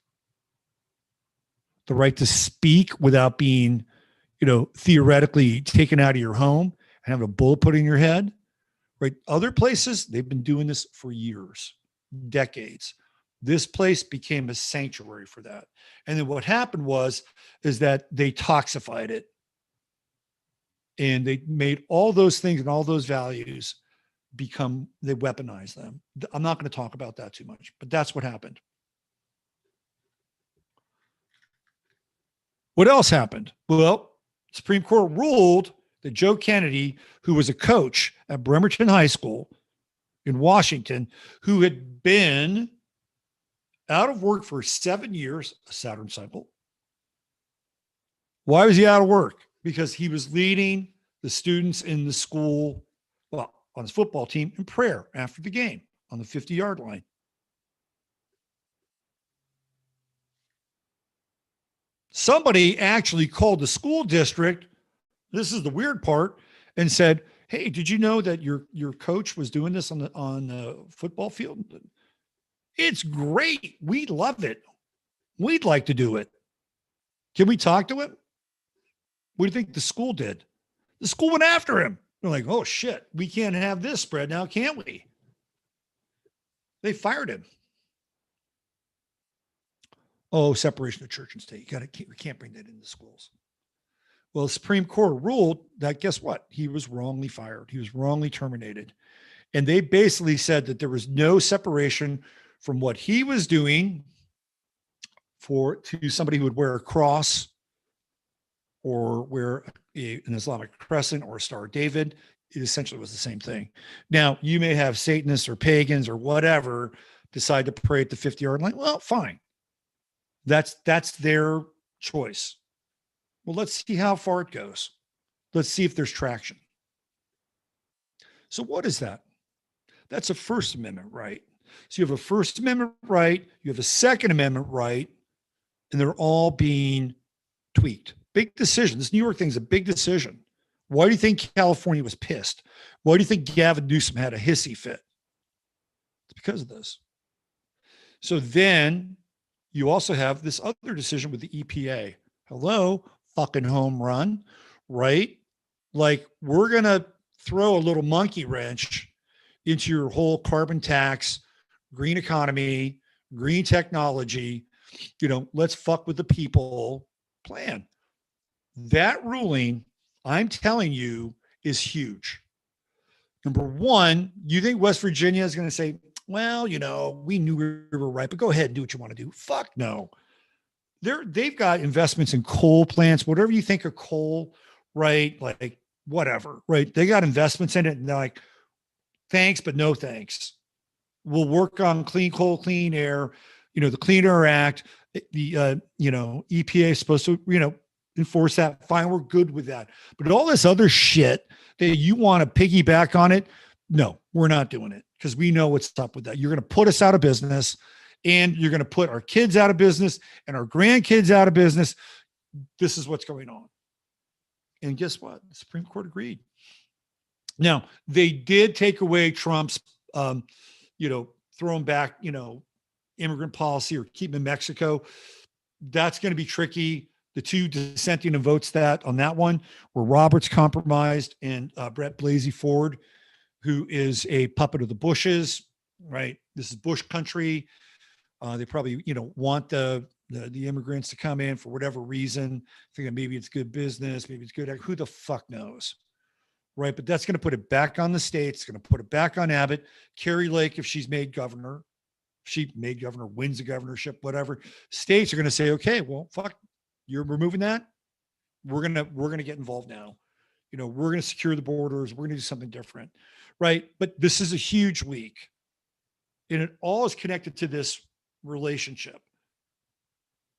E: the right to speak without being, theoretically taken out of your home and have a bullet put in your head, right? Other places, they've been doing this for years, decades. This place became a sanctuary for that. And then what happened is that they toxified it. And they made all those things and all those values they weaponized them. I'm not going to talk about that too much, but that's what happened. What else happened? Well, Supreme Court ruled that Joe Kennedy, who was a coach at Bremerton High School in Washington, who had been out of work for 7 years, a Saturn cycle. Why was he out of work? Because he was leading the students in the school, on his football team, in prayer after the game on the 50-yard line. Somebody actually called the school district, this is the weird part, and said, hey, did you know that your coach was doing this on the football field? It's great. We love it. We'd like to do it. Can we talk to him? What do you think the school did? The school went after him. They're like, oh shit, we can't have this spread now, can't we? They fired him. Oh, separation of church and state. We can't bring that into schools. Well, the Supreme Court ruled that, guess what? He was wrongly fired. He was wrongly terminated. And they basically said that there was no separation from what he was doing to somebody who would wear a cross or wear an Islamic crescent or a Star of David. It essentially was the same thing. Now, you may have Satanists or pagans or whatever decide to pray at the 50-yard line. Well, fine. That's their choice. Well, let's see how far it goes. Let's see if there's traction. So what is that? That's a First Amendment right. So you have a First Amendment right, you have a Second Amendment right, and they're all being tweaked. Big decision. This New York thing is a big decision. Why do you think California was pissed? Why do you think Gavin Newsom had a hissy fit? It's because of this. So then you also have this other decision with the EPA. Hello, fucking home run, right? Like, we're going to throw a little monkey wrench into your whole carbon tax, green economy, green technology, let's fuck with the people plan. That ruling, I'm telling you, is huge. Number one, you think West Virginia is going to say, well, we knew we were right, but go ahead and do what you want to do. Fuck no. They've got investments in coal plants, whatever you think of coal, right? Like whatever, right? They got investments in it, and they're like, thanks, but no thanks. We'll work on clean coal, clean air, the Clean Air Act, the, EPA is supposed to, enforce that. Fine. We're good with that. But all this other shit that you want to piggyback on it. No, we're not doing it because we know what's up with that. You're going to put us out of business, and you're going to put our kids out of business and our grandkids out of business. This is what's going on. And guess what? The Supreme Court agreed. Now, they did take away Trump's, throwing back, immigrant policy or keep them in Mexico. That's going to be tricky. The two dissenting votes on that one were Roberts compromised and Brett Blasey Ford, who is a puppet of the Bushes, right? This is Bush country. They probably, want the immigrants to come in for whatever reason, thinking maybe it's good business, maybe it's good. Who the fuck knows? Right. But that's going to put it back on the states. It's going to put it back on Abbott. Carrie Lake, if she's made governor, wins the governorship, whatever. States are going to say, okay, well, fuck, you're removing that. We're going to get involved now. We're going to secure the borders. We're going to do something different. Right. But this is a huge week. And it all is connected to this relationship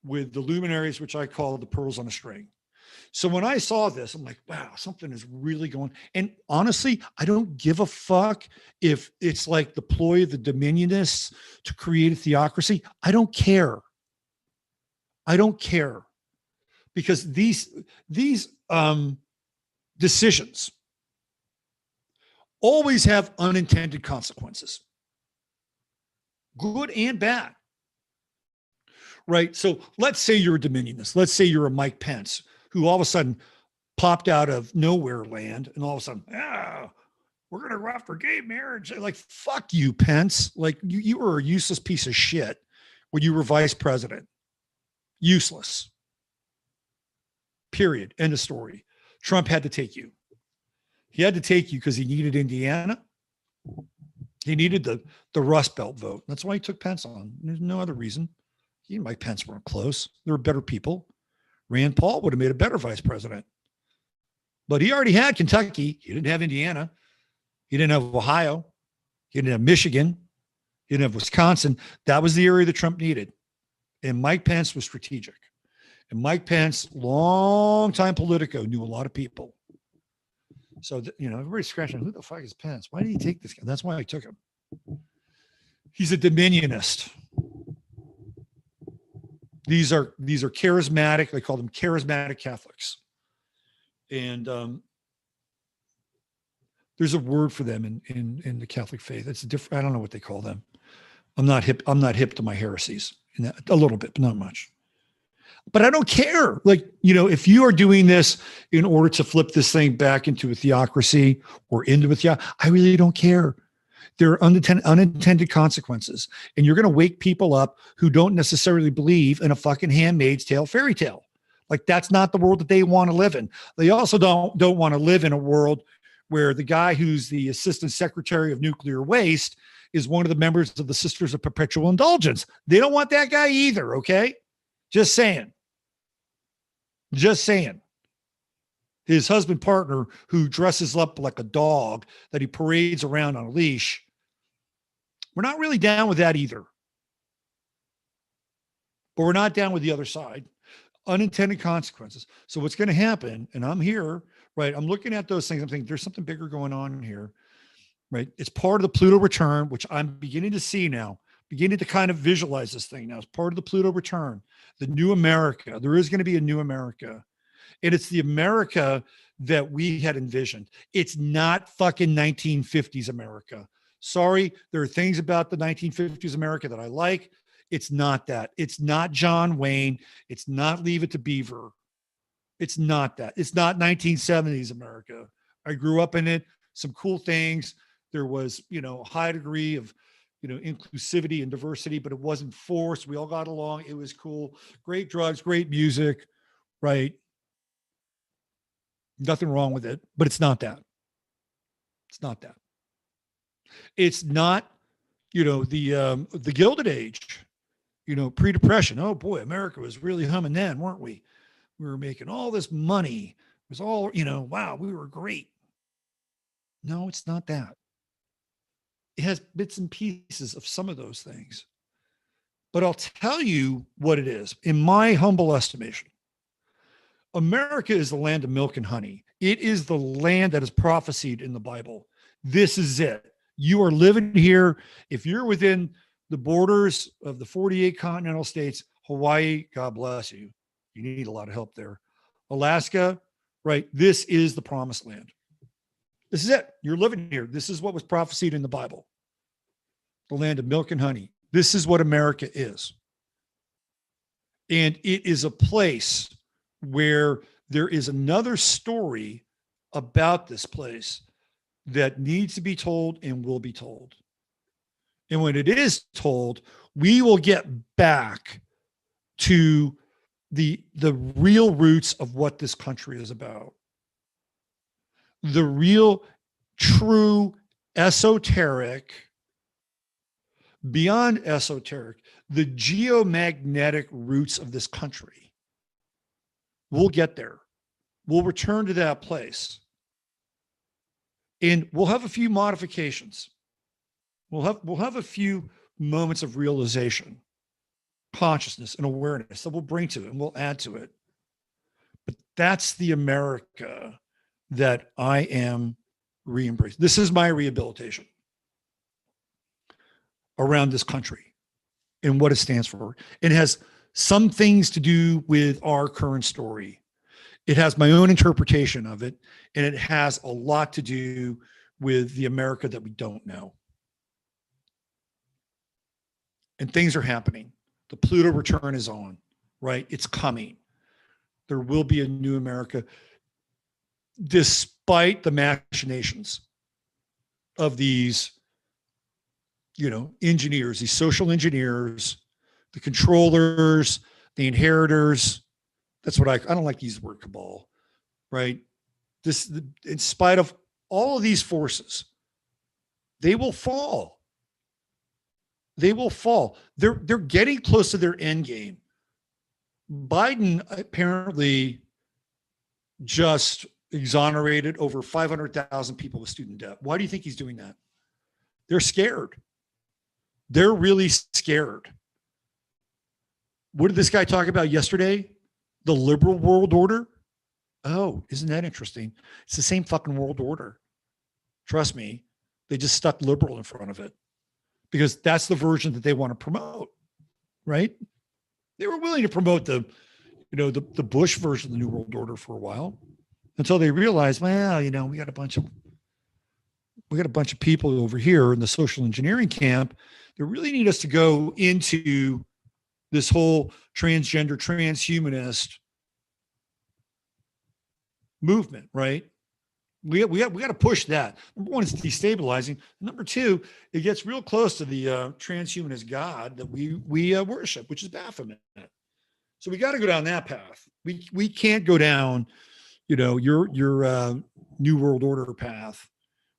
E: with the luminaries, which I call the pearls on a string. So when I saw this, I'm like, wow, something is really going. And honestly, I don't give a fuck if it's like the ploy of the dominionists to create a theocracy. I don't care. I don't care, because these decisions always have unintended consequences, good and bad. Right? So let's say you're a Dominionist. Let's say you're a Mike Pence, who all of a sudden popped out of nowhere land, and all of a sudden, we're going to go after gay marriage. Like, fuck you, Pence. Like, you were a useless piece of shit when you were vice president. Useless. Period. End of story. Trump had to take you. He had to take you because he needed Indiana. He needed the Rust Belt vote. That's why he took Pence on. There's no other reason. He and Mike Pence weren't close. There were better people. Rand Paul would have made a better vice president. But he already had Kentucky. He didn't have Indiana. He didn't have Ohio. He didn't have Michigan. He didn't have Wisconsin. That was the area that Trump needed. And Mike Pence was strategic. And Mike Pence, long-time Politico, knew a lot of people. So, everybody's scratching, who the fuck is Pence? Why did he take this guy? That's why I took him. He's a Dominionist. These are charismatic. They call them charismatic Catholics. And there's a word for them in the Catholic faith. It's different. I don't know what they call them. I'm not hip to my heresies in that, a little bit, but not much. But I don't care. Like, if you are doing this in order to flip this thing back into a theocracy or into a theocracy, I really don't care. There are unintended consequences. And you're going to wake people up who don't necessarily believe in a fucking Handmaid's Tale fairy tale. Like, that's not the world that they want to live in. They also don't want to live in a world where the guy who's the assistant secretary of nuclear waste is one of the members of the Sisters of Perpetual Indulgence. They don't want that guy either, okay? Just saying. His husband partner, who dresses up like a dog that he parades around on a leash, we're not really down with that either. But we're not down with the other side. Unintended consequences. So what's going to happen, and I'm here, right? I'm looking at those things. I'm thinking there's something bigger going on here, right? It's part of the Pluto return, which I'm beginning to see now, beginning to kind of visualize this thing now. It's part of the Pluto return, the new America. There is going to be a new America. And it's the America that we had envisioned. It's not fucking 1950s America. Sorry, there are things about the 1950s America that I like. It's not that. It's not John Wayne. It's not Leave It to Beaver. It's not that. It's not 1970s America. I grew up in it. Some cool things. There was, a high degree of, inclusivity and diversity, but it wasn't forced. We all got along. It was cool. Great drugs, great music, right? Nothing wrong with it, but it's not that. It's not that. It's not, the Gilded Age, pre-depression. Oh boy, America was really humming then, weren't we? We were making all this money. It was all, wow, we were great. No, it's not that. It has bits and pieces of some of those things. But I'll tell you what it is. In my humble estimation, America is the land of milk and honey. It is the land that is prophesied in the Bible. This is it. You are living here. If you're within the borders of the 48 continental states, Hawaii, God bless you. You need a lot of help there. Alaska, right? This is the promised land. This is it. You're living here. This is what was prophesied in the Bible. The land of milk and honey. This is what America is. And it is a place where there is another story about this place that needs to be told and will be told. And when it is told, we will get back to the real roots of what this country is about. The real, true, esoteric, beyond esoteric, the geomagnetic roots of this country. We'll get there. We'll return to that place. And we'll have a few modifications. We'll have a few moments of realization, consciousness, and awareness that we'll bring to it and we'll add to it. But that's the America that I am re-embracing. This is my rehabilitation around this country and what it stands for. It has some things to do with our current story. It has my own interpretation of it, and it has a lot to do with the America that we don't know. And things are happening. The Pluto return is on, right? It's coming. There will be a new America, despite the machinations of these, engineers, these social engineers, the controllers, the inheritors. That's what I don't like to use the word cabal, right? In spite of all of these forces, they will fall. They will fall. They're getting close to their end game. Biden apparently just exonerated over 500,000 people with student debt. Why do you think he's doing that? They're scared. They're really scared. What did this guy talk about yesterday? The liberal world order? Oh, isn't that interesting? It's the same fucking world order. Trust me. They just stuck liberal in front of it because that's the version that they want to promote, right? They were willing to promote the Bush version of the New World Order for a while until they realized, well, we got a bunch of people over here in the social engineering camp that really need us to go into this whole transgender, transhumanist movement, right? We got to push that. Number one, it's destabilizing. Number two, it gets real close to the transhumanist God that we worship, which is Baphomet. So we got to go down that path. We can't go down, your New World Order path,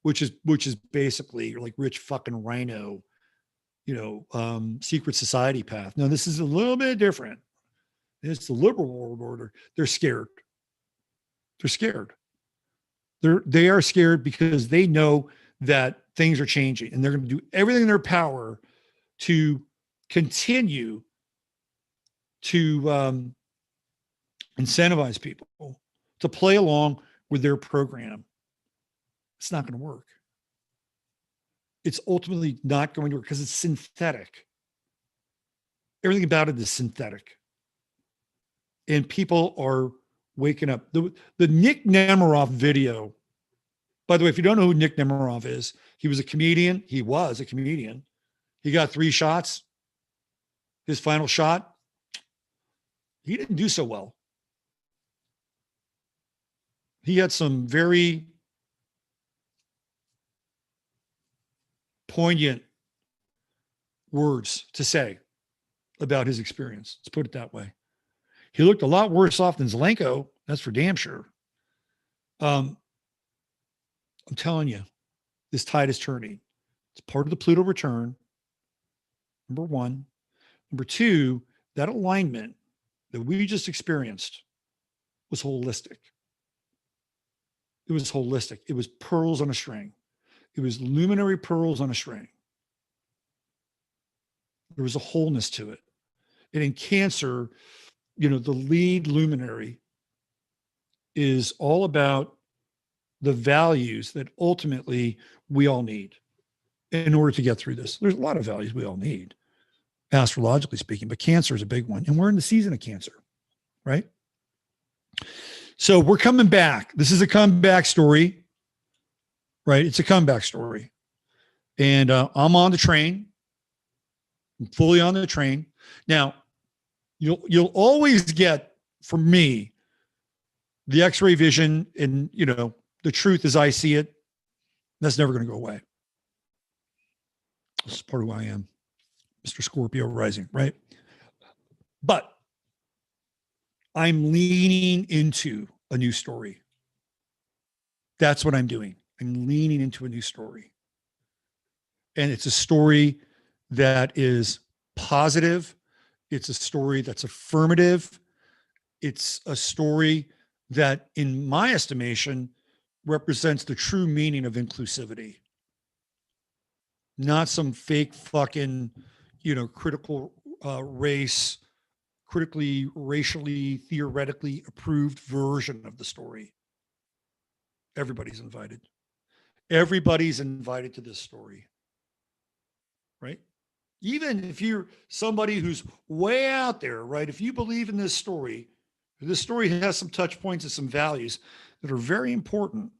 E: which is basically like rich fucking rhino, secret society path. No, this is a little bit different. It's the liberal world order. They're scared. They're scared. They are scared because they know that things are changing and they're going to do everything in their power to continue to incentivize people to play along with their program. It's not going to work. It's ultimately not going to work because it's synthetic. Everything about it is synthetic. And people are waking up. The Nick Nemeroff video, by the way, if you don't know who Nick Nemeroff is, he was a comedian. He was a comedian. He got 3 shots. His final shot, he didn't do so well. He had some very poignant words to say about his experience. Let's put it that way. He looked a lot worse off than Zelenko. That's for damn sure. I'm telling you, this tide is turning. It's part of the Pluto return. Number one. Number two, that alignment that we just experienced was holistic. It was holistic. It was pearls on a string. It was luminary pearls on a string. There was a wholeness to it. And in Cancer, the lead luminary is all about the values that ultimately we all need in order to get through this. There's a lot of values we all need, astrologically speaking, but Cancer is a big one. And we're in the season of Cancer, right? So we're coming back. This is a comeback story, right? It's a comeback story. And I'm on the train. I'm fully on the train. Now, you'll always get, from me, the X-ray vision and, the truth as I see it. That's never going to go away. This is part of who I am, Mr. Scorpio rising, right? But I'm leaning into a new story. That's what I'm doing. I'm leaning into a new story. And it's a story that is positive. It's a story that's affirmative. It's a story that, in my estimation, represents the true meaning of inclusivity. Not some fake fucking, critical race, critically, racially, theoretically approved version of the story. Everybody's invited. Everybody's invited to this story. Right? Even if you're somebody who's way out there, right? If you believe in this story has some touch points and some values that are very important,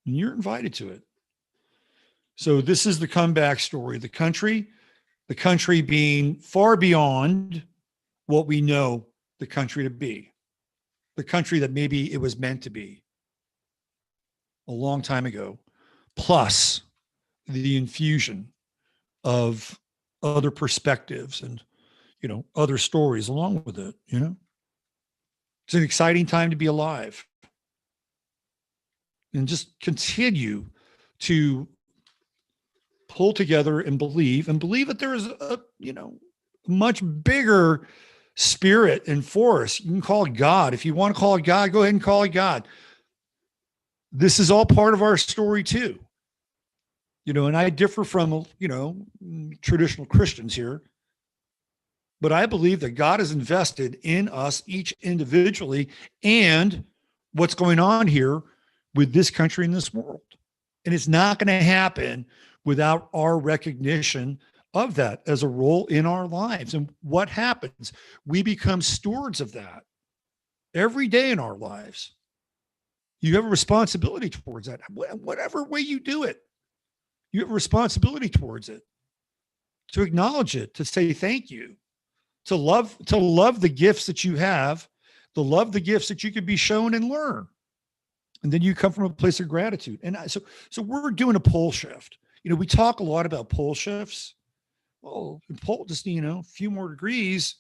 E: and you're invited to it. So this is the comeback story. The country being far beyond what we know the country to be, the country that maybe it was meant to be a long time ago, plus the infusion of other perspectives and, other stories along with it. It's an exciting time to be alive, and just continue to pull together and believe that there is a, much bigger spirit and force. You can call it God. If you want to call it God, go ahead and call it God. This is all part of our story too. And I differ from, traditional Christians here, but I believe that God is invested in us each individually and what's going on here with this country and this world. And it's not going to happen without our recognition of that as a role in our lives. And what happens? We become stewards of that every day in our lives. You have a responsibility towards that. Whatever way you do it, you have a responsibility towards it, to acknowledge it, to say thank you, to love the gifts that you have, to love the gifts that you could be shown and learn. And then you come from a place of gratitude. And so we're doing a pole shift. We talk a lot about pole shifts. Well, pole just, a few more degrees,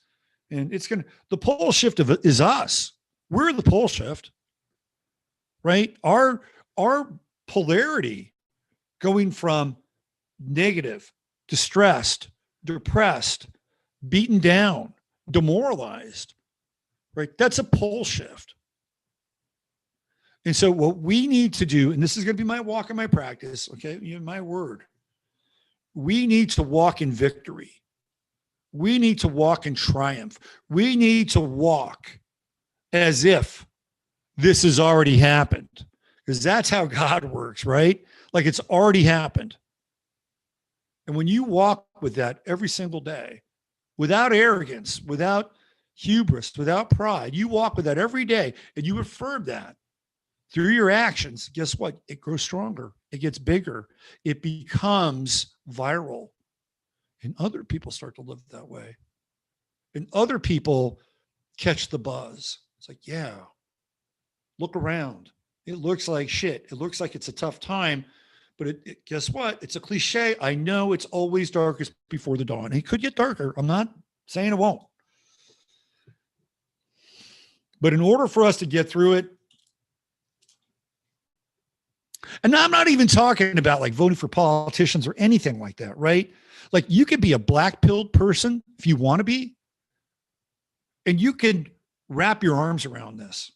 E: and the pole shift of it is us. We're the pole shift, right? Our polarity going from negative, distressed, depressed, beaten down, demoralized, right? That's a pole shift. And so what we need to do, and this is going to be my walk and my practice, okay, my word, we need to walk in victory. We need to walk in triumph. We need to walk as if this has already happened, because that's how God works, right? Like it's already happened. And when you walk with that every single day, without arrogance, without hubris, without pride, you walk with that every day and you affirm that through your actions, guess what? It grows stronger. It gets bigger. It becomes viral. And other people start to live that way. And other people catch the buzz. It's like, yeah, look around. It looks like shit. It looks like it's a tough time. But guess what? It's a cliche. I know it's always darkest before the dawn. It could get darker. I'm not saying it won't. But in order for us to get through it, and I'm not even talking about like voting for politicians or anything like that, right? Like you could be a black-pilled person if you want to be, and you can wrap your arms around this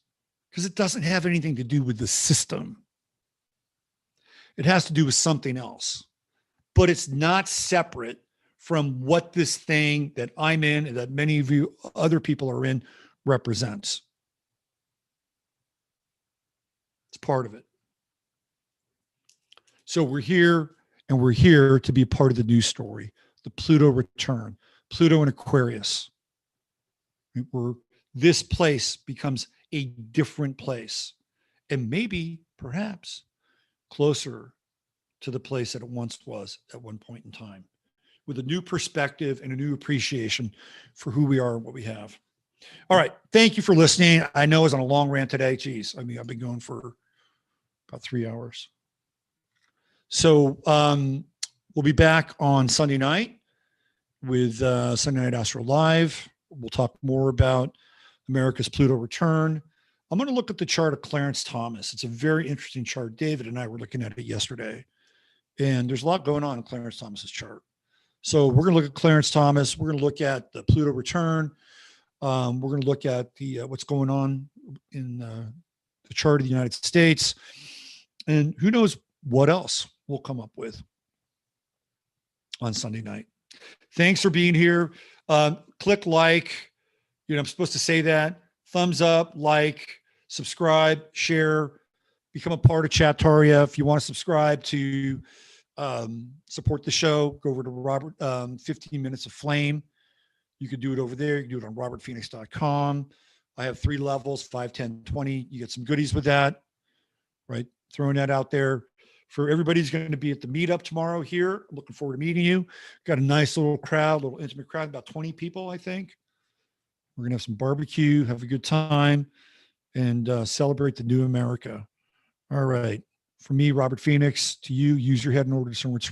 E: because it doesn't have anything to do with the system. It has to do with something else, but it's not separate from what this thing that I'm in and that many of you other people are in represents. It's part of it. So we're here, and we're here to be a part of the new story, the Pluto return, Pluto in Aquarius. Where this place becomes a different place, and maybe, perhaps, closer to the place that it once was at one point in time, with a new perspective and a new appreciation for who we are and what we have. All right. Thank you for listening. I know I was on a long rant today. Geez, I mean, I've been going for about 3 hours. So we'll be back on Sunday night with Sunday Night Astro Live. We'll talk more about America's Pluto return. I'm going to look at the chart of Clarence Thomas. It's a very interesting chart. David and I were looking at it yesterday, and there's a lot going on in Clarence Thomas's chart. So we're going to look at Clarence Thomas. We're going to look at the Pluto return. We're going to look at the what's going on in the chart of the United States, and who knows what else we'll come up with on Sunday night. Thanks for being here. Click like. I'm supposed to say that. Thumbs up, like, subscribe, share, become a part of Chattaria. If you want to subscribe to support the show, go over to Robert, 15 Minutes of Flame. You could do it over there. You can do it on robertphoenix.com. I have 3 levels, 5, 10, 20. You get some goodies with that, right? Throwing that out there for everybody's going to be at the meetup tomorrow here. I'm looking forward to meeting you. Got a nice little crowd, little intimate crowd, about 20 people, I think. We're going to have some barbecue, have a good time, and celebrate the new America. All right. From me, Robert Phoenix, to you, use your head in order to discern which